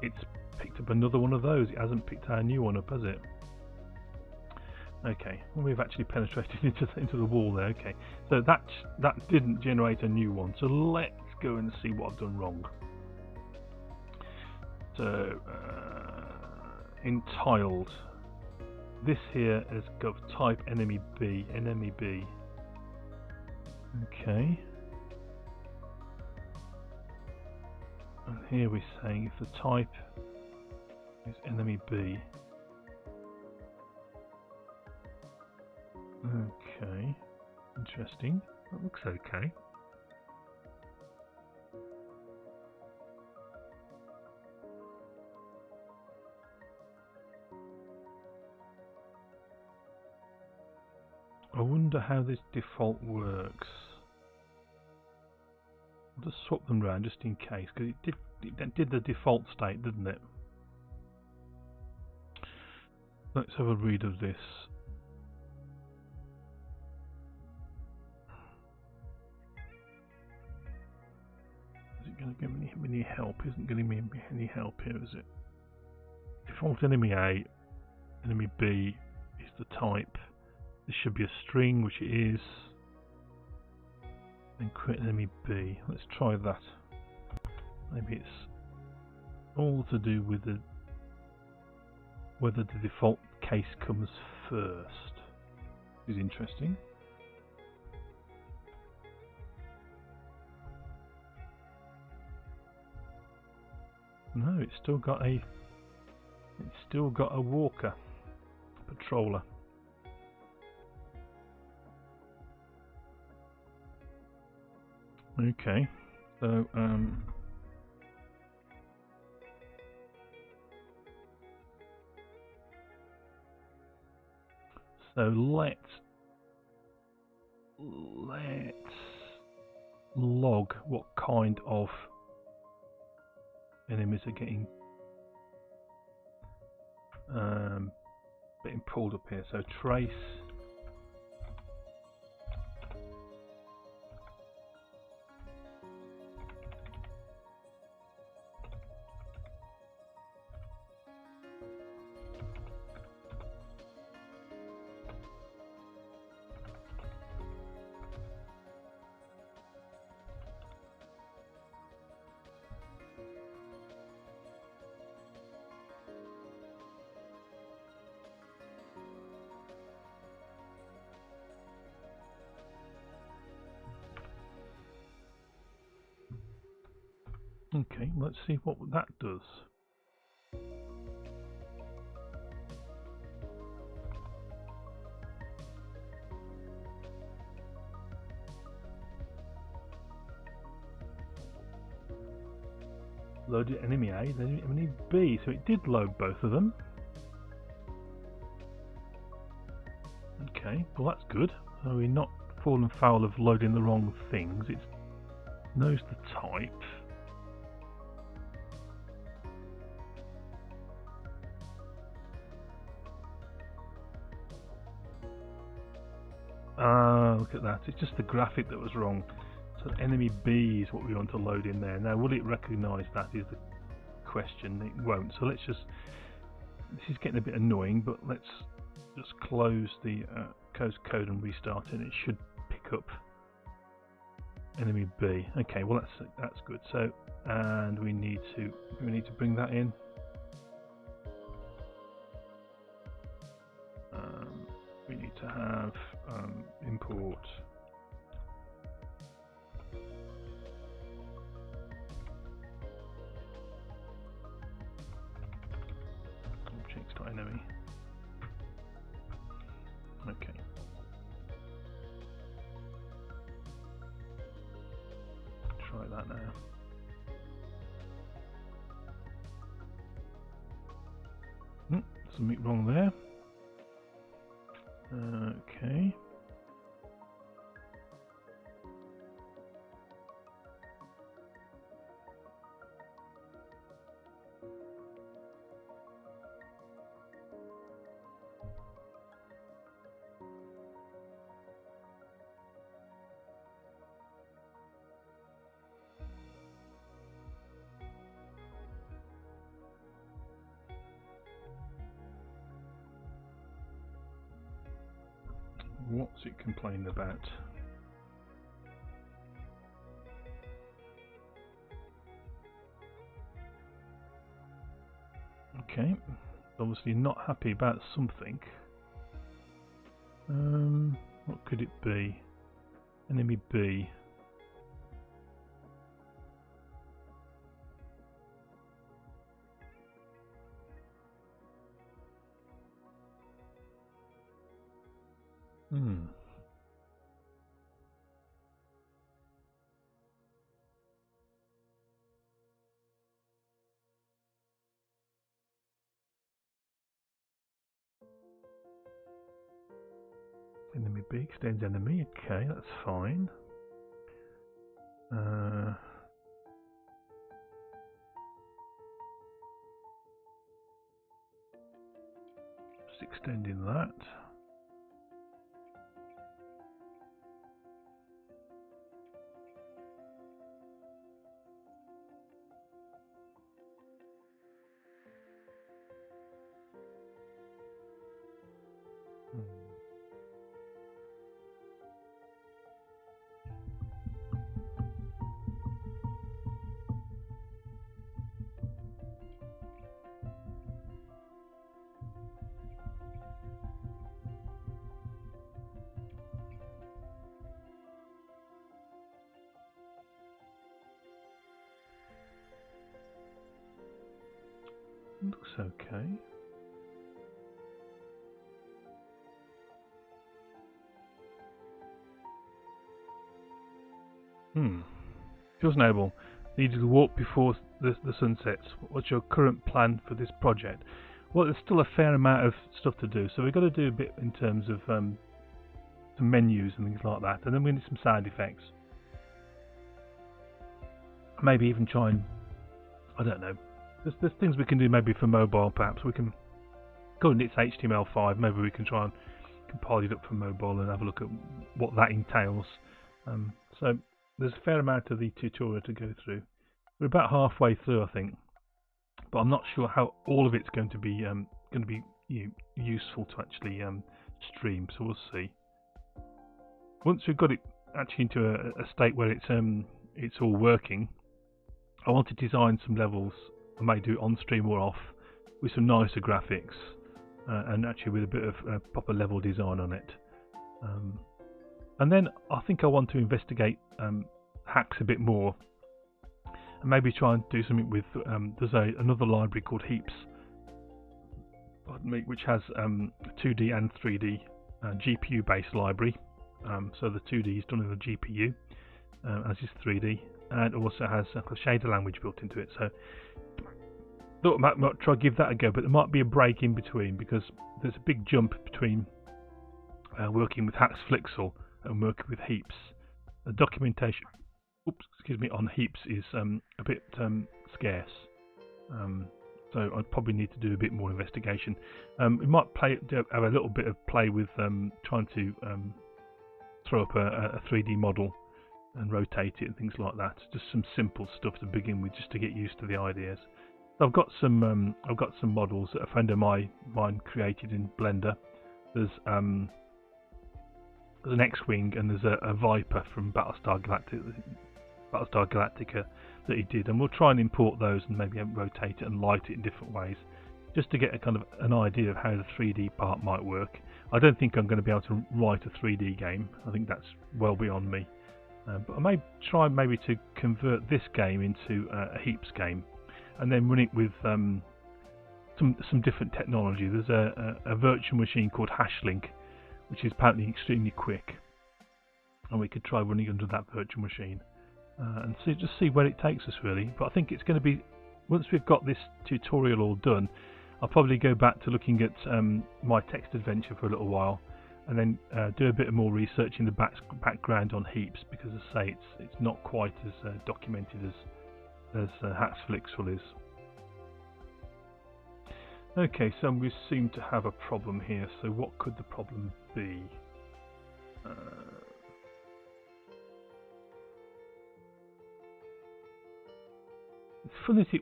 It's picked up another one of those. It hasn't picked our new one up, has it? Okay. Well, we've actually penetrated into the wall there. Okay. So that didn't generate a new one. So let's go and see what I've done wrong. So entitled. This here has got type enemy B. Enemy B. Okay. And here we're saying if the type is enemy B. Okay, interesting. That looks okay. I wonder how this default works. I'll just swap them around just in case, because it did the default state, didn't it? Let's have a read of this. Is it going to give me any help? Isn't giving me any help here, is it? Default enemy A, enemy B is the type. This should be a string, which it is. And create enemy B. Let's try that. Maybe it's all to do with whether the default case comes first. Is interesting. No, it's still got a walker, patroller. Okay, so let's log what kind of enemies are getting pulled up here. So trace Okay, let's see what that does. Loaded enemy A, then enemy B, so it did load both of them. Okay, well that's good. So we're not falling foul of loading the wrong things. It knows the type. Look at that, it's just the graphic that was wrong. So enemy B is what we want to load in there. Now, will it recognise that is the question? It won't. So let's just, this is getting a bit annoying, but let's just close the code and restart it. It should pick up enemy B. Okay, well that's good. So, and we need to bring that in. We need to have import objects.enemy. Okay. Try that now. Something wrong there. Okay. What's it complaining about? Okay, obviously not happy about something. What could it be? Enemy B. Enemy B extends enemy. Okay, that's fine. Just extending that. Looks okay. Feels noble. Need to walk before the sun sets. What's your current plan for this project? Well, there's still a fair amount of stuff to do, so we've got to do a bit in terms of some menus and things like that, and then we need some sound effects. Maybe even try and, I don't know, there's things we can do maybe for mobile. Perhaps we can, currently it's HTML5, maybe we can try and compile it up for mobile and have a look at what that entails. So there's a fair amount of the tutorial to go through. We're about halfway through, I think, but I'm not sure how all of it's going to be useful to actually stream. So we'll see. Once we've got it actually into a state where it's all working, I want to design some levels. I may do it on stream or off with some nicer graphics and actually with a bit of proper level design on it. And then I think I want to investigate Haxe a bit more and maybe try and do something with there's another library called Heaps, which has 2D and 3D GPU based library. So the 2D is done in the GPU as is 3D, and also has a shader language built into it. So thought I might try to give that a go, but there might be a break in between because there's a big jump between working with Haxe Flixel and working with Heaps. The documentation, on Heaps is a bit scarce, so I'd probably need to do a bit more investigation. We might have a little bit of play with trying to throw up a 3D model and rotate it and things like that. Just some simple stuff to begin with, just to get used to the ideas. So I've got some models that a friend of mine created in Blender. There's an X-wing and there's a Viper from Battlestar Galactica that he did, and we'll try and import those and maybe rotate it and light it in different ways, just to get a kind of an idea of how the 3D part might work. I don't think I'm going to be able to write a 3D game. I think that's well beyond me. But I may try maybe to convert this game into a heaps game, and then run it with some different technology. There's a virtual machine called Haxe, which is apparently extremely quick, and we could try running under that virtual machine and just see where it takes us really. But I think it's going to be, once we've got this tutorial all done, I'll probably go back to looking at my text adventure for a little while, and then do a bit more research in the background on heaps, because as I say, it's not quite as documented as Haxe is. Okay, so we seem to have a problem here. So what could the problem be? It's funny that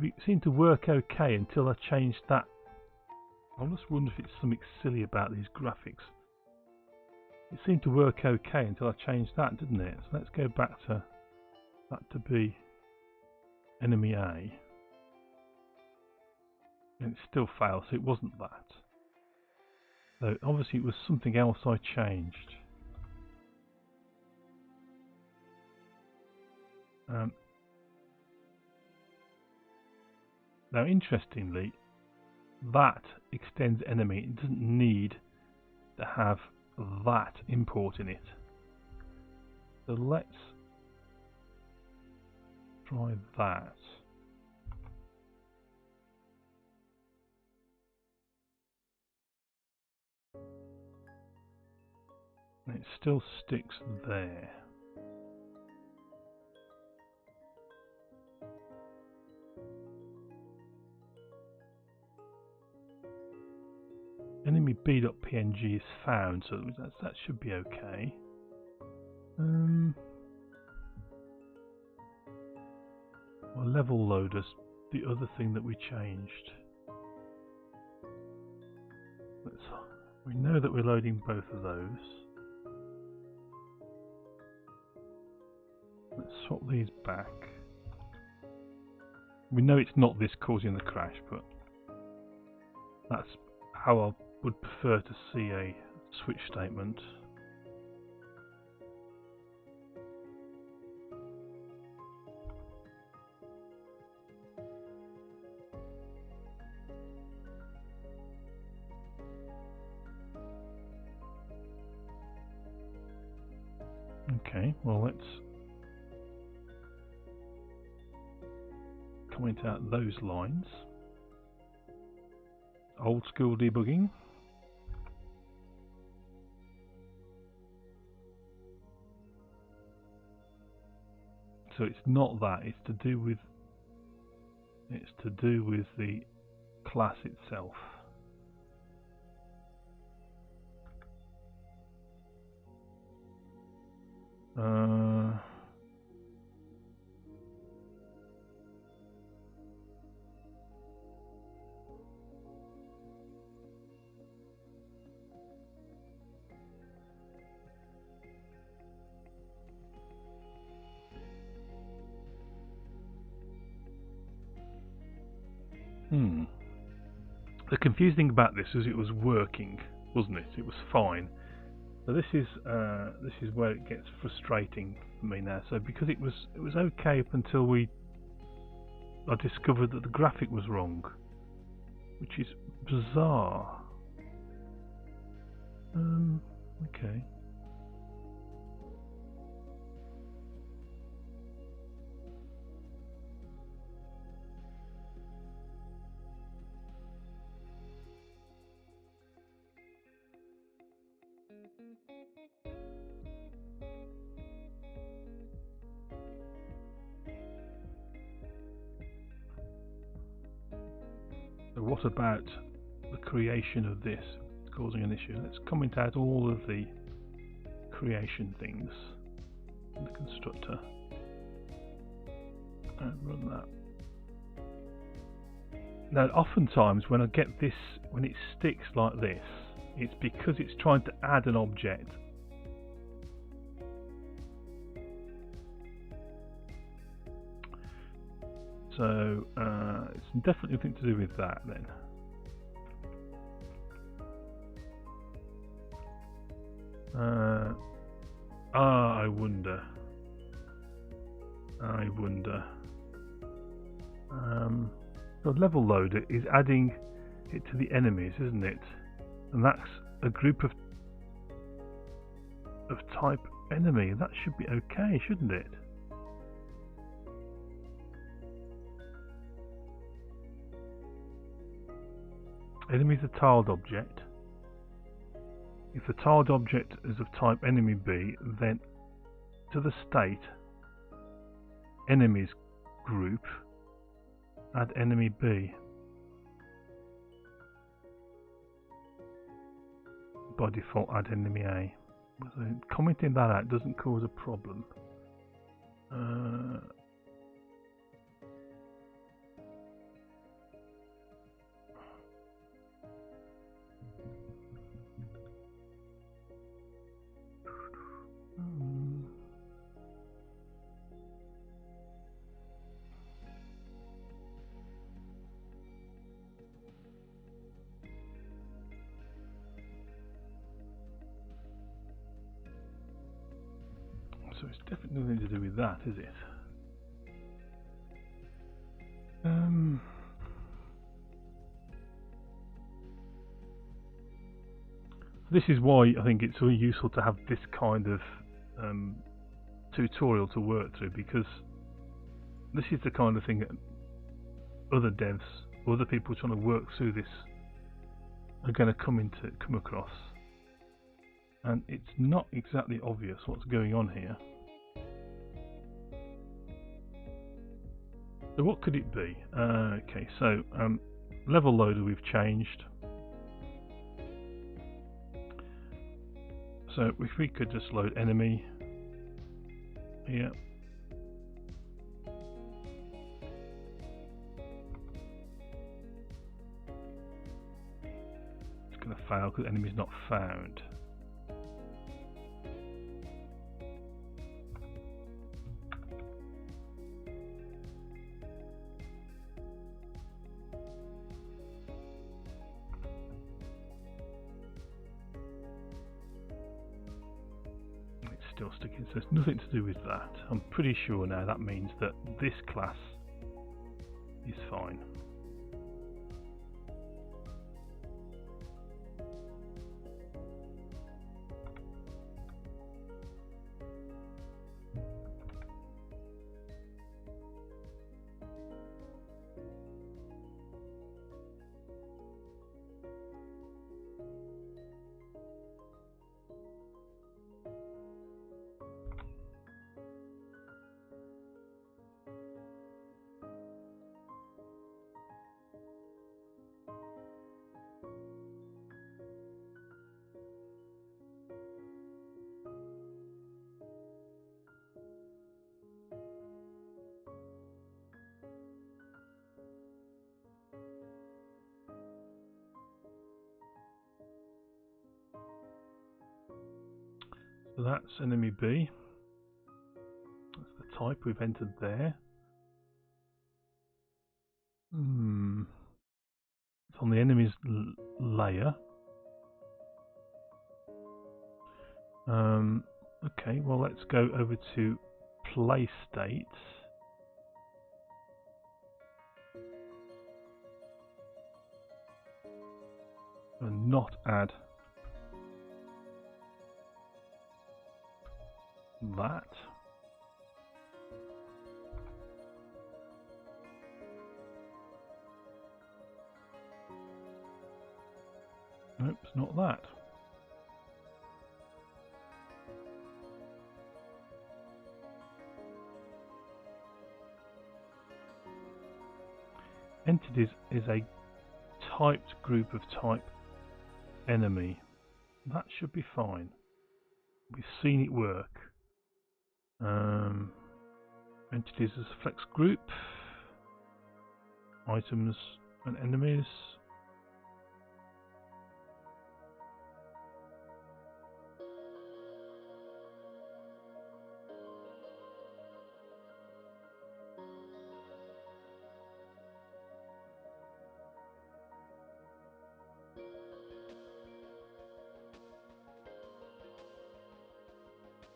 it seemed to work okay until I changed that. I just wonder if it's something silly about these graphics. It seemed to work okay until I changed that, didn't it? So let's go back to that to be enemy A. And it still failed, so it wasn't that. So obviously it was something else I changed. Now interestingly, that extends enemy. It doesn't need to have that import in it. So let's try that. And it still sticks there. Enemy b.png is found, so that should be okay. Well, level loaders, the other thing that we changed. We know that we're loading both of those. Let's swap these back. We know it's not this causing the crash, but that's how I would prefer to see a switch statement. Okay, well let's comment out those lines. Old school debugging. So it's not that, it's to do with the class itself. The confusing thing about this is it was working, wasn't it? It was fine. So this is where it gets frustrating for me now. So because it was okay up until I discovered that the graphic was wrong, which is bizarre. Okay. So what about the creation of this causing an issue? Let's comment out all of the creation things. the constructor and run that. Now oftentimes when I get this, when it sticks like this, it's because it's trying to add an object. So it's definitely nothing to do with that then. I wonder. The level loader is adding it to the enemies, isn't it? And that's a group of type enemy. That should be okay, shouldn't it? Enemy is a tiled object. If the tiled object is of type enemy B, then to the state enemies group add enemy B. By default add enemy A. So commenting that out doesn't cause a problem. So it's definitely nothing to do with that, is it? This is why I think it's really useful to have this kind of tutorial to work through, because this is the kind of thing that other devs, other people trying to work through this are going to come across. And it's not exactly obvious what's going on here. So what could it be? Okay, so level loader we've changed. So if we could just load enemy here. It's going to fail because enemy is not found. Still sticking, so it's nothing to do with that. I'm pretty sure now that means that this class is fine. So that's enemy B. That's the type we've entered there. It's on the enemy's layer. Okay, well let's go over to play states. And not add that. Nope, it's not that. Entities is a typed group of type enemy. That should be fine. We've seen it work. Entities as a flex group, items and enemies.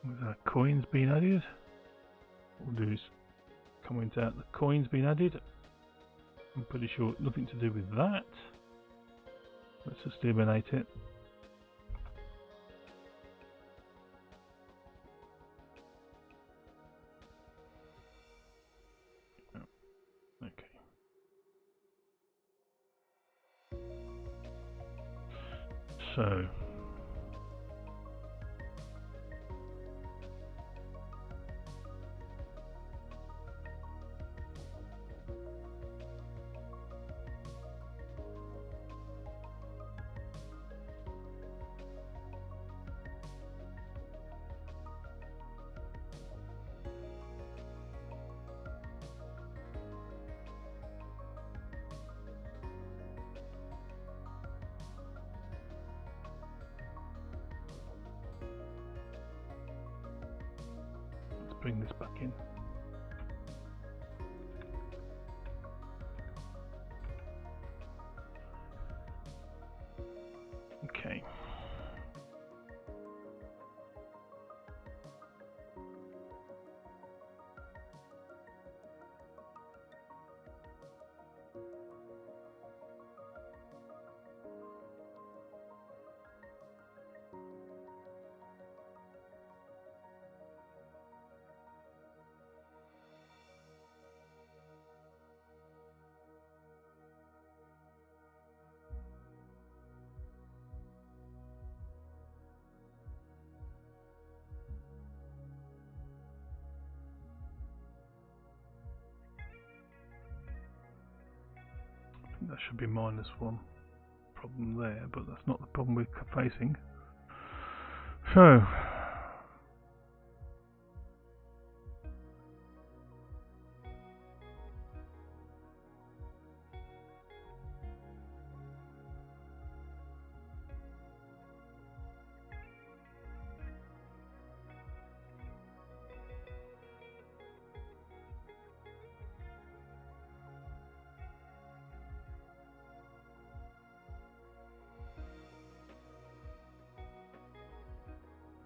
With our coins being added, what we'll do is comment out the coins being added. I'm pretty sure nothing to do with that. Let's just eliminate it. Oh, okay. So bring this back in. Okay. That should be -1 problem there, but that's not the problem we're facing. So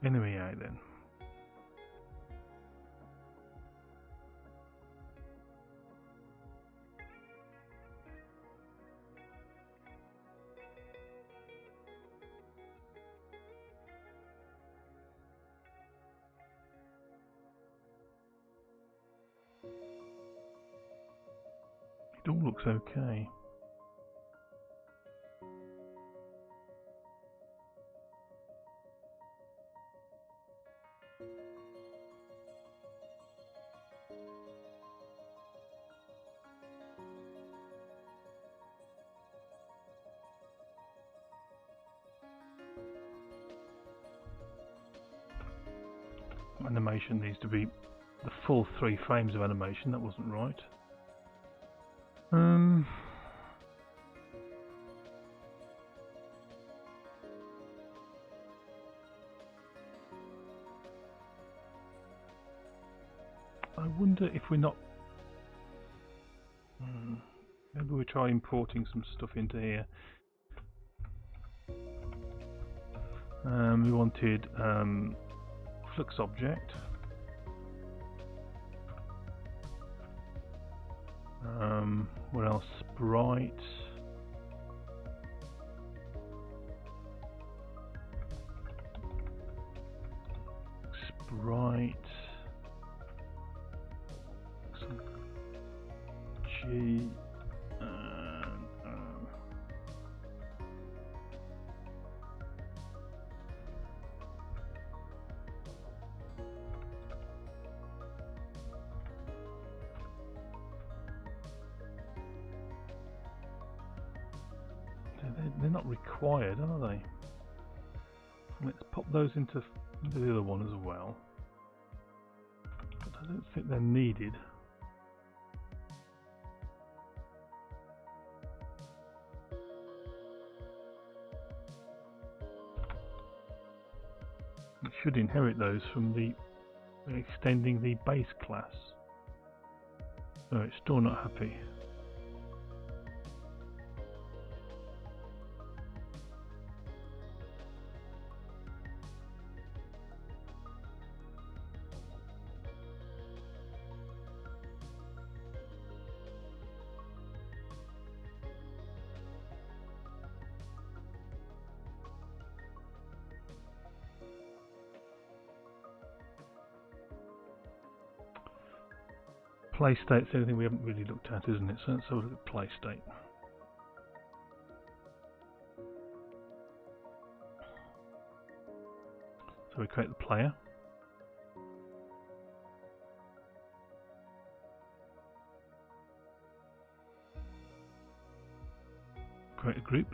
enemy A then. It all looks okay. Animation needs to be the full 3 frames of animation. That wasn't right. I wonder if we're not. Maybe we try importing some stuff into here. We wanted flux object. What else? Sprite. Sprite. Some G. They're not required, are they? Let's pop those into the other one as well. I don't think they're needed. It should inherit those from the extending the base class. No, it's still not happy. Play state's anything we haven't really looked at, isn't it? So let's have a look at play state. So we create the player. Create a group.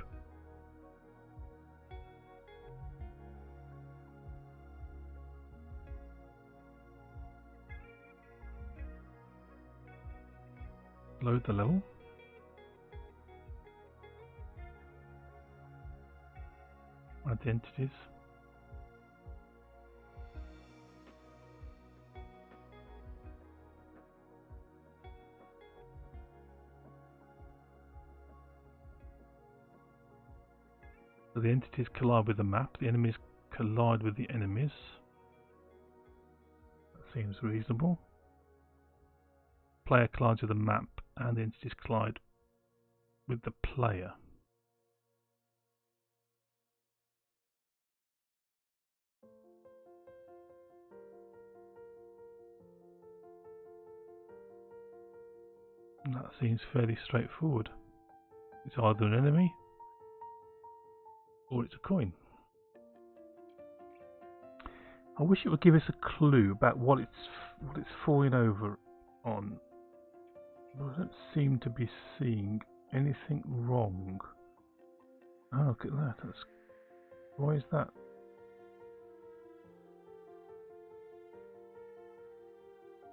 Load the level. Add the entities. So the entities collide with the map, the enemies collide with the enemies. That seems reasonable. Player collides with the map and the entities collide with the player. And that seems fairly straightforward. It's either an enemy or it's a coin. I wish it would give us a clue about what it's falling over on. I don't seem to be seeing anything wrong. Oh, look at that. Why is that?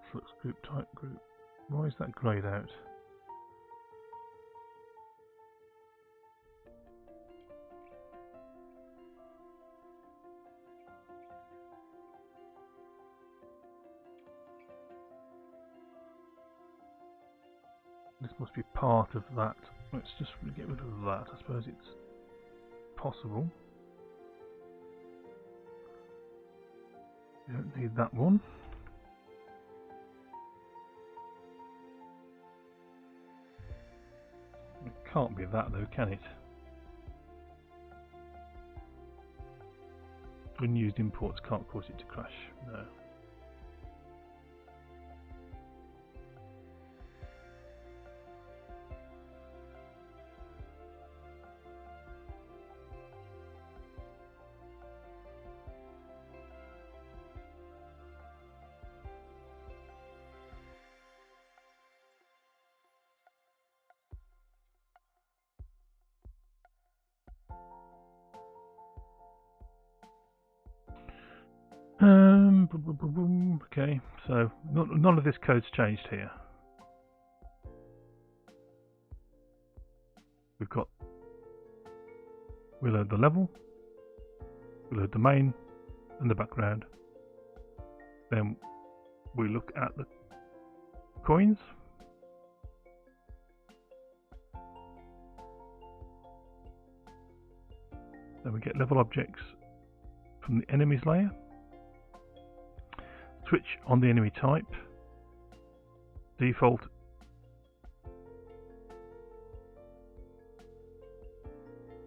Flux group, type group. Why is that grayed out? This must be part of that. Let's just get rid of that. I suppose it's possible. We don't need that one. It can't be that though, can it? Unused imports can't cause it to crash. No. Okay, so none of this code's changed here. We load the level, we load the main and the background. Then we look at the coins. Then we get level objects from the enemies layer. Switch on the enemy type. Default.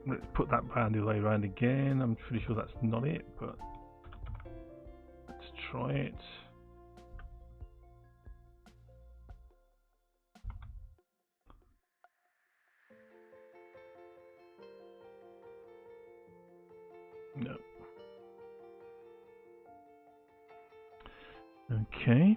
Let's put that round the way around again. I'm pretty sure that's not it, but let's try it. No. Okay.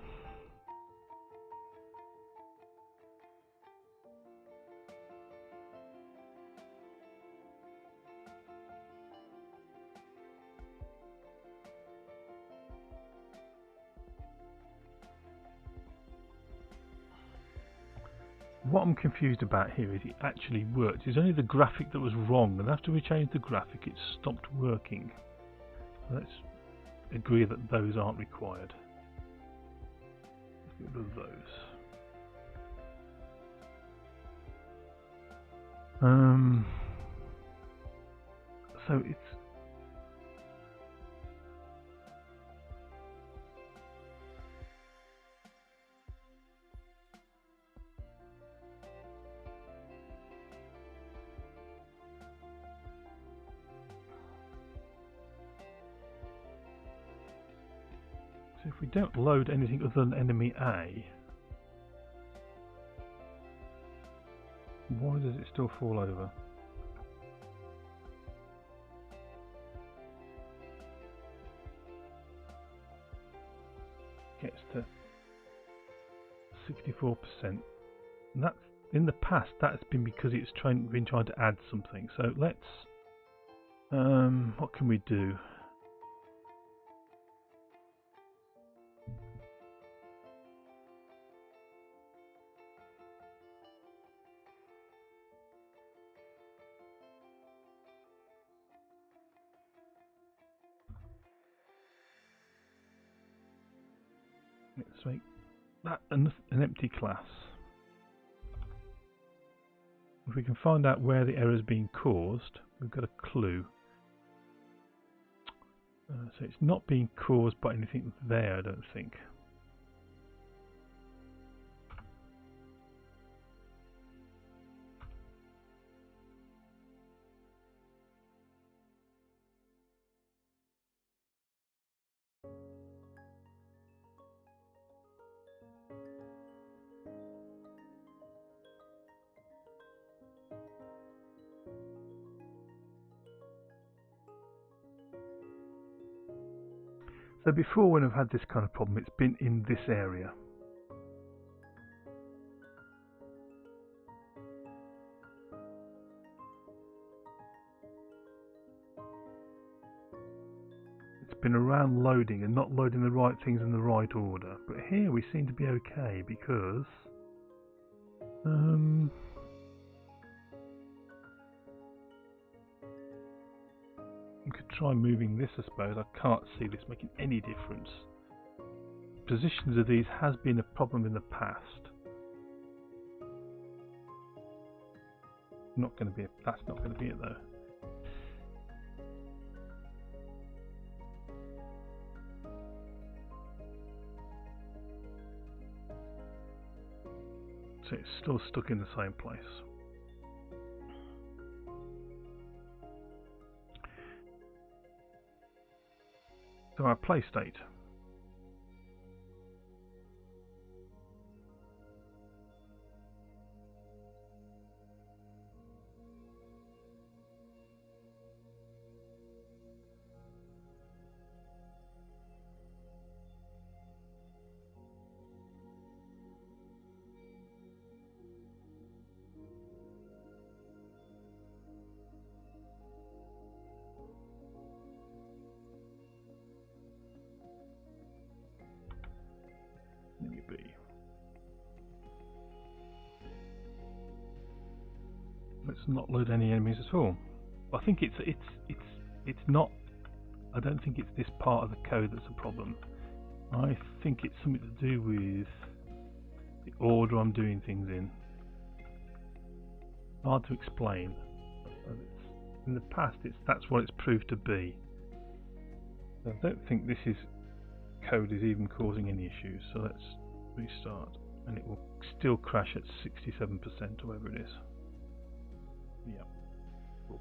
what I'm confused about here is it actually worked. It's only the graphic that was wrong, and after we changed the graphic it stopped working. Let's agree that those aren't required. Let's get rid of those. So it's so if we don't load anything other than enemy A, why does it still fall over? Gets to 64%. And that's in the past. That's been because it's been trying to add something. So let's. What can we do? Let's make that an empty class. If we can find out where the error is being caused, we've got a clue. So it's not being caused by anything there, I don't think. So before, when I've had this kind of problem, it's been in this area. It's been around loading and not loading the right things in the right order. But here we seem to be okay because I could try moving this, I suppose. I can't see this making any difference. Positions of these has been a problem in the past. Not going to be it. That's not going to be it though. So it's still stuck in the same place. So our play state. Let's not load any enemies at all. I think it's not. I don't think it's this part of the code that's a problem. I think it's something to do with the order I'm doing things in. Hard to explain. In the past, that's what it's proved to be. I don't think this code is even causing any issues. So let's restart, and it will still crash at 67% or whatever it is. Yeah, 4%.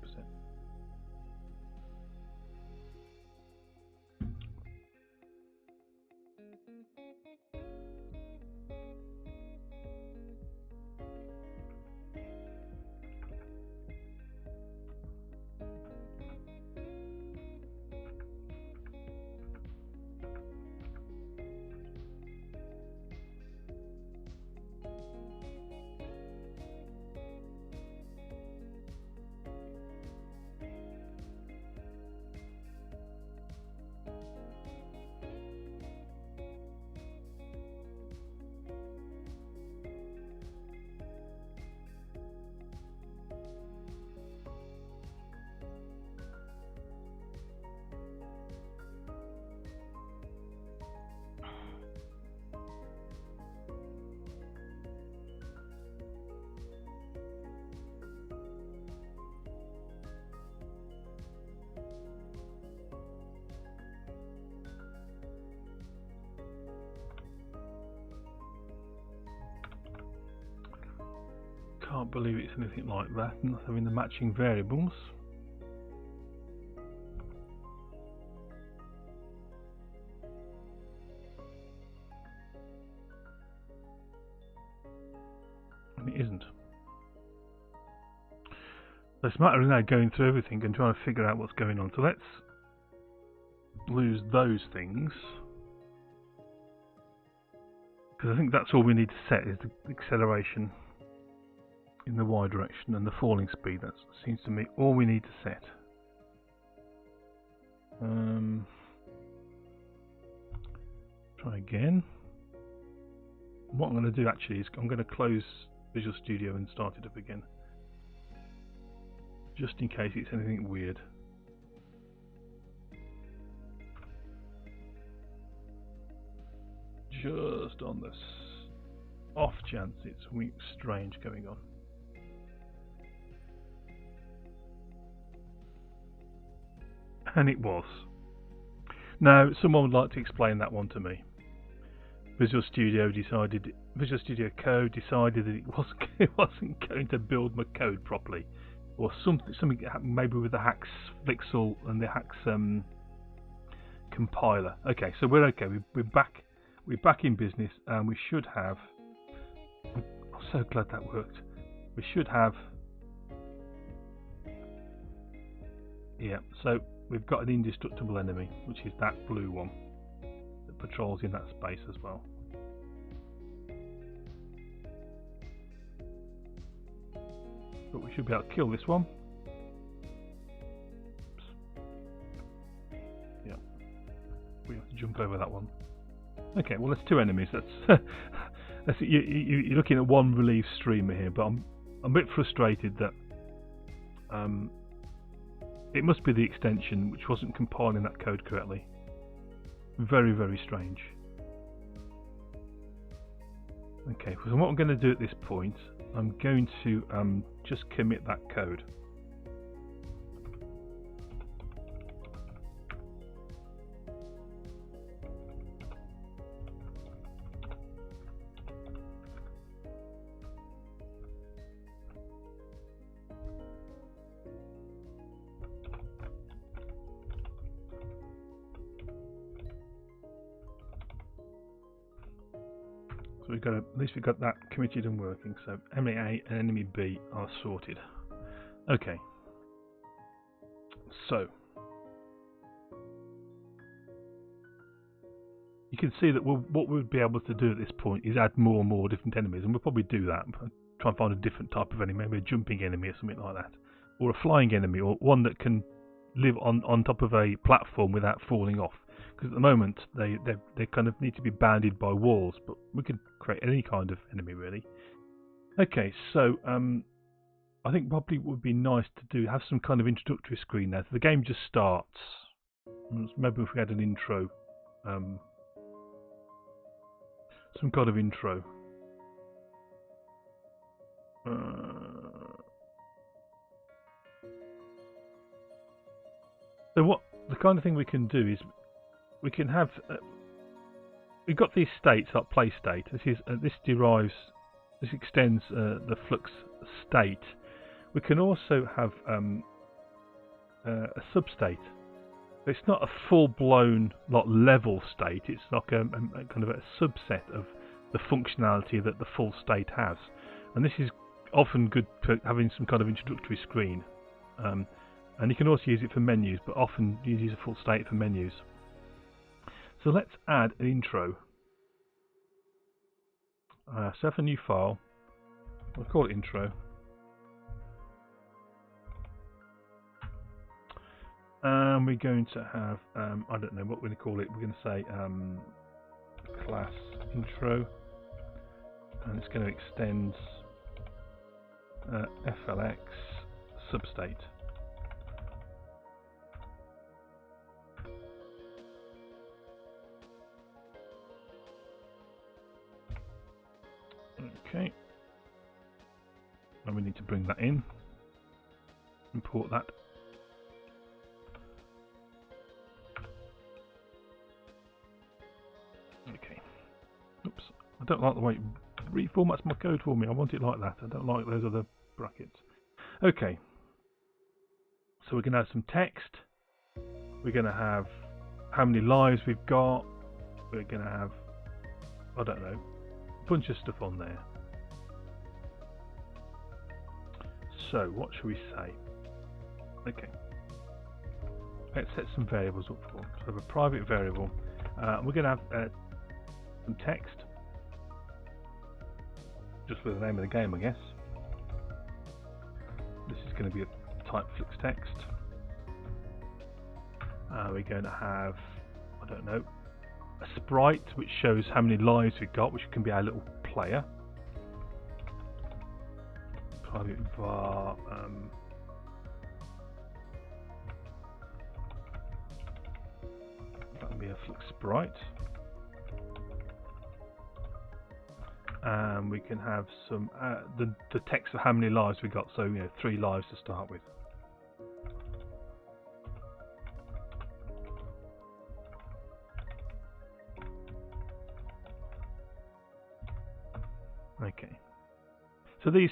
can't believe it's anything like that, not having the matching variables. And it isn't. So it's a matter of now going through everything and trying to figure out what's going on. So let's lose those things, because I think that's all we need to set is the acceleration in the y direction and the falling speed. That seems to me all we need to set. Try again. What I'm going to do actually is I'm going to close Visual Studio and start it up again, just in case it's anything weird. Just on this off chance it's something strange going on. And it was. Now, someone would like to explain that one to me. Visual Studio Code decided that it wasn't going to build my code properly, or something happened maybe with the Haxe Flixel and the Haxe compiler. Okay, so we're okay. We're back in business, and we should have. I'm so glad that worked. We should have. Yeah, so we've got an indestructible enemy, which is that blue one that patrols in that space as well. But we should be able to kill this one. Oops. Yeah, we have to jump over that one. Okay, well, that's two enemies. That's you're looking at one relief streamer here, but I'm a bit frustrated that it must be the extension which wasn't compiling that code correctly. Very, very strange. Okay, so what I'm going to do at this point, I'm going to just commit that code. So we've got at least we've got that committed and working. So enemy A and enemy B are sorted. Okay. So you can see that what we'll be able to do at this point is add more and more different enemies, and we'll probably do that. Try and find a different type of enemy, maybe a jumping enemy or something like that, or a flying enemy, or one that can live on top of a platform without falling off. Because at the moment they kind of need to be bounded by walls, but we can create any kind of enemy really. Okay, so I think probably would be nice to have some kind of introductory screen now. So the game just starts. Maybe if we had an intro, some kind of intro. So what the kind of thing we can do is we can have we've got these states like play state. This extends the flux state. We can also have a substate. It's not a full-blown level state. It's like a kind of a subset of the functionality that the full state has, and this is often good for having some kind of introductory screen. And you can also use it for menus, but often you use a full state for menus. So let's add an intro. Set a new file. We'll call it intro. And we're going to have, I don't know what we're going to call it. We're going to say class intro. And it's going to extend FLX substate. Okay, and we need to bring that in, import that. Okay, oops, I don't like the way reformats my code for me. I want it like that. I don't like those other brackets. Okay. So we're going to have some text. We're going to have how many lives we've got. We're going to have, I don't know, a bunch of stuff on there. So what should we say? Okay. Let's set some variables up for. So we have a private variable. We're going to have some text. Just for the name of the game, I guess. This is going to be a type flux text. We're going to have, I don't know, a sprite which shows how many lives we've got, which can be our little player. Private var that'll be a flux sprite. And we can have some the text of how many lives we got. So 3 lives to start with. Okay. So these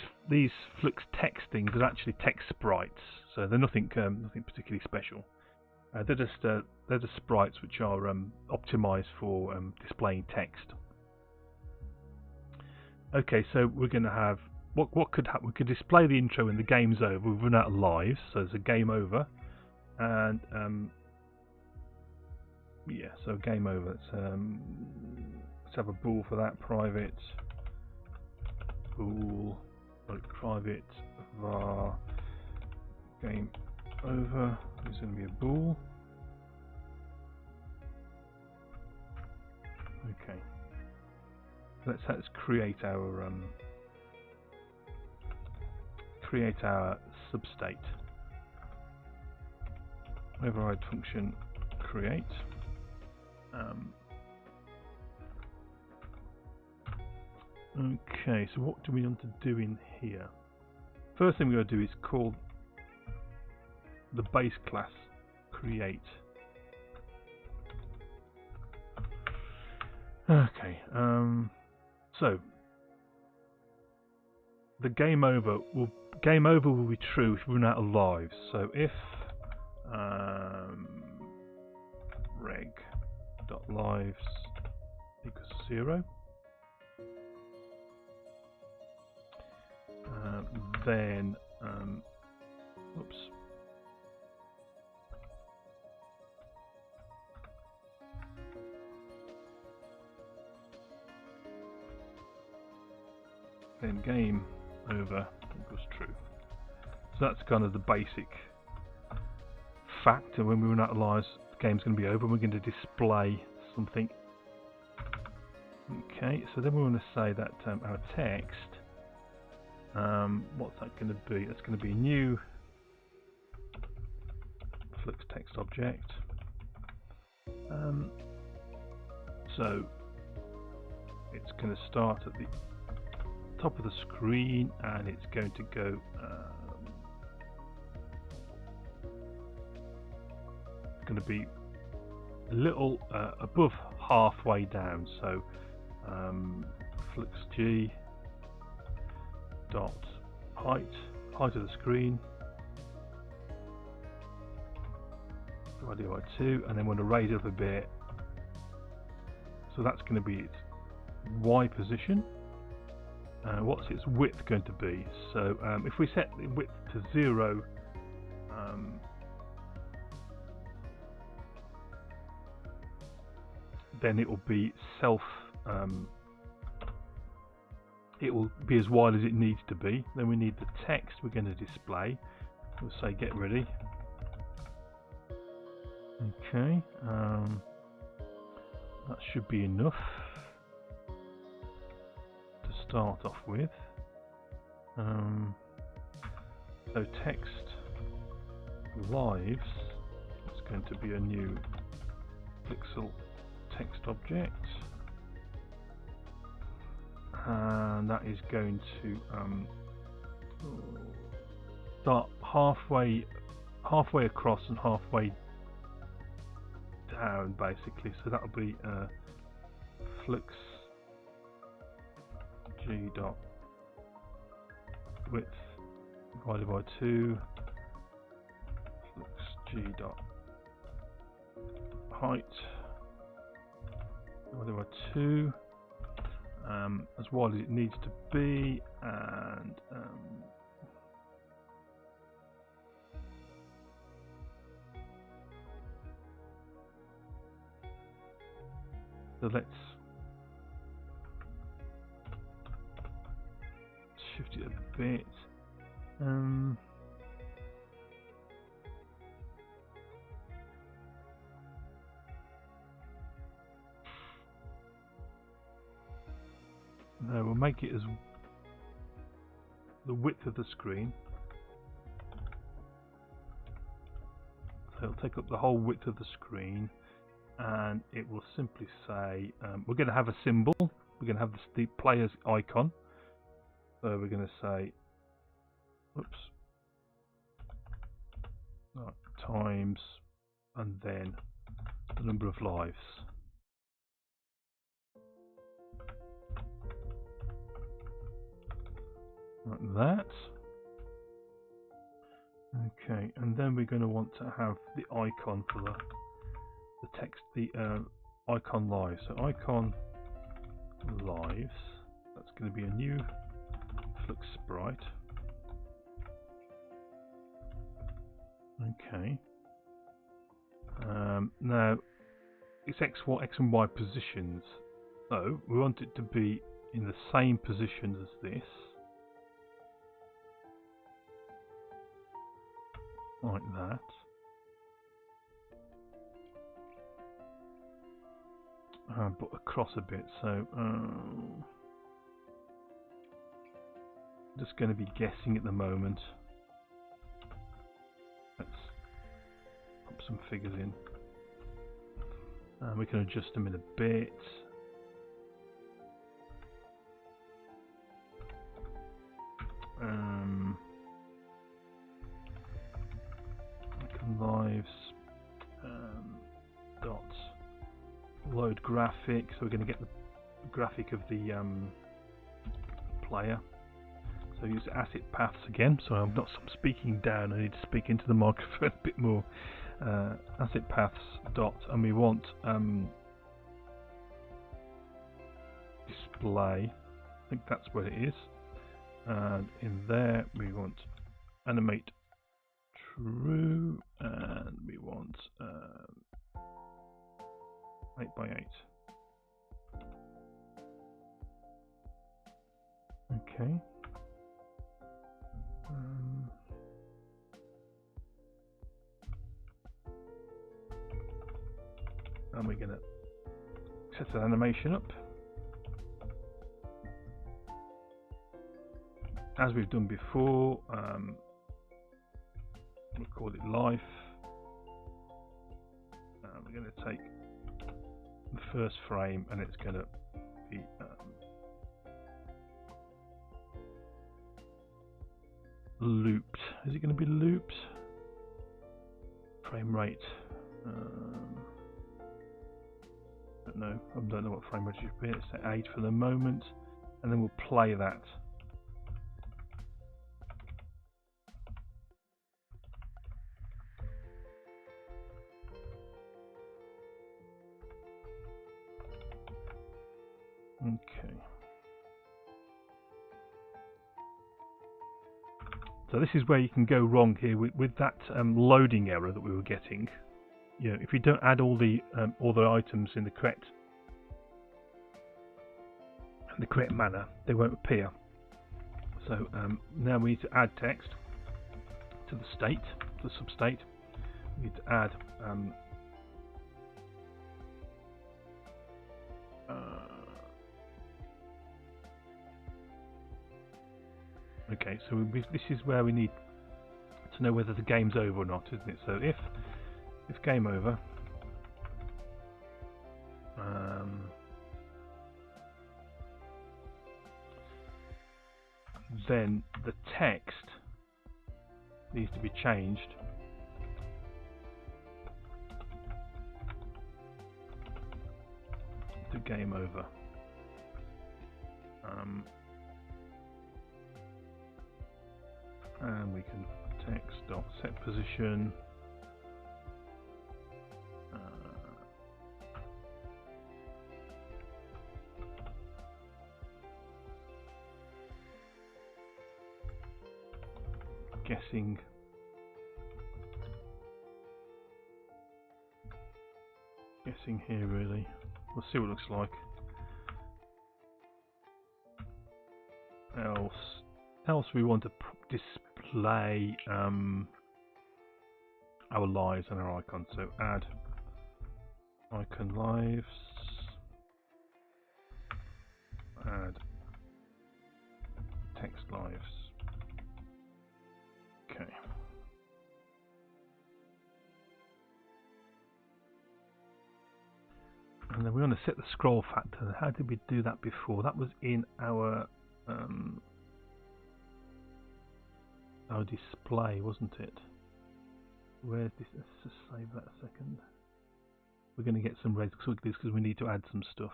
flux text things are actually text sprites. So they're nothing particularly special. They're just sprites which are optimized for displaying text. Okay, so we're going to have what could happen. We could display the intro when the game's over. We've run out of lives, so there's a game over, and yeah, so game over. Let's have a bool for that. Private bool, private var game over. There's going to be a bool. Okay. Let's create our substate. Override function create. Okay, so what do we want to do in here? First thing we're going to do is call the base class create. Okay. So the game over will be true if we run out of lives. So if reg.lives equals 0, then oops. Then game over equals true. So that's kind of the basic fact. And when we run out of lives, the game's going to be over. We're going to display something. Okay, so then we want to say that our text, what's that going to be? That's going to be a new flux text object. So it's going to start at the top of the screen, and it's going to go going to be a little above halfway down. So flux g dot height of the screen divided by 2, and then we're going to raise it up a bit. So that's going to be its y position. What's its width going to be? So if we set the width to 0, then it will be it will be as wide as it needs to be. Then we need the text we're going to display. We'll say get ready. Okay, that should be enough to start off with. So text lives is going to be a new pixel text object, and that is going to start halfway across and halfway down, basically. So that'll be flux g dot width divided by 2 flux g dot height divided by 2 as wide as it needs to be, and so let's shift it a bit. No, we'll make it as the width of the screen. So it'll take up the whole width of the screen, and it will simply say we're going to have a symbol. We're going to have the player's icon. So we're going to say, oops, times, and then the number of lives. Like that. Okay, and then we're going to want to have the icon for the text, the icon live. So icon lives. That's going to be a new flux sprite. Okay. Now it's X and Y positions. So we want it to be in the same position as this. Like that. But across a bit, so just going to be guessing at the moment. Let's pop some figures in. We can adjust them in a bit. Lives dot load graphic, so we're going to get the graphic of the player. So use asset paths again, so I'm not speaking down, I need to speak into the microphone a bit more. Asset paths dot, and we want display, I think that's what it is, and in there we want animate true, and we want 8 by 8. Okay. And we're going to set an animation up as we've done before. We'll call it life. We're going to take the first frame, and it's going to be looped. Is it going to be looped? Frame rate. Don't know. I don't know what frame rate it should be. Let's say 8 for the moment, and then we'll play that. Okay. So this is where you can go wrong here with that loading error that we were getting. You know, if you don't add all the items in the correct manner, they won't appear. So now we need to add text to the state, to the substate. We need to add okay, so this is where we need to know whether the game's over or not, isn't it? So if game over, then the text needs to be changed to game over. and we can text dot set position. Guessing here really. We'll see what it looks like. Else we want to display our lives and our icons. So add icon lives, add text lives. Okay. And then we want to set the scroll factor. How did we do that before? That was in our display, wasn't it? Where's this? Let's just save that a second. We're going to get some red quickly because we need to add some stuff.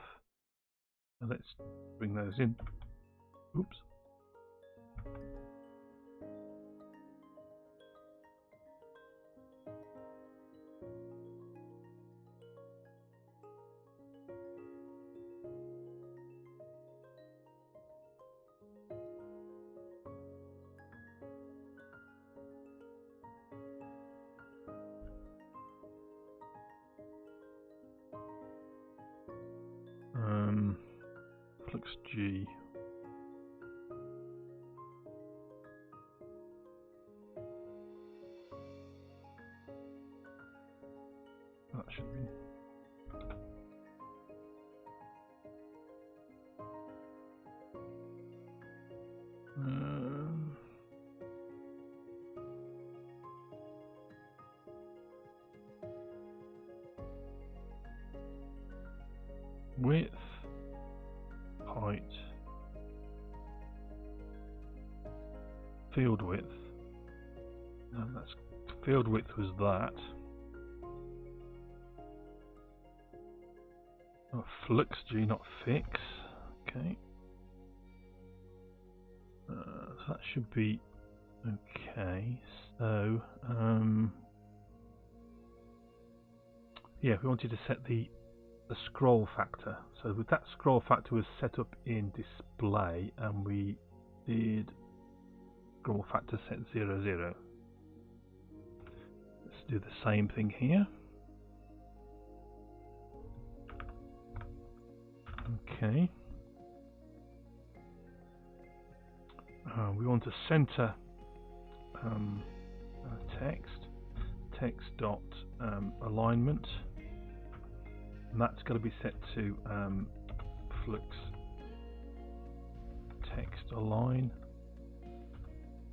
So let's bring those in. Oops. Flux G. That should be. Width, height, field width. No, that's field width was that. Oh, flux G, not fix. Okay. So that should be okay. So yeah, we wanted to set the scroll factor. So with that scroll factor was set up in display, and we did scroll factor set 0, 0. Let's do the same thing here. Okay. We want to center text dot alignment. And that's got to be set to flux text align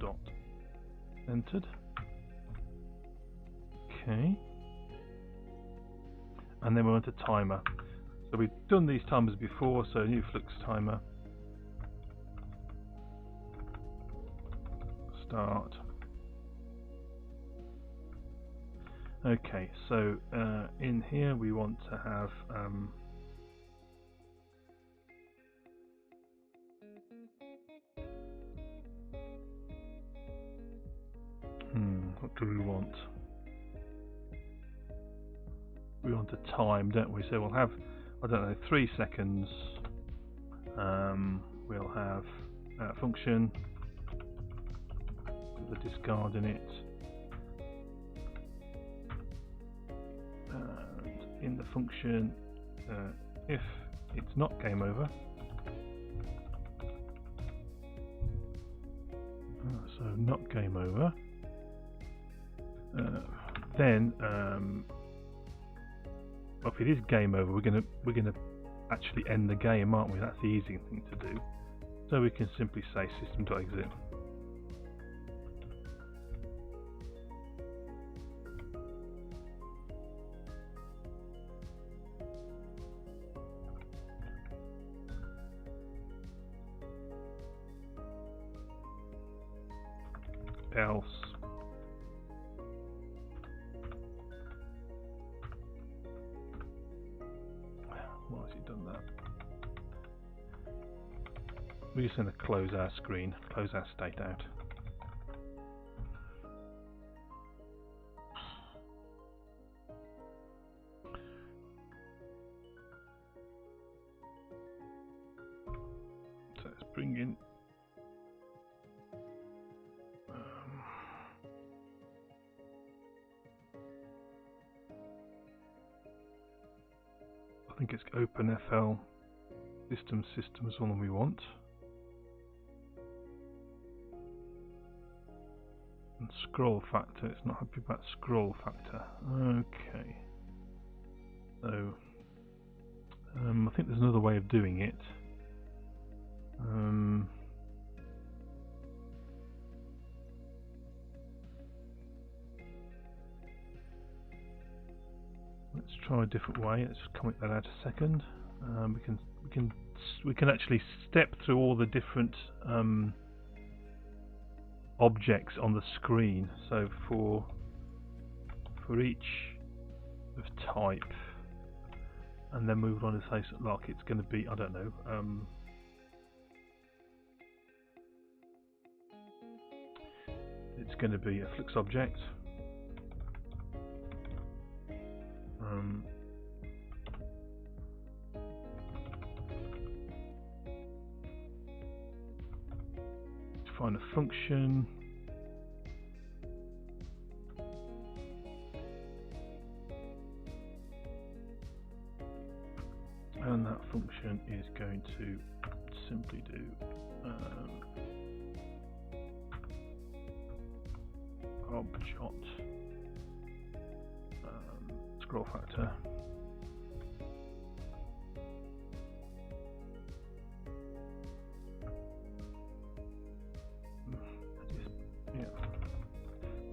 dot centered. Okay. And then we want a timer. So we've done these timers before, so new flux timer. Start. Okay, so in here we want to have what do we want? We want a time, don't we? So we'll have, I don't know, 3 seconds. We'll have function with a discard in it. And in the function, if it's not game over, so not game over, then well, if it is game over, we're gonna actually end the game, aren't we? That's the easy thing to do. So we can simply say system.exit. Else why has he done that? We're just going to close our screen, close our state out. bring in I think it's OpenFL systems one we want. And scroll factor, it's not happy about scroll factor. Okay. So I think there's another way of doing it. Let's try a different way. Let's comment that out a second. We can actually step through all the different objects on the screen. So for each of type, and then move on and say something like it's going to be, I don't know, it's going to be a Flux object. Define a function. And that function is going to simply do object scroll factor.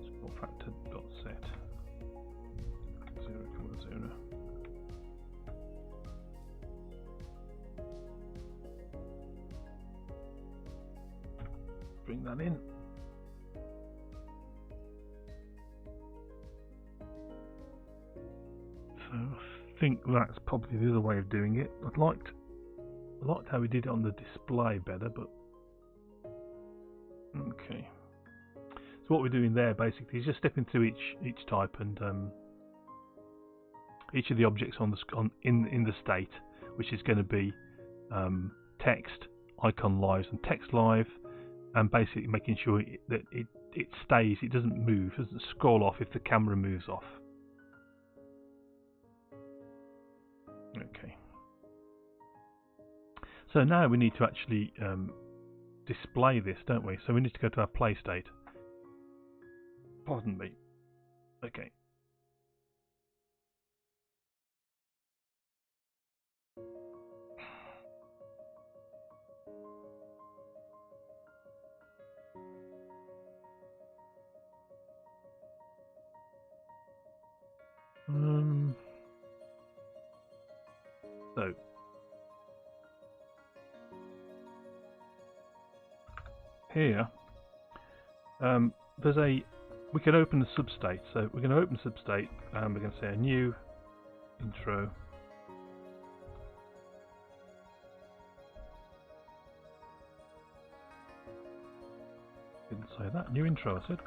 Scroll factor dot set 0,0. Bring that in. So I think that's probably the other way of doing it. I liked how we did it on the display better, but okay. So what we're doing there basically is just stepping through each type and each of the objects in the state, which is going to be text, icon lives, and text live, and basically making sure that it stays, it doesn't move, doesn't scroll off if the camera moves off. Okay. So now we need to actually display this, don't we? So we need to go to our play state. Pardon me. Okay. So here we can open the substate. So we're going to open substate and we're going to say a new intro. Didn't say that. New intro, I said.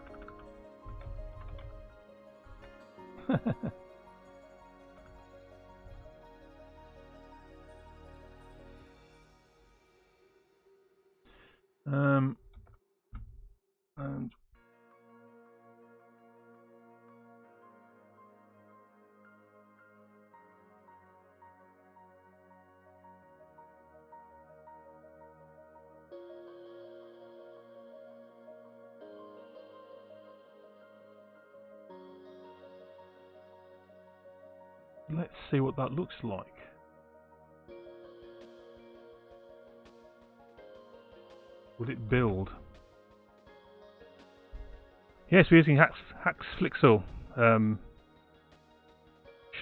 And let's see what that looks like. Would it build? Yes, we're using Haxe Flixel.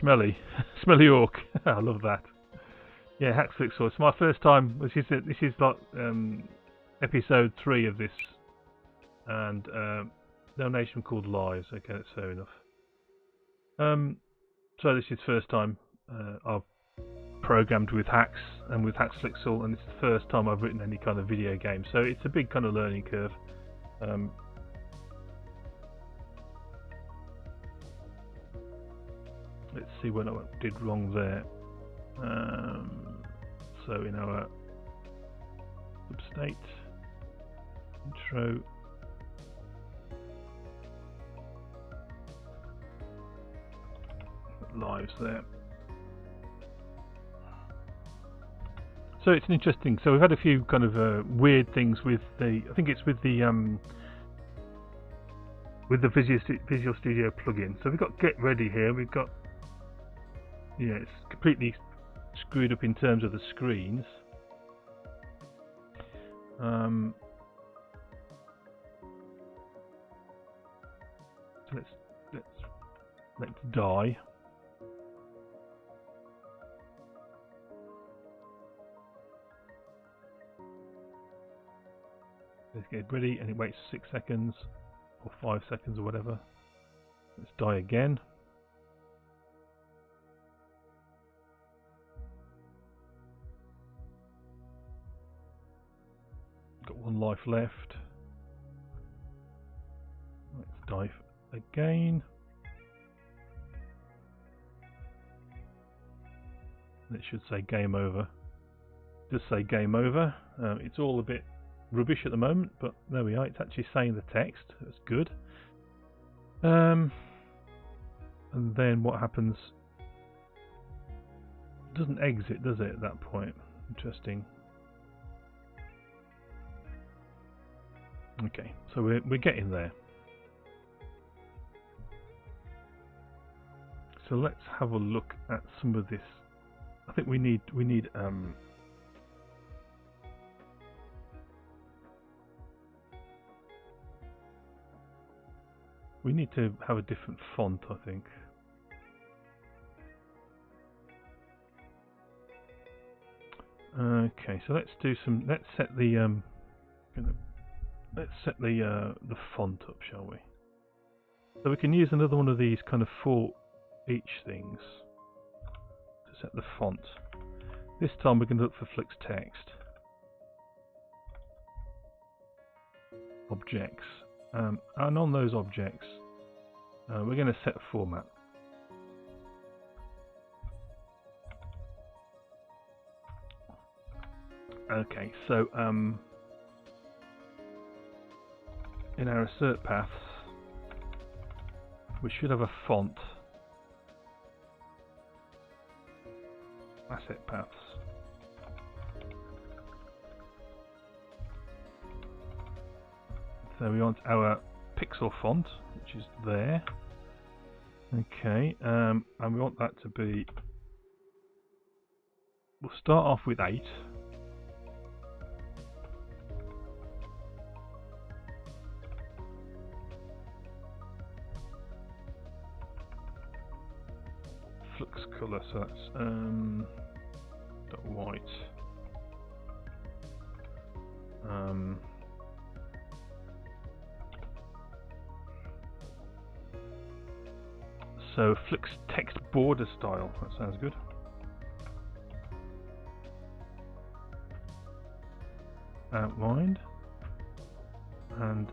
Schmelly. Smelly Orc. I love that. Yeah, Haxe Flixel. It's my first time. This is like episode 3 of this, and donation called Lives. Okay, that's fair enough. So this is the first time I've programmed with Haxe and with Haxe Flixel, and it's the first time I've written any kind of video game. So it's a big kind of learning curve. Let's see what I did wrong there. So in our Upstate. Intro. Lives there. So it's an interesting. So we've had a few kind of weird things with the. I think it's with the Visual Studio plugin. So we've got Get Ready here. We've got, yeah, it's completely screwed up in terms of the screens. So let's die. Let's get ready, and it waits 6 seconds or 5 seconds or whatever. Let's die again. Got 1 life left. Let's die again. And it should say game over. Just say game over. It's all a bit rubbish at the moment, but there we are. It's actually saying the text. That's good. And then what happens? It doesn't exit, does it, at that point? Interesting. Okay, so we're getting there. So let's have a look at some of this. I think we need to have a different font, I think. Okay, so let's do some. Let's set the font up, shall we? So we can use another one of these kind of for each things to set the font. This time we're going to look for Flux text objects. And on those objects, we're going to set a format. Okay, so in our assert paths, we should have a font. Asset paths. So we want our pixel font, which is there. Okay, and we want that to be. We'll start off with 8. Flux color, so that's dot white. So Flux text border style. That sounds good. Outlined, and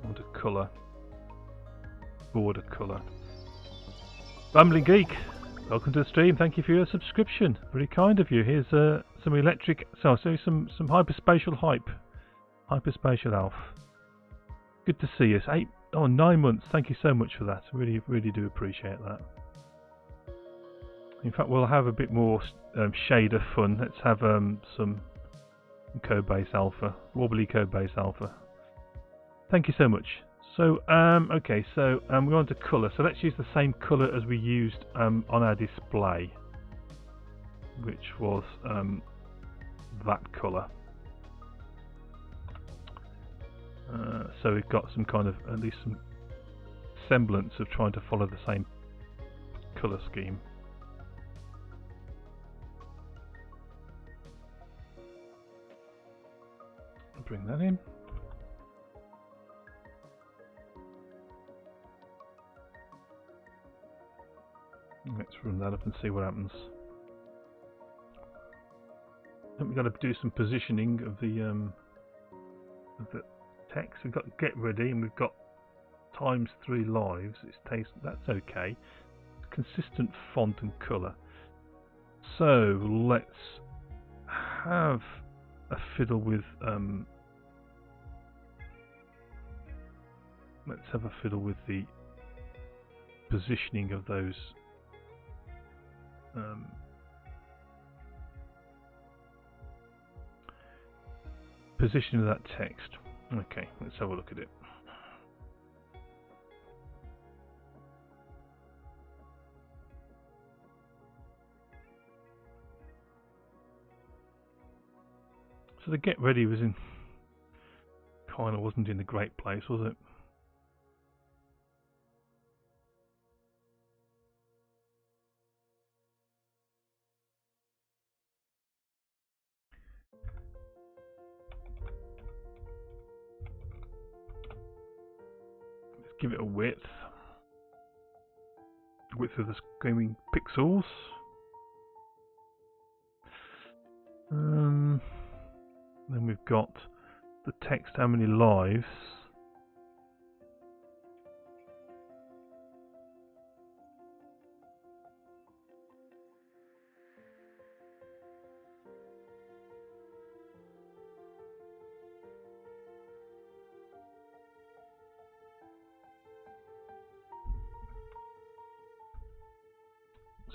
want a color. Border color. Rambling Geek, welcome to the stream. Thank you for your subscription. Very kind of you. Here's some electric. So some hyperspatial hype. Hyperspatial Alf. Good to see you. 9 months. Thank you so much for that. Really, really do appreciate that. In fact, we'll have a bit more shader fun. Let's have some Codebase Alpha, wobbly Codebase Alpha. Thank you so much. So, okay, so we want a colour. So let's use the same colour as we used on our display, which was that colour. So we've got some kind of, at least some semblance of trying to follow the same colour scheme. I'll bring that in. Let's run that up and see what happens. I think we've got to do some positioning of the text. We've got get ready, and we've got times 3 lives. That's okay. Consistent font and colour. So let's have a fiddle with let's have a fiddle with the positioning of those position of that text. Okay, let's have a look at it. So the get ready was in kind of wasn't in a great place, was it? Let's give it a width of the screaming pixels. Then we've got the text, how many lives.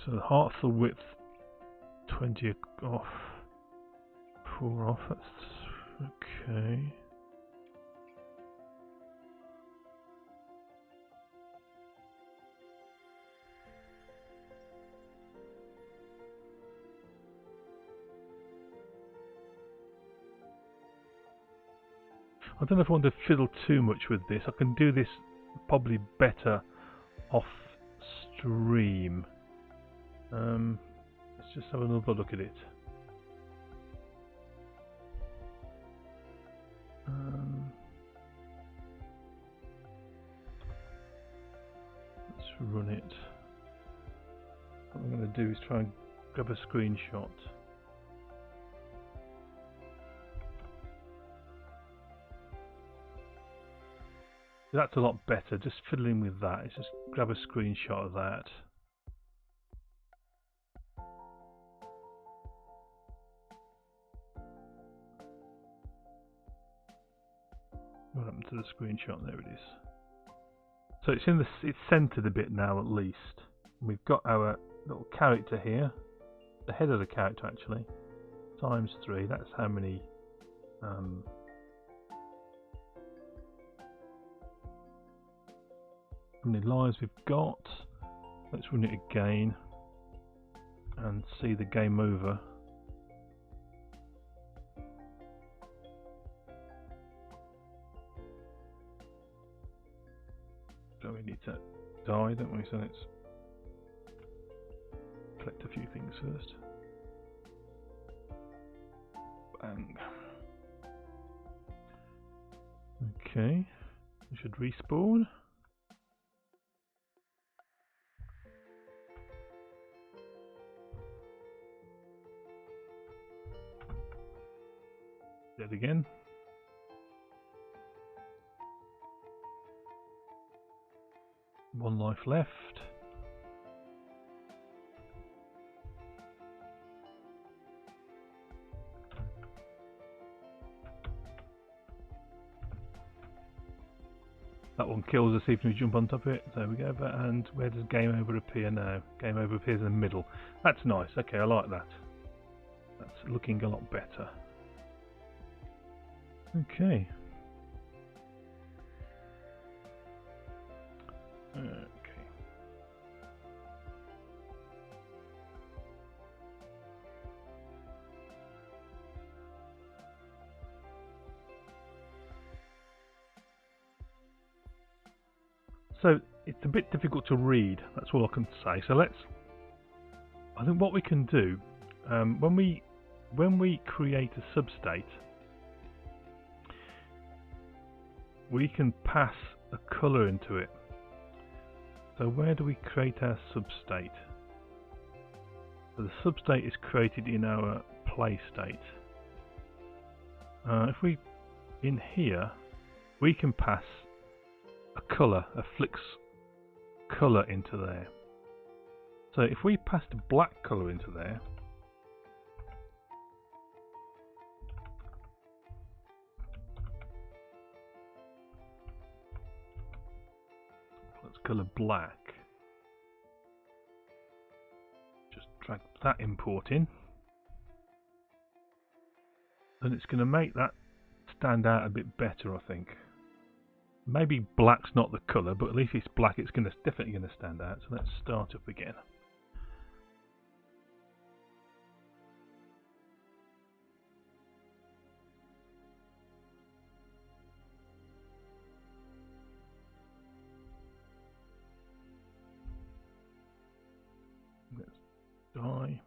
So half the width, 20 off, 4 off, that's okay. I don't know if I want to fiddle too much with this. I can do this probably better off stream. Let's just have another look at it. Let's run it. What I'm going to do is try and grab a screenshot. That's a lot better, just fiddling with that. Let's just grab a screenshot of that. What happened to the screenshot? There it is. So it's it's centered a bit now at least. We've got our little character here, the head of the character actually, times 3. That's how many lines we've got. Let's run it again and see the game over. So we need to die, don't we? So let's collect a few things first. Bang. Okay, we should respawn. Dead again. One life left. That one kills us even if we jump on top of it. There we go. And where does game over appear now? Game over appears in the middle. That's nice. Okay, I like that. That's looking a lot better. Okay. So it's a bit difficult to read, that's all I can say. So I think what we can do, when we create a substate, we can pass a colour into it. So where do we create our substate? So the substate is created in our play state. If we, in here, we can pass a colour, a Flix colour into there. So if we passed a black colour into there, colour black. Just drag that import in. And it's going to make that stand out a bit better, I think. Maybe black's not the colour, but at least it's black, it's definitely going to stand out. So let's start up again. Let's die.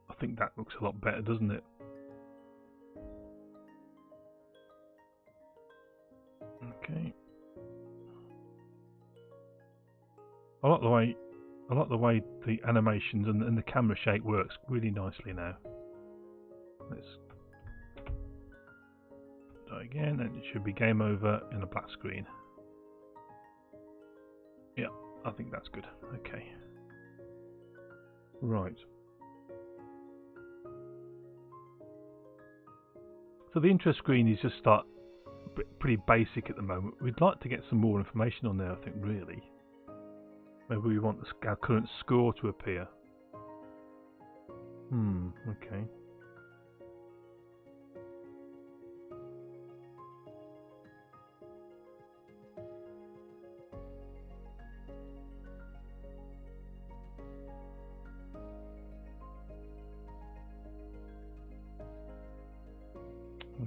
I think that looks a lot better, doesn't it? Okay. I like the way the animations and the camera shake works really nicely now. Let's die again, and it should be game over in a black screen. Yeah, I think that's good. Okay. Right. So the intro screen is just pretty basic at the moment. We'd like to get some more information on there, I think, really. Maybe we want our current score to appear. Okay.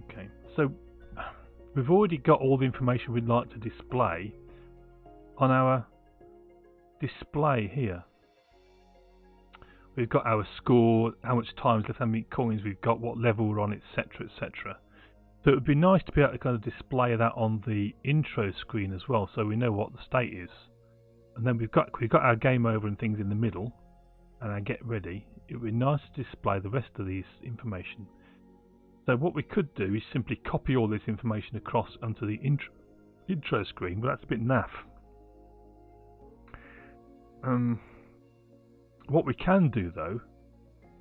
Okay, so we've already got all the information we'd like to display on our display here. We've got our score, how much time left, how many coins we've got, what level we're on, etc, etc. So it would be nice to be able to kind of display that on the intro screen as well, so we know what the state is. And then we've got our game over and things in the middle, and our get ready. It would be nice to display the rest of these information. So what we could do is simply copy all this information across onto the intro screen, but that's a bit naff. What we can do though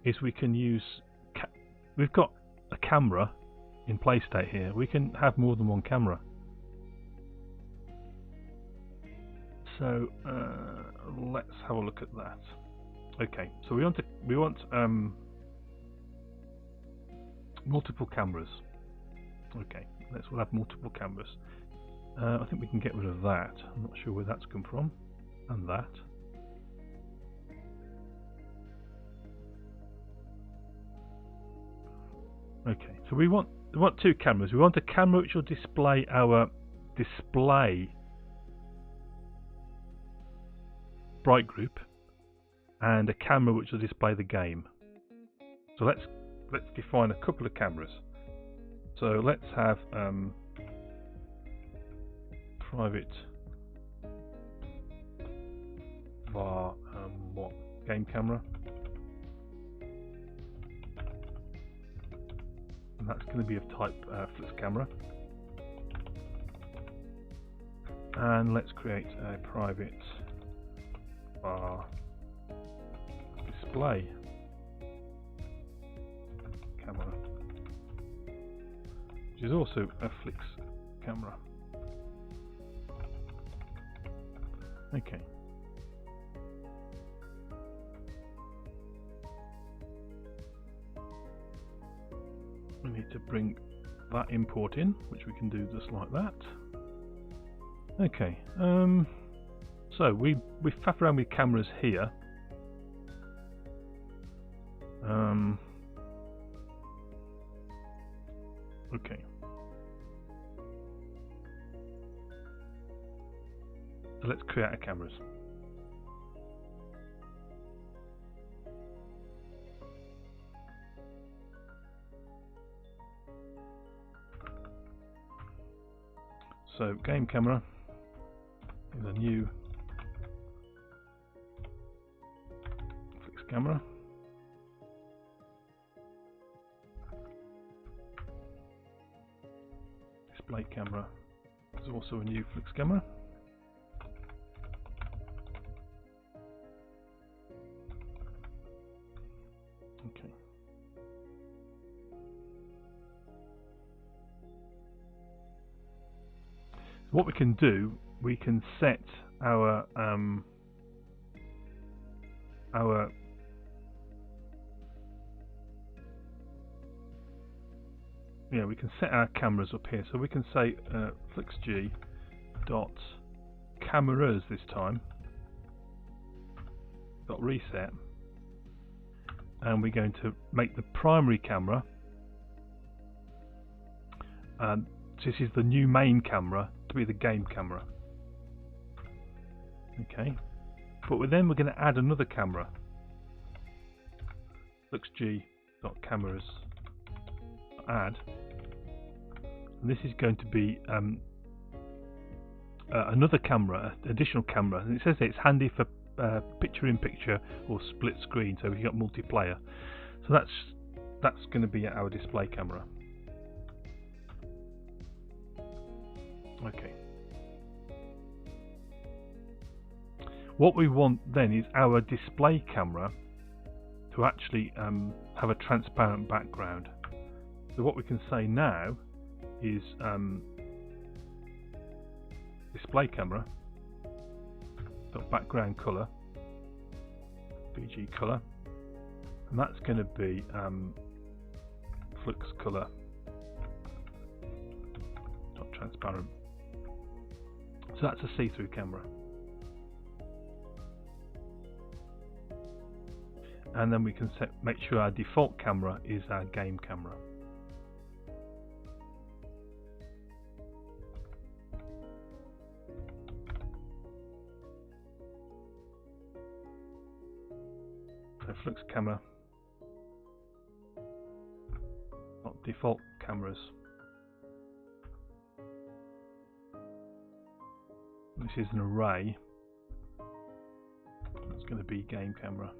is we can use we've got a camera in play state here. We can have more than one camera. So let's have a look at that. Okay, so we want multiple cameras. Okay, we'll have multiple cameras. I think we can get rid of that. I'm not sure where that's come from. And that. Okay, so we want two cameras. We want a camera which will display our display bright group, and a camera which will display the game. So let's define a couple of cameras. So let's have private var what game camera, and that's going to be of type flux camera. And let's create a private var display camera, which is also a flix camera. Okay. We need to bring that import in, which we can do just like that. Okay. So we faff around with cameras here. Okay. So let's create our cameras. So game camera is a new fixed camera. Display camera is also a new flux camera. Okay. What we can do, we can set our we can set our cameras up here. So we can say FlixG dot cameras this time dot reset, and we're going to make the primary camera, and this is the new main camera, to be the game camera. Okay, but then we're going to add another camera. FlixG dot cameras add, and this is going to be another camera, additional camera, and it says it's handy for picture-in-picture or split screen, so we've got multiplayer. So that's going to be our display camera. Okay. What we want then is our display camera to actually have a transparent background. So what we can say now is display camera dot background color, BG color, and that's going to be flux color dot transparent. So that's a see-through camera. And then we can make sure our default camera is our game camera. So flux camera, not default cameras. This is an array. It's going to be game camera.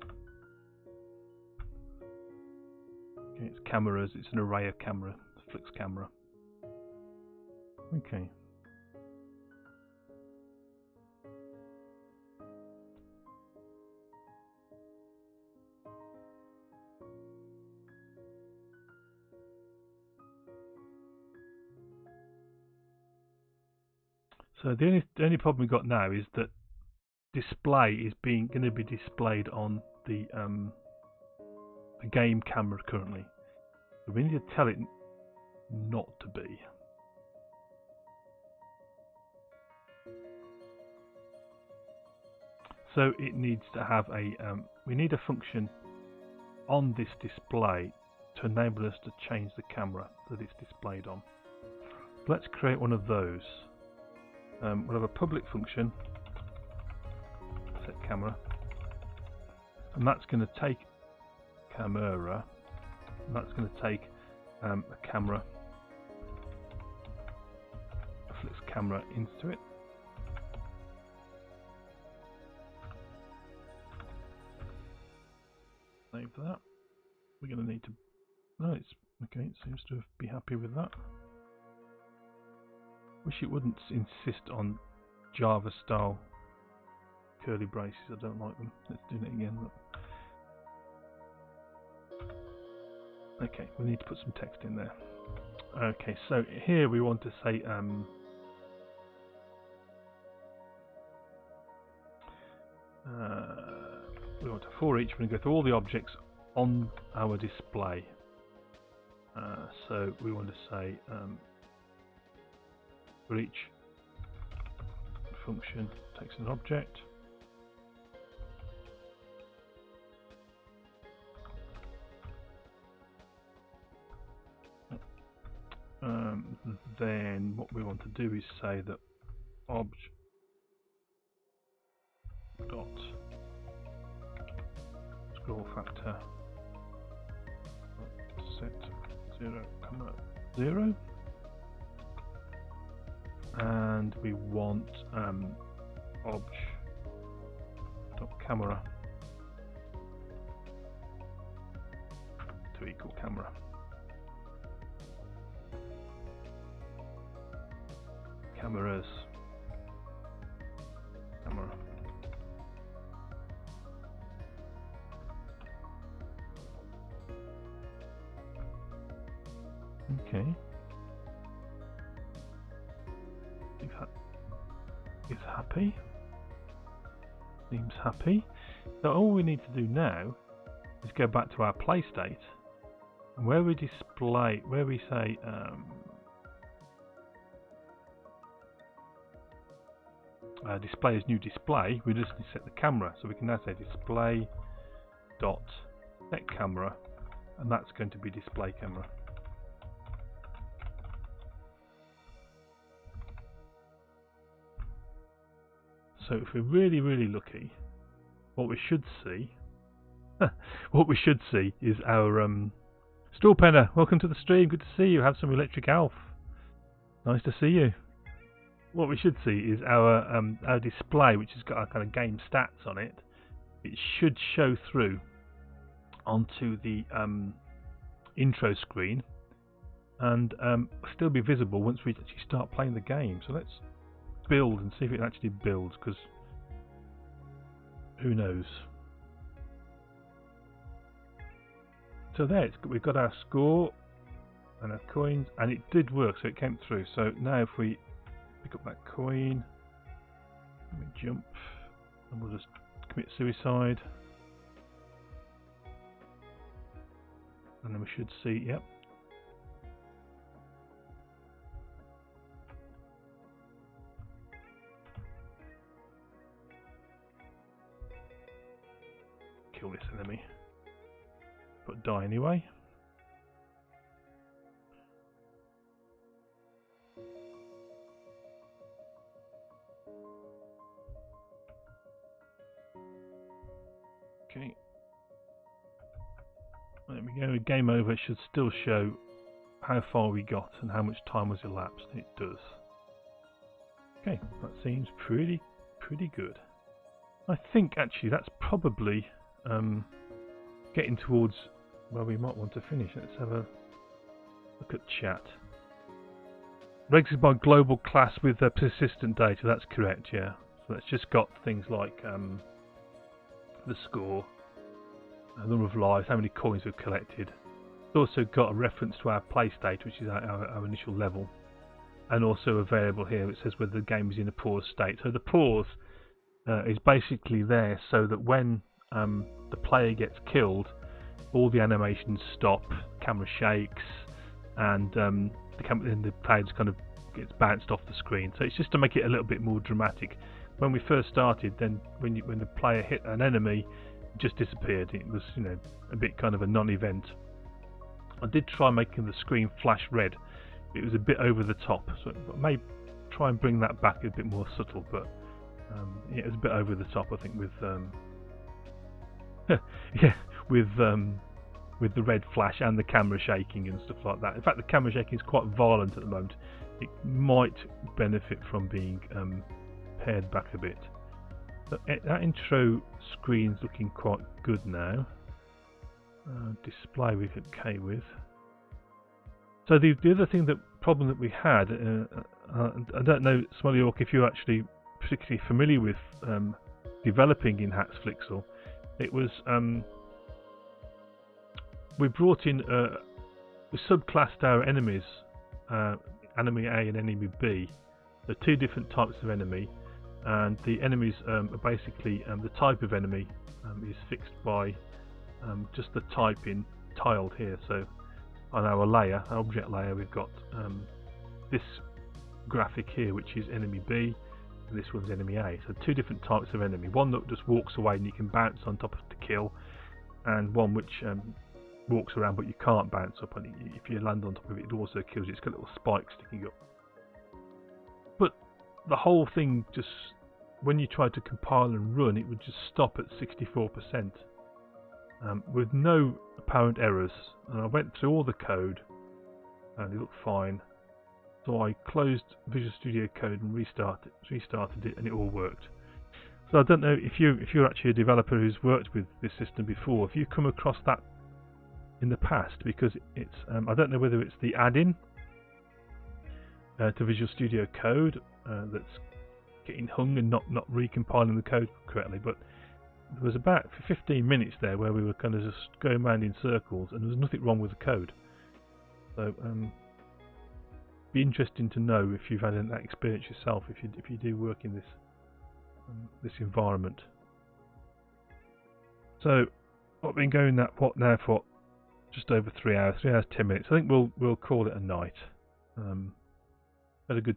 Okay, it's cameras. It's an array of camera. Flux camera. Okay. So the only problem we've got now is that display is going to be displayed on the game camera currently. So we need to tell it not to be. So it needs to have a we need a function on this display to enable us to change the camera that it's displayed on. Let's create one of those. We'll have a public function, set camera, and that's going to take camera, and that's going to take a camera, a flux camera into it. Save that. We're going to need to. No, it's okay. It seems to be happy with that. Wish it wouldn't insist on Java style curly braces. I don't like them. Let's do it again. Look. Okay, we need to put some text in there. Okay, so here we want to say we want a for each. We're going to go through all the objects on our display. So we want to say for each function takes an object. Then what we want to do is say that obj dot scroll factor set 0, 0. And we want obj dot camera to equal camera. Cameras. Camera. Okay. is happy. Seems happy. So all we need to do now is go back to our play state, and where we display, where we say display as new display, we just need to set the camera. So we can now say display dot set camera, and that's going to be display camera. So if we're really lucky, what we should see is our Strawpenner, welcome to the stream, good to see you. Have some Electric Alf, nice to see you. What we should see is our display, which has got our kind of game stats on it. It should show through onto the intro screen and still be visible once we actually start playing the game. So let's build and see if it actually builds, because who knows. So there, we've got our score and our coins, and it did work, so it came through. So now if we pick up that coin, let me jump, and we'll just commit suicide, and then we should see, yep. Kill this enemy, but die anyway. Okay, there we go. Game over. It should still show how far we got and how much time was elapsed. It does. Okay, that seems pretty good. I think actually that's probably getting towards where we might want to finish. Let's have a look at chat. Regs is by global class with persistent data. That's correct, yeah. So it's just got things like the score, the number of lives, how many coins we've collected. It's also got a reference to our play state, which is our initial level, and also a variable here which says whether the game is in a pause state. So the pause is basically there so that when the player gets killed, all the animations stop, camera shakes, and the player just kind of gets bounced off the screen. So it's just to make it a little bit more dramatic. When we first started, then when the player hit an enemy, it just disappeared. It was, you know, a bit kind of a non-event. I did try making the screen flash red. It was a bit over the top, so I may try and bring that back a bit more subtle. But yeah, it was a bit over the top, I think, with yeah, with the red flash and the camera shaking and stuff like that. In fact, the camera shaking is quite violent at the moment. It might benefit from being pared back a bit. So that intro screen's looking quite good now. Display we're okay with. So the other thing, the problem that we had, I don't know, Smolyork, if you're actually particularly familiar with developing in Haxe Flixel. It was we brought in we subclassed our enemies, enemy A and enemy B. So two different types of enemy, and the enemies are basically the type of enemy is fixed by just the type in tiled here. So on our layer, our object layer, we've got this graphic here, which is enemy B, and this one's enemy A. So two different types of enemy. One that just walks away and you can bounce on top of to kill, and one which walks around but you can't bounce up on it. If you land on top of it, it also kills you. It's got little spikes sticking up. But the whole thing, just when you tried to compile and run, it would just stop at 64%. With no apparent errors, and I went through all the code and it looked fine, so I closed Visual Studio Code and restarted it, and it all worked. So I don't know if you're actually a developer who's worked with this system before, if you've come across that in the past, because it's I don't know whether it's the add-in to Visual Studio Code that's getting hung and not recompiling the code correctly, but there was about 15 minutes there where we were kind of just going around in circles and there was nothing wrong with the code. So be interesting to know if you've had that experience yourself, if you do work in this environment. So I've been going now for just over 3 hours, 3 hours 10 minutes. I think we'll call it a night. Had a good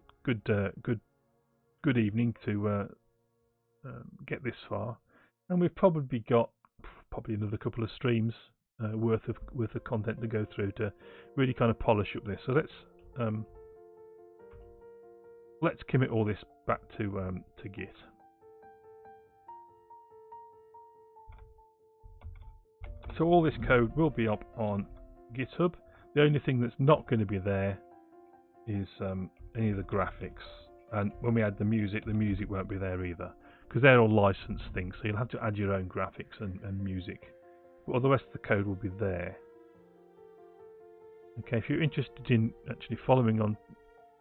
evening to get this far, and we've probably got another couple of streams worth of content to go through to really kind of polish up this. So let's commit all this back to Git. So all this code will be up on GitHub. The only thing that's not going to be there is any of the graphics. And when we add the music won't be there either, because they're all licensed things. So you'll have to add your own graphics and music. But all the rest of the code will be there. Okay, if you're interested in actually following on,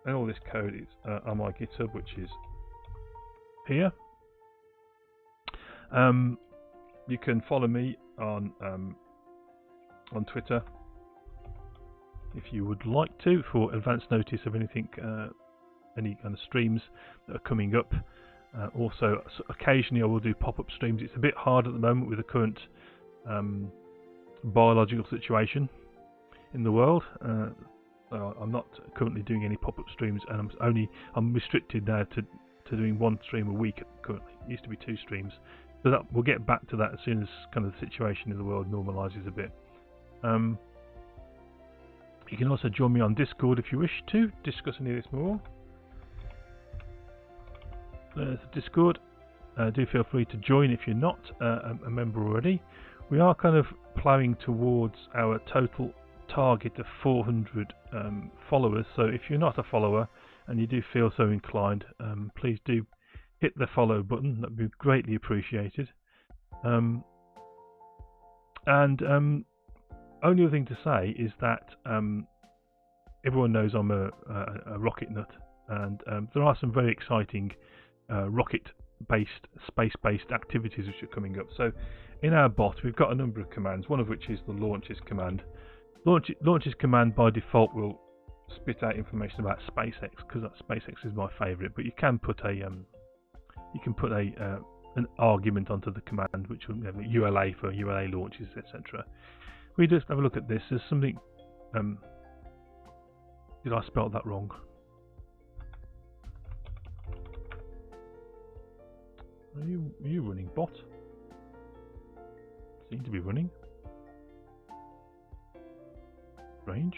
and all this code is on my GitHub, which is here. You can follow me on Twitter if you would like to, for advance notice of anything, any kind of streams that are coming up. Also, occasionally I will do pop-up streams. It's a bit hard at the moment with the current biological situation in the world. So I'm not currently doing any pop-up streams, and I'm restricted now to doing 1 stream a week currently. It used to be 2 streams. So that we'll get back to that as soon as kind of the situation in the world normalises a bit. You can also join me on Discord if you wish to discuss any of this more. There's the Discord. Do feel free to join if you're not a member already. We are kind of ploughing towards our total target of 400 followers. So if you're not a follower and you do feel so inclined, please do hit the follow button. That would be greatly appreciated. Only other thing to say is that everyone knows I'm a rocket nut, and there are some very exciting rocket-based, space-based activities which are coming up. So in our bot we've got a number of commands, one of which is the launches command. Launches command by default will spit out information about SpaceX, because SpaceX is my favourite, but you can put an argument onto the command, which will ULA for ULA launches, etc. We just have a look at this. There's something. Did I spell that wrong? Are you running, bot? Seem to be running. Range.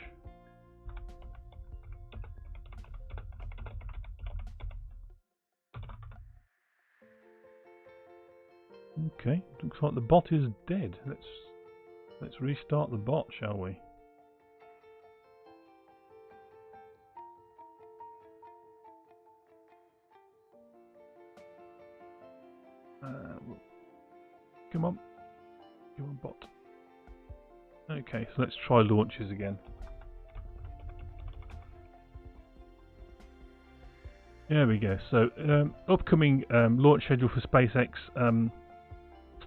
Okay, looks like the bot is dead. Let's restart the bot, shall we? Come on, bot. Okay, so let's try launches again. There we go. So upcoming launch schedule for SpaceX.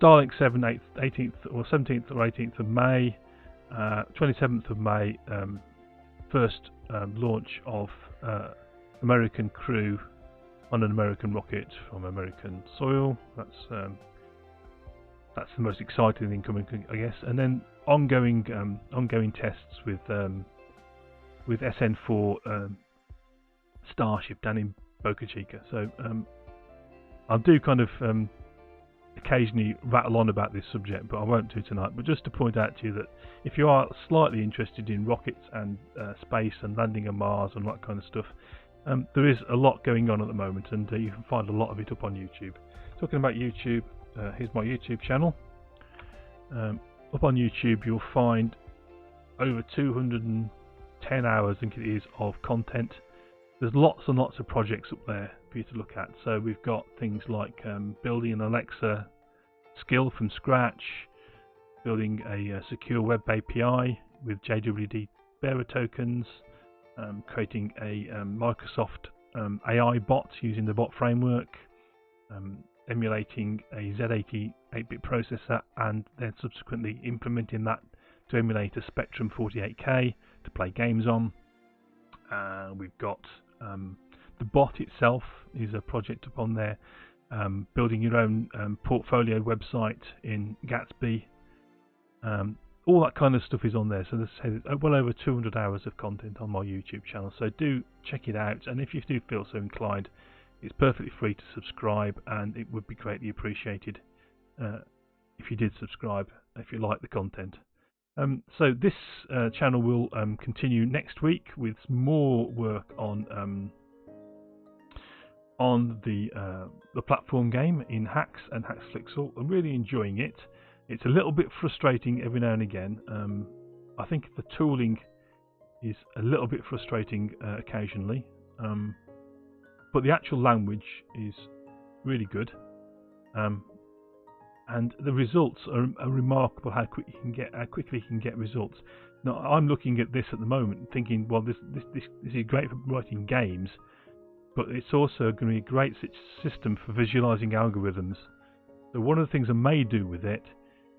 Starlink 7th, 18th or 17th or 18th of May, 27th of May, first launch of American crew on an American rocket from American soil. That's the most exciting thing coming, I guess. And then ongoing tests with SN4 Starship down in Boca Chica. So I'll do kind of occasionally rattle on about this subject, but I won't do tonight. But just to point out to you that if you are slightly interested in rockets and space and landing on Mars and that kind of stuff, there is a lot going on at the moment, and you can find a lot of it up on YouTube. Talking about YouTube, here's my YouTube channel. Up on YouTube you'll find over 210 hours, I think it is, of content. There's lots and lots of projects up there for you to look at. So we've got things like building an Alexa skill from scratch, building a secure web API with JWT bearer tokens, creating a Microsoft AI bot using the bot framework, emulating a Z80 8-bit processor, and then subsequently implementing that to emulate a Spectrum 48K to play games on. We've got the bot itself is a project upon there. Building your own portfolio website in Gatsby. All that kind of stuff is on there. So there's well over 200 hours of content on my YouTube channel. So do check it out. And if you do feel so inclined, it's perfectly free to subscribe, and it would be greatly appreciated if you did subscribe if you like the content. So this channel will continue next week with more work on the platform game in Haxe and Haxe Flixel. I'm really enjoying it. It's a little bit frustrating every now and again. I think the tooling is a little bit frustrating occasionally, but the actual language is really good. And the results are remarkable. How quickly you can get results. Now I'm looking at this at the moment, thinking, well, this is great for writing games, but it's also going to be a great system for visualizing algorithms. So one of the things I may do with it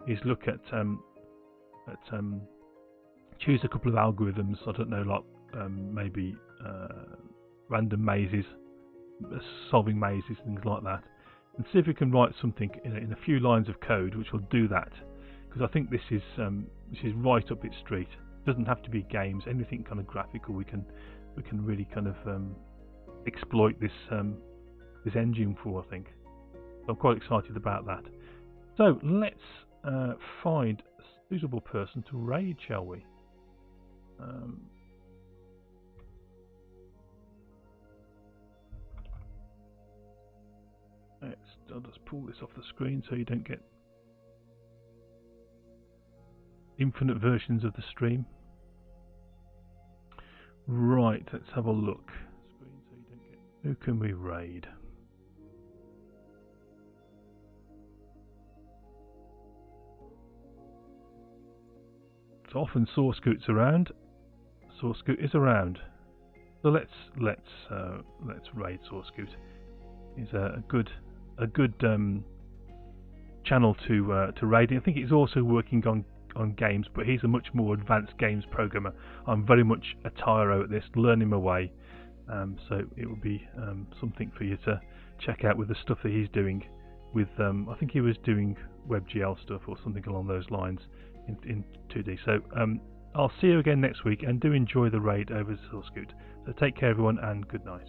is look at choose a couple of algorithms. I don't know, like maybe random mazes, solving mazes, things like that. And see if we can write something in a few lines of code which will do that, because I think this is right up its street. It doesn't have to be games, anything kind of graphical. We can really kind of exploit this engine for, I think. So I'm quite excited about that. So let's find a suitable person to raid, shall we? I'll just pull this off the screen so you don't get infinite versions of the stream. Right, let's have a look. Who can we raid? So often Sourcecoot's around. Sourcecoot is around. So let's raid Sourcecoot. He's a good channel to raid. I think he's also working on games, but he's a much more advanced games programmer. I'm very much a tyro at this, learning my way. So it will be something for you to check out with the stuff that he's doing. With I think he was doing WebGL stuff or something along those lines in 2D. So I'll see you again next week, and do enjoy the raid over Sourcecoot. So take care, everyone, and good night.